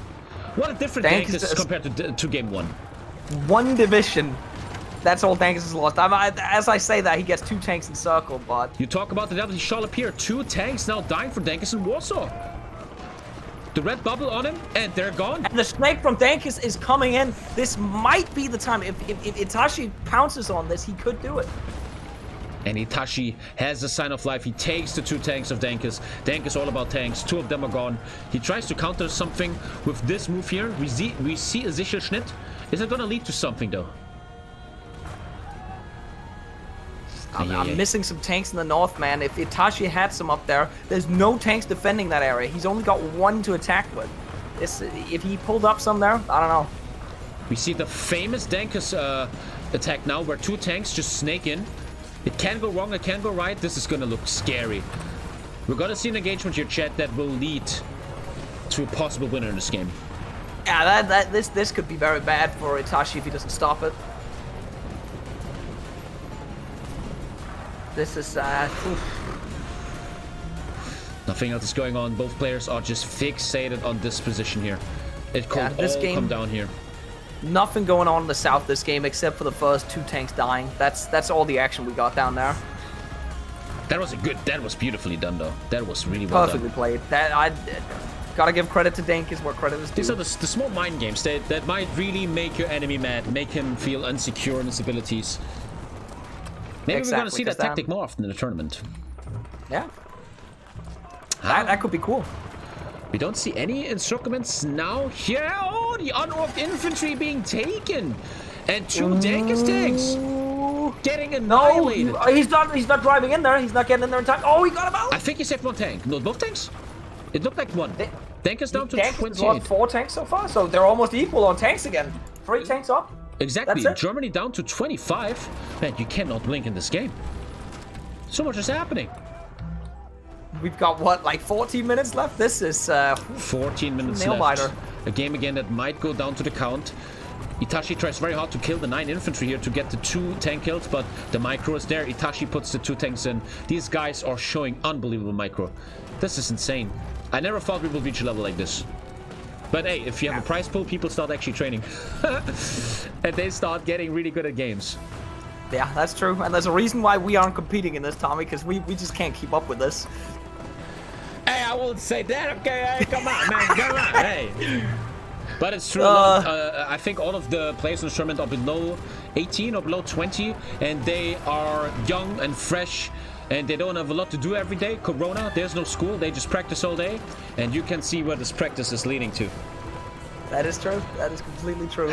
A: What a different Dankes compared to game 1.
E: 1 division. That's all Dankes has lost. As I say that, he gets 2 tanks encircled, but...
A: You talk about the devil, he shall appear. 2 tanks now dying for Dankes in Warsaw. the red bubble on him, and they're gone.
E: And the snake from Dankes is coming in. This might be the time. If Itachi pounces on this, he could do it.
A: And Hitachi has a sign of life. He takes the 2 tanks of Dankes. Dankes all about tanks. 2 of them are gone. He tries to counter something with this move here. We see a Sicherschnitt. Is it gonna lead to something though?
E: I'm missing some tanks in the north, man. If Itachi had some up there, there's no tanks defending that area. He's only got 1 to attack with. If he pulled up some there, I don't know.
A: We see the famous Dankes attack now, where 2 tanks just snake in. It can go wrong, it can go right. This is gonna look scary. We're gonna see an engagement here, chat, that will lead to a possible winner in this game.
E: Yeah, this could be very bad for Itachi if he doesn't stop it. This is
A: nothing else is going on. Both players are just fixated on this position here. It could all come down here.
E: Nothing going on in the south this game except for the first 2 tanks dying. That's all the action we got down there.
A: That was beautifully done though. That was really well
E: Perfectly played. I gotta give credit to Dankes where credit is due.
A: These are the small mind games that might really make your enemy mad, make him feel insecure in his abilities. Maybe we're gonna see that tactic more often in the tournament.
E: Yeah. That could be cool.
A: We don't see any encirclements now here. Oh, the unorked infantry being taken. And 2 Dankes tanks getting annihilated.
E: No, he's not driving in there. He's not getting in there in time. Oh, he got him out.
A: I think he saved 1 tank. No, both tanks? It looked like 1. Dankes down to 28.
E: Lost 4 tanks so far, so they're almost equal on tanks again. 3 tanks up.
A: Exactly. Germany down to 25. Man, you cannot blink in this game. So much is happening.
E: We've got, what, like 14 minutes left? This is
A: 14 minutes left. A game again that might go down to the count. Itachi tries very hard to kill the 9 infantry here to get the 2 tank kills, but the micro is there. Itachi puts the 2 tanks in. These guys are showing unbelievable micro. This is insane. I never thought we would reach a level like this. But hey, if you have a prize pool, people start actually training. And they start getting really good at games.
E: Yeah, that's true. And there's a reason why we aren't competing in this, Tommy, because we just can't keep up with this.
A: Hey, I won't say that, okay? Hey, come on, man, come on, hey. But it's true, I think all of the players in the tournament are below 18 or below 20, and they are young and fresh, and they don't have a lot to do every day. Corona, there's no school, they just practice all day, and you can see where this practice is leading to.
E: That is true. That is completely true.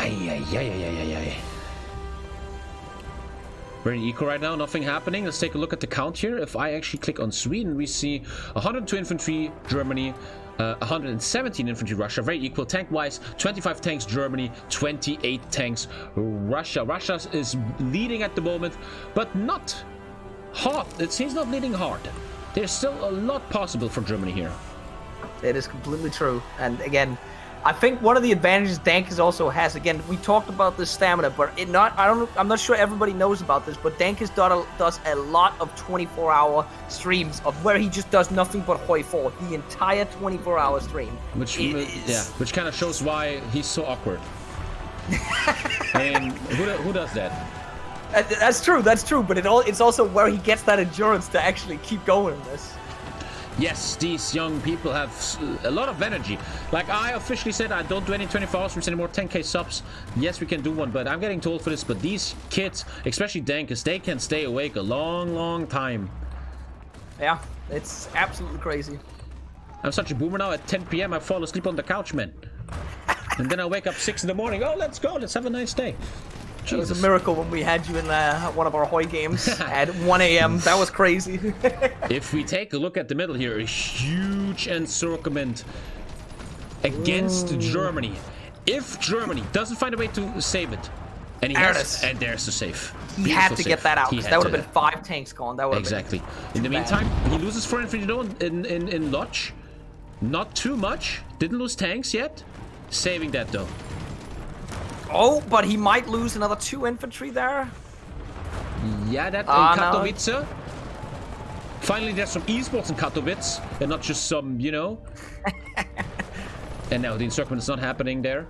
A: We're in eco right now, nothing happening. Let's take a look at the count here. If I actually click on Sweden, we see 102 infantry, Germany, 117 infantry, Russia. Very equal tank-wise. 25 tanks, Germany, 28 tanks, Russia. Russia is leading at the moment, but not hard. It seems not leading hard. There's still a lot possible for Germany here.
E: It is completely true. And again, I think one of the advantages Dankes also has, again, we talked about this stamina, but I'm not sure everybody knows about this, but Dankes does a lot of 24-hour streams of where he just does nothing but HOI4, the entire 24-hour stream.
A: Which kind of shows why he's so awkward. I mean, who does that?
E: That's true, but it's also where he gets that endurance to actually keep going in this.
A: Yes, these young people have a lot of energy. Like I officially said, I don't do any 24-hour streams anymore, 10k subs. Yes, we can do one, but I'm getting told for this. But these kids, especially Dankes, they can stay awake a long, long time.
E: Yeah, it's absolutely crazy.
A: I'm such a boomer now. At 10 p.m. I fall asleep on the couch, man. And then I wake up 6 in the morning. Oh, let's go. Let's have a nice day.
E: It was a miracle when we had you in one of our HOI games at 1 a.m. That was crazy.
A: If we take a look at the middle here, a huge encirclement against Germany. If Germany doesn't find a way to save it, and there's the save.
E: He had to get that out. That would have been 5 tanks gone. That would have been
A: In the meantime, he loses 4 infantry in Lodge. Not too much. Didn't lose tanks yet. Saving that though.
E: Oh, but he might lose another 2 infantry there.
A: Yeah, that in Katowice. No. Finally, there's some esports in Katowice, and not just some, you know. And now the encirclement is not happening there.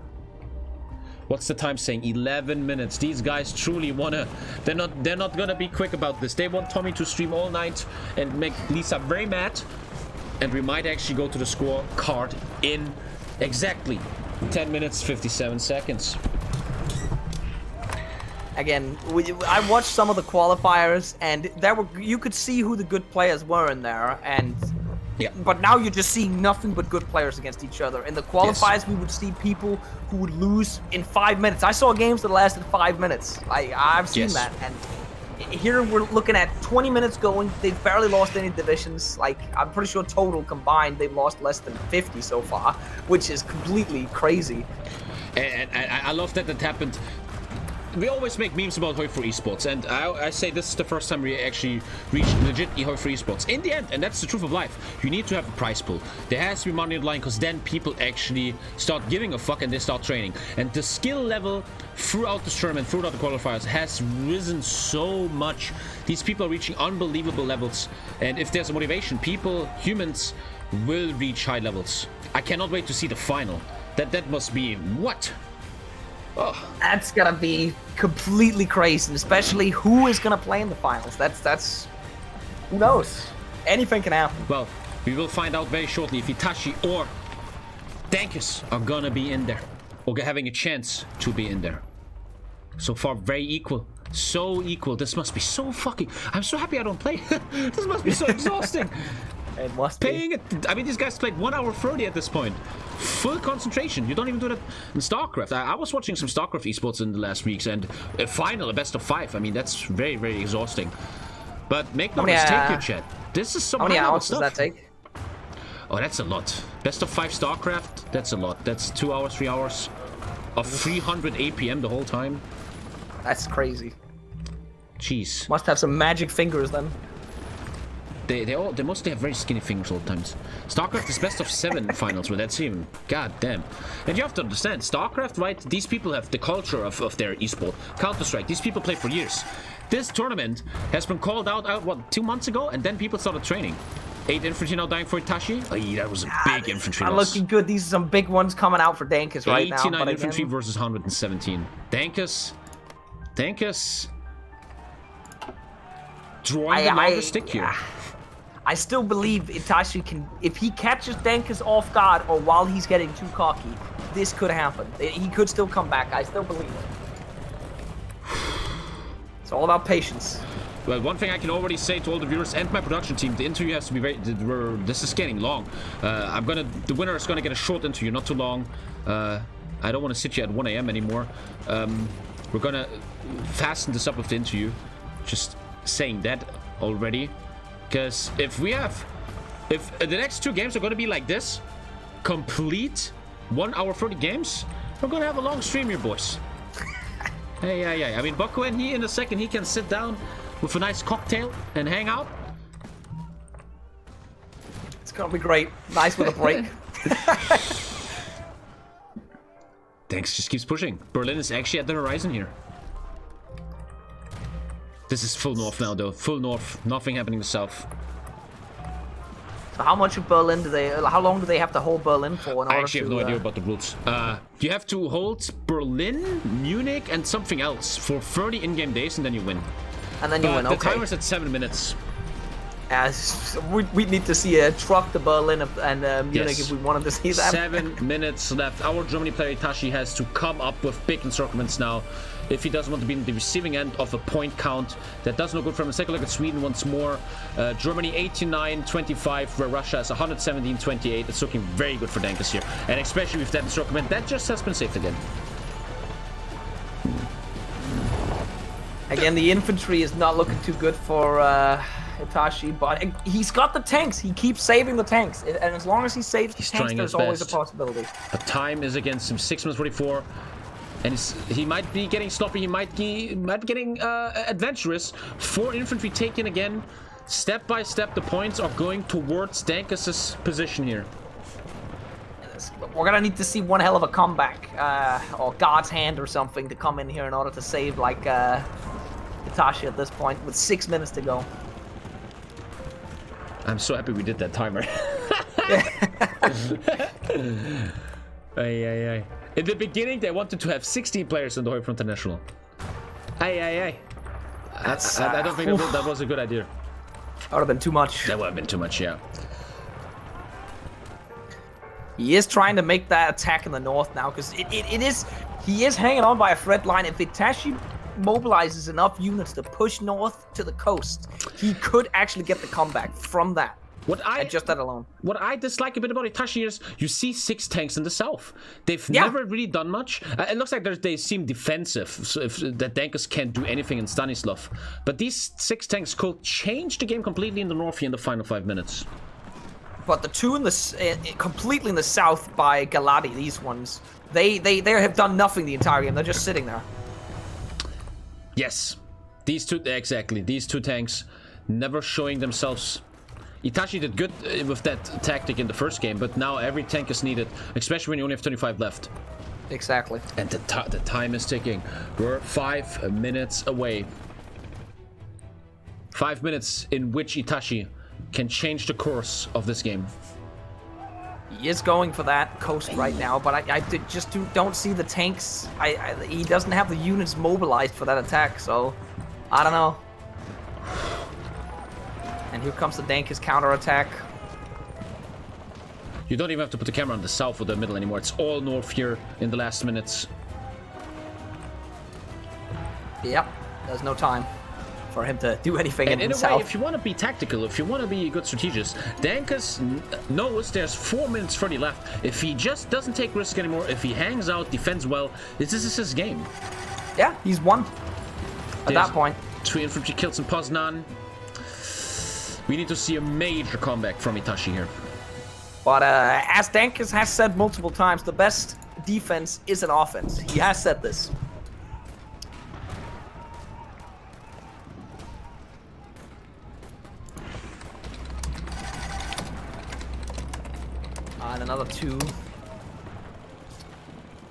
A: What's the time saying? 11 minutes. These guys truly wanna. They're not gonna be quick about this. They want Tommy to stream all night and make Lisa very mad. and we might actually go to the scorecard in exactly 10 minutes 57 seconds.
E: Again, I watched some of the qualifiers, and you could see who the good players were in there, and
A: yeah.
E: But now you're just seeing nothing but good players against each other. In the qualifiers, we would see people who would lose in 5 minutes. I saw games that lasted 5 minutes. I've seen that, and here we're looking at 20 minutes going. They've barely lost any divisions. Like, I'm pretty sure total combined, they've lost less than 50 so far, which is completely crazy.
A: And I love that happened. We always make memes about HOI4 esports, and I say this is the first time we actually reached legit HOI4 esports. In the end, and that's the truth of life, you need to have a prize pool. There has to be money on the line, because then people actually start giving a fuck and they start training. And the skill level throughout this tournament, throughout the qualifiers, has risen so much. These people are reaching unbelievable levels, and if there's a motivation, humans will reach high levels. I cannot wait to see the final. That must be what? Oh.
E: That's gonna be completely crazy, and especially who is gonna play in the finals. That's who knows? Anything can happen.
A: Well, we will find out very shortly if Hitachi or Dankes are gonna be in there, or having a chance to be in there. So far, very equal. So equal. This must be so fucking... I'm so happy I don't play. This must be so exhausting.
E: It must be.
A: I mean, these guys played 1 hour 30 at this point. Full concentration. You don't even do that in StarCraft. I was watching some StarCraft esports in the last weeks, and a final, a best of 5. I mean, that's very, very exhausting. But make no mistake here, chat. This is some
E: How many hours
A: stuff.
E: does that take?
A: Oh, that's a lot. Best of 5 StarCraft, that's a lot. That's 2 hours, 3 hours of 300 APM the whole time.
E: That's crazy.
A: Jeez.
E: Must have some magic fingers then.
A: They mostly have very skinny fingers all the times. StarCraft is best of 7 finals, where that's even goddamn. And you have to understand, StarCraft, right? These people have the culture of their esport. Counter-Strike, these people play for years. This tournament has been called out what, 2 months ago, and then people started training. 8 infantry now dying for Hitachi. Oh, yeah, that was a big infantry loss.
E: Looking good. These are some big ones coming out for Dankes right now.
A: 89 infantry versus 117. Dankes. Drawing the longer stick here.
E: I still believe Hitachi can, if he catches Dankes off guard or while he's getting too cocky, this could happen. He could still come back. I still believe it. It's all about patience.
A: Well, one thing I can already say to all the viewers and my production team, the interview has to be this is getting long. The winner is gonna get a short interview, not too long. I don't want to sit here at 1 AM anymore. We're gonna fasten this up with the interview. Just saying that already. Because if the next 2 games are going to be like this, complete 1 hour 30 games, we're going to have a long stream here, boys. Hey. I mean, Baku and he, in a second, he can sit down with a nice cocktail and hang out.
E: It's going to be great. Nice with a break.
A: Dankes just keeps pushing. Berlin is actually at the horizon here. This is full north now, though. Full north. Nothing happening to south.
E: So how much of Berlin how long do they have to hold Berlin for in order to...
A: I actually have no idea about the rules. You have to hold Berlin, Munich, and something else for 30 in-game days, and then you win.
E: And then you win, okay.
A: The timer's at 7 minutes.
E: We need to see a truck to Berlin and Munich if we wanted to see that.
A: 7 minutes left. Our Germany player Hitachi has to come up with big encirclements now if he doesn't want to be in the receiving end of a point count. That does no good for him. Let's take a look at Sweden once more. Germany 89-25, where Russia is 117-28. It's looking very good for Dankes here. And especially with that encirclement, that just has been saved again.
E: Again, the infantry is not looking too good for Hitachi, but he's got the tanks. He keeps saving the tanks, and as long as he saves the tanks, there's always a possibility.
A: The time is against him, 6 minutes 44, and he might be getting sloppy. He might be getting adventurous. 4 infantry taken again. Step by step, the points are going towards Dankes' position here.
E: We're gonna need to see one hell of a comeback, or God's hand or something, to come in here in order to save like Hitachi at this point with 6 minutes to go.
A: I'm so happy we did that timer. Ay. In the beginning, they wanted to have 16 players in the HOI4 International. Ay. I don't think that was a good idea.
E: That would have been too much.
A: That would have been too much, yeah.
E: He is trying to make that attack in the north now, because he is hanging on by a thread line. If Hitachi mobilizes enough units to push north to the coast, he could actually get the comeback from that. Just that alone.
A: What I dislike a bit about Hitachi is you see 6 tanks in the south. They've never really done much. It looks like they seem defensive, so that Dankes can't do anything in Stanislav. But these 6 tanks could change the game completely in the north here in the final 5 minutes.
E: But the 2 in the completely in the south by Galati, these ones, they have done nothing the entire game. They're just sitting there.
A: Yes, these 2 exactly. These 2 tanks never showing themselves. Itachi did good with that tactic in the first game, but now every tank is needed, especially when you only have 25 left.
E: Exactly.
A: And the time is ticking. We're 5 minutes away. 5 minutes in which Itachi can change the course of this game.
E: He is going for that coast right now, but I just don't see the tanks. He doesn't have the units mobilized for that attack, so I don't know. And here comes the Dankes counterattack.
A: You don't even have to put the camera on the south or the middle anymore. It's all north here in the last minutes.
E: Yep, there's no time for him to do anything in the south.
A: In a way, if you want to be tactical, if you want to be a good strategist, Dankes knows there's 4 minutes 30 left. If he just doesn't take risk anymore, if he hangs out, defends well, this is his game.
E: Yeah, he's won at that point.
A: 2 infantry kills in Poznan. We need to see a major comeback from Itachi here.
E: But as Dankes has said multiple times, the best defense is an offense. He has said this. And another 2.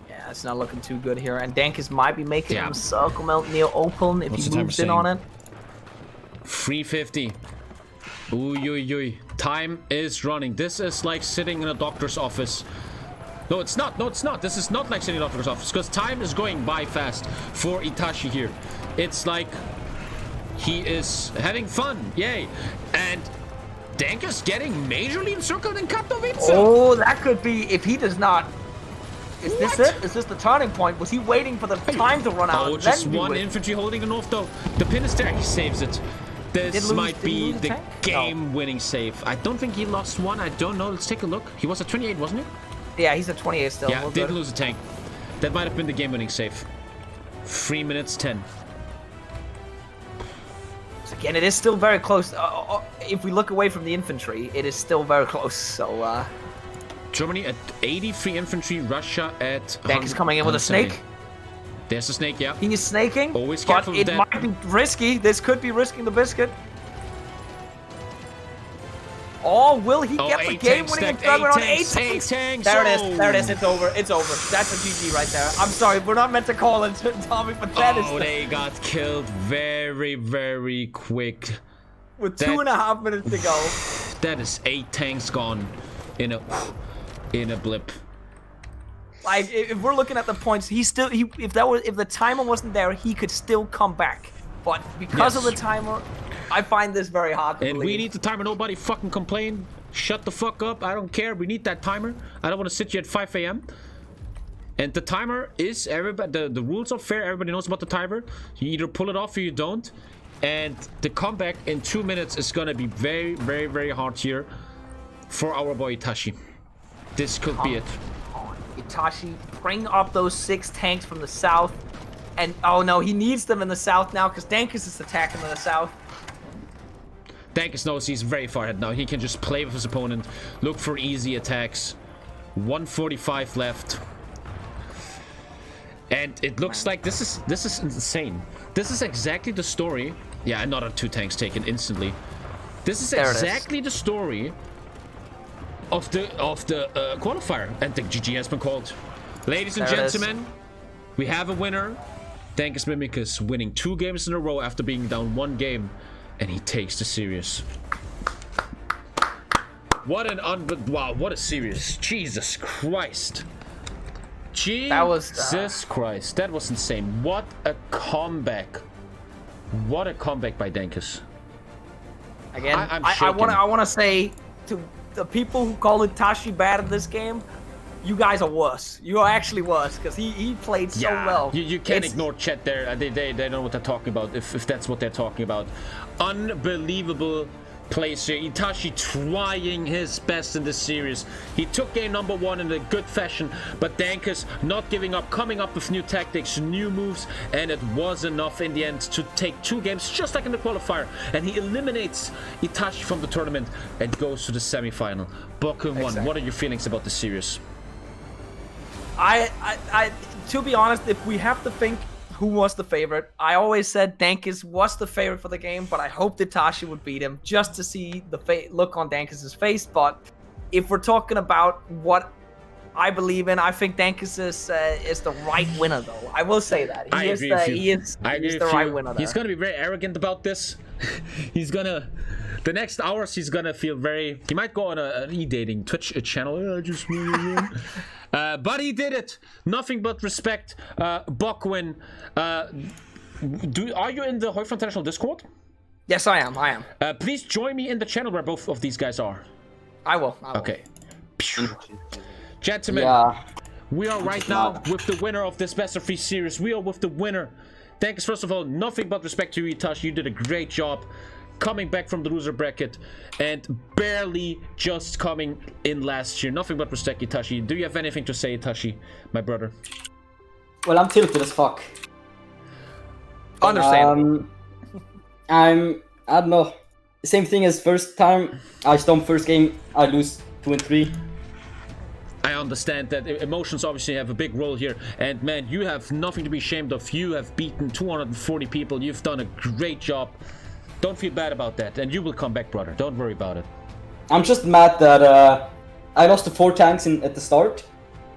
E: Yeah, it's not looking too good here. And Dankes might be making him circle melt near Opal if he moves in on it.
A: 350. Ooh. Time is running. This is like sitting in a doctor's office. No, it's not. No, it's not. This is not like sitting in a doctor's office, because time is going by fast for Itachi here. It's like he is having fun. Yay. And Dankes getting majorly encircled in Katowice.
E: Oh, that could be if he does not. Is this it? Is this the turning point? Was he waiting for the time to run out?
A: Oh, just 1 infantry holding the north though. The pin is there. He saves it. This might be the game-winning save. I don't think he lost 1. I don't know. Let's take a look. He was at 28, wasn't he?
E: Yeah, he's at 28 still.
A: Yeah, didn't lose a tank. That might have been the game-winning save. 3 minutes 10.
E: So again, it is still very close. If we look away from the infantry, it is still very close. So
A: Germany at 83 infantry. Russia at.
E: Dankes coming in with a snake.
A: There's a snake, yeah.
E: He is snaking.
A: Always careful with that.
E: But it might be risky. This could be risking the biscuit. Or will he get the game-winning experiment on 8 tanks? There it is. There it is. It's over. It's over. That's a GG right there. I'm sorry. We're not meant to call it, Tommy, but that is...
A: Oh, they got killed very, very quick.
E: With 2.5 minutes to go.
A: That is 8 tanks gone in a blip.
E: Like, if we're looking at the points, if the timer wasn't there, he could still come back. But because of the timer, I find this very hard to believe.
A: We need the timer. Nobody fucking complain. Shut the fuck up. I don't care. We need that timer. I don't want to sit you at 5 a.m. And the timer is everybody. The rules are fair. Everybody knows about the timer. You either pull it off or you don't. And the comeback in 2 minutes is gonna be very, very hard here for our boy Itachi. This could be it.
E: Itachi, bring up those 6 tanks from the south. And, oh no, he needs them in the south now because Dankes is attacking in the south.
A: Dankes knows he's very far ahead now. He can just play with his opponent, look for easy attacks. 145 left. And it looks like this is insane. This is exactly the story. Yeah, another 2 tanks taken instantly. This is exactly the story of the qualifier, and the GG has been called. Ladies and gentlemen, we have a winner. Dankes Mimikos winning 2 games in a row after being down 1 game, and he takes the series. What a series. Jesus Christ. Jesus Christ, that was insane. What a comeback. What a comeback by Dankes.
E: Again, I want to say the people who call Itachi bad in this game, you guys are worse. You are actually worse because he played so well.
A: You can't ignore chat there. They know what they're talking about. If that's what they're talking about, unbelievable plays here. Itachi trying his best in this series. He took game number 1 in a good fashion, but Dankes not giving up, coming up with new tactics, new moves, and it was enough in the end to take 2 games, just like in the qualifier. And he eliminates Itachi from the tournament and goes to the semi-final. Bokkwen 1, what are your feelings about the series?
E: I to be honest, if we have to think who was the favorite, I always said Dankes was the favorite for the game, but I hoped Hitachi would beat him just to see the look on Dankes' face. But if we're talking about what I believe in, I think Dankes is the right winner, though. I will say that. He is the right winner there.
A: He's going to be very arrogant about this. He's going to... The next hours, he's going to feel very... He might go on an e-dating Twitch channel. But he did it. Nothing but respect. Bokkwen, are you in the HOI4 International Discord?
E: Yes, I am.
A: Please join me in the channel where both of these guys are.
E: I will.
A: Okay. Gentlemen, we are right now with the winner of this best of 3 series. We are with the winner. Thanks, first of all, nothing but respect to you, Itachi. You did a great job coming back from the loser bracket and barely just coming in last year. Nothing but respect, Itachi. Do you have anything to say, Itachi, my brother?
F: Well, I'm tilted as fuck.
E: Understandable.
F: I don't know. Same thing as first time. I stomp first game, I lose 2 and 3.
A: I understand that emotions obviously have a big role here, and man, you have nothing to be ashamed of. You have beaten 240 people. You've done a great job. Don't feel bad about that, and you will come back, brother. Don't worry about it.
F: I'm just mad that I lost the 4 tanks at the start.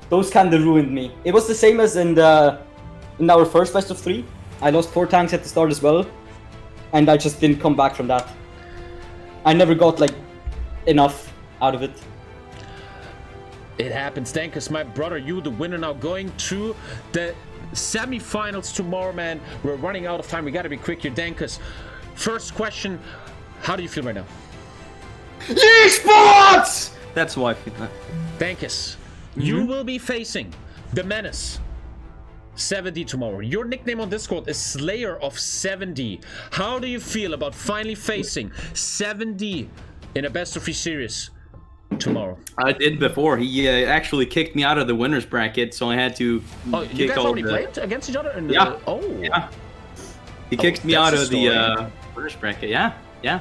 F: Those kinda ruined me. It was the same as in our first best of 3. I lost 4 tanks at the start as well, and I just didn't come back from that. I never got like enough out of it.
A: It happens. Dankes, my brother, you the winner now, going to the semi-finals tomorrow, man. We're running out of time. We gotta be quick here. Dankes, first question, how do you feel right now?
C: Esports! That's why I feel that.
A: Dankes, you will be facing the menace 70 tomorrow. Your nickname on Discord is Slayer of 70. How do you feel about finally facing 70 in a best of 3 series tomorrow?
C: I did before. He actually kicked me out of the winners bracket, so I had to
A: kick you guys already played against each other? In the,
C: yeah.
A: Yeah.
C: He kicked me out of the winners bracket. Yeah.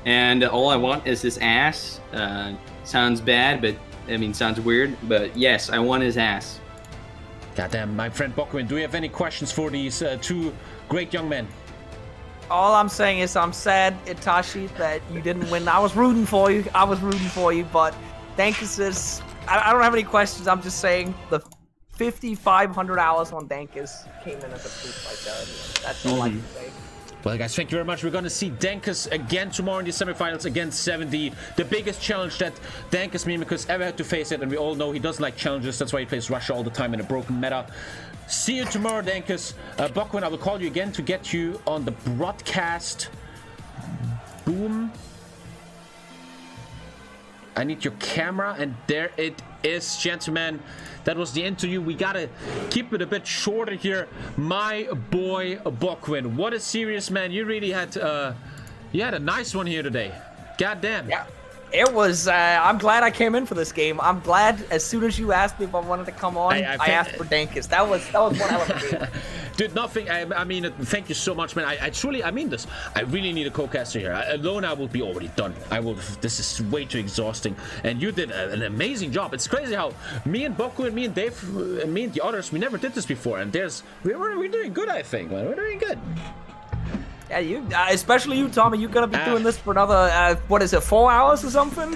C: And all I want is his ass. Sounds bad, but I mean, sounds weird. But yes, I want his ass.
A: Goddamn, my friend Bokkwen, do you have any questions for these 2 great young men?
E: All I'm saying is I'm sad, Itachi, that you didn't win. I was rooting for you, but Dankes is... I don't have any questions. I'm just saying the 5,500 hours on Dankes came in as a proof right there. That's all I can say.
A: Well, guys, thank you very much. We're going to see Dankes again tomorrow in the semifinals against 70. The biggest challenge that Dankes Mimikos ever had to face it, and we all know he doesn't like challenges. That's why he plays Russia all the time in a broken meta. See you tomorrow, Dankes. Bokkwen, I will call you again to get you on the broadcast. Boom. I need your camera, and there it is, gentlemen. That was the interview. We gotta keep it a bit shorter here. My boy Bokkwen, what a serious man. You really had a nice one here today. God damn.
E: Yeah. It was, I'm glad I came in for this game. I'm glad as soon as you asked me if I wanted to come on, I asked for Dankes. That was one hell of a game.
A: Dude, nothing, I mean, thank you so much, man. I truly, I mean this. I really need a co-caster here. Alone, I will be already done. This is way too exhausting. And you did an amazing job. It's crazy how me and Bokkwen, me and Dave, me and the others, we never did this before. And we're doing good, I think, man. We're doing good.
E: Yeah, you, especially you, Tommy. You're gonna be doing this for another, what is it, 4 hours or something?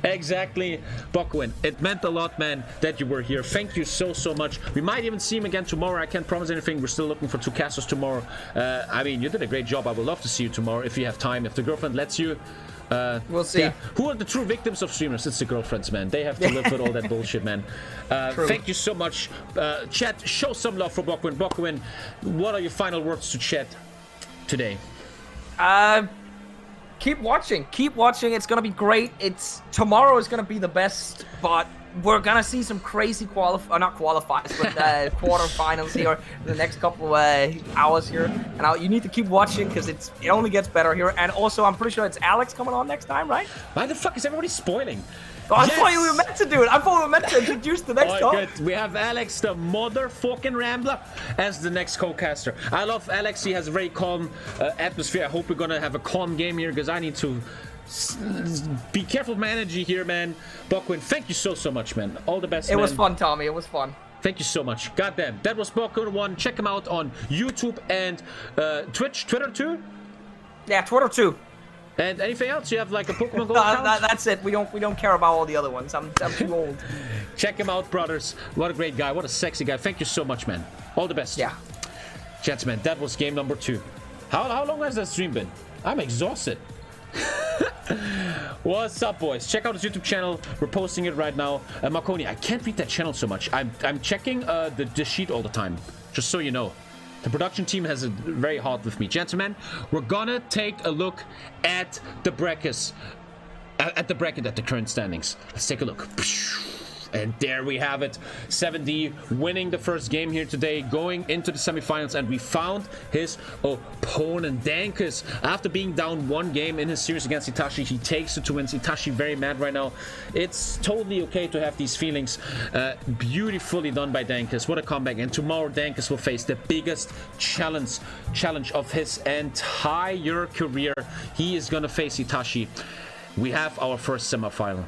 A: Exactly, Bokkwen. It meant a lot, man, that you were here. Thank you so much. We might even see him again tomorrow. I can't promise anything. We're still looking for 2 casters tomorrow. I mean, you did a great job. I would love to see you tomorrow if you have time. If the girlfriend lets you.
E: We'll see.
A: Yeah. Who are the true victims of streamers? It's the girlfriends, man. They have to live with all that bullshit, man. Thank you so much. Chat, show some love for Bokkwen. Bokkwen, what are your final words to chat today?
E: keep watching. Keep watching. It's gonna be great. Tomorrow is gonna be the best, but we're gonna see some crazy not qualifiers, but quarterfinals here in the next couple hours here. And you need to keep watching because it only gets better here. And also, I'm pretty sure it's Alex coming on next time, right?
A: Why the fuck is everybody spoiling?
E: Oh, I thought we were meant to do it. I thought we were meant to introduce the next talk.
A: Good. We have Alex, the motherfucking Rambler, as the next co-caster. I love Alex. He has a very calm atmosphere. I hope we're gonna have a calm game here because I need to be careful with my energy here, man. Buckwin, thank you so much, man. All the best,
E: man. It was fun, Tommy. It was fun.
A: Thank you so much. Goddamn. That was Buckwin1. Check him out on YouTube and Twitch, Twitter too?
E: Yeah, Twitter too.
A: And anything else? You have like a Pokemon Go
E: account? That's it. We don't care about all the other ones. I'm too old.
A: Check him out, brothers. What a great guy. What a sexy guy. Thank you so much, man. All the best.
E: Yeah.
A: Gentlemen, that was game number 2. How long has that stream been? I'm exhausted. What's up, boys? Check out his YouTube channel. We're posting it right now. Marconi, I can't read that channel so much. I'm checking the sheet all the time, just so you know. The production team has it very hard with me. Gentlemen, we're gonna take a look at the brackets. At the bracket, at the current standings. Let's take a look. And there we have it. 7D winning the first game here today, going into the semifinals, and we found his opponent, Dankes. After being down 1 game in his series against Hitachi, he takes it to win. Hitachi very mad right now. It's totally okay to have these feelings. Beautifully done by Dankes. What a comeback. And tomorrow Dankes will face the biggest challenge of his entire career. He is gonna face Hitachi. We have our first semifinal.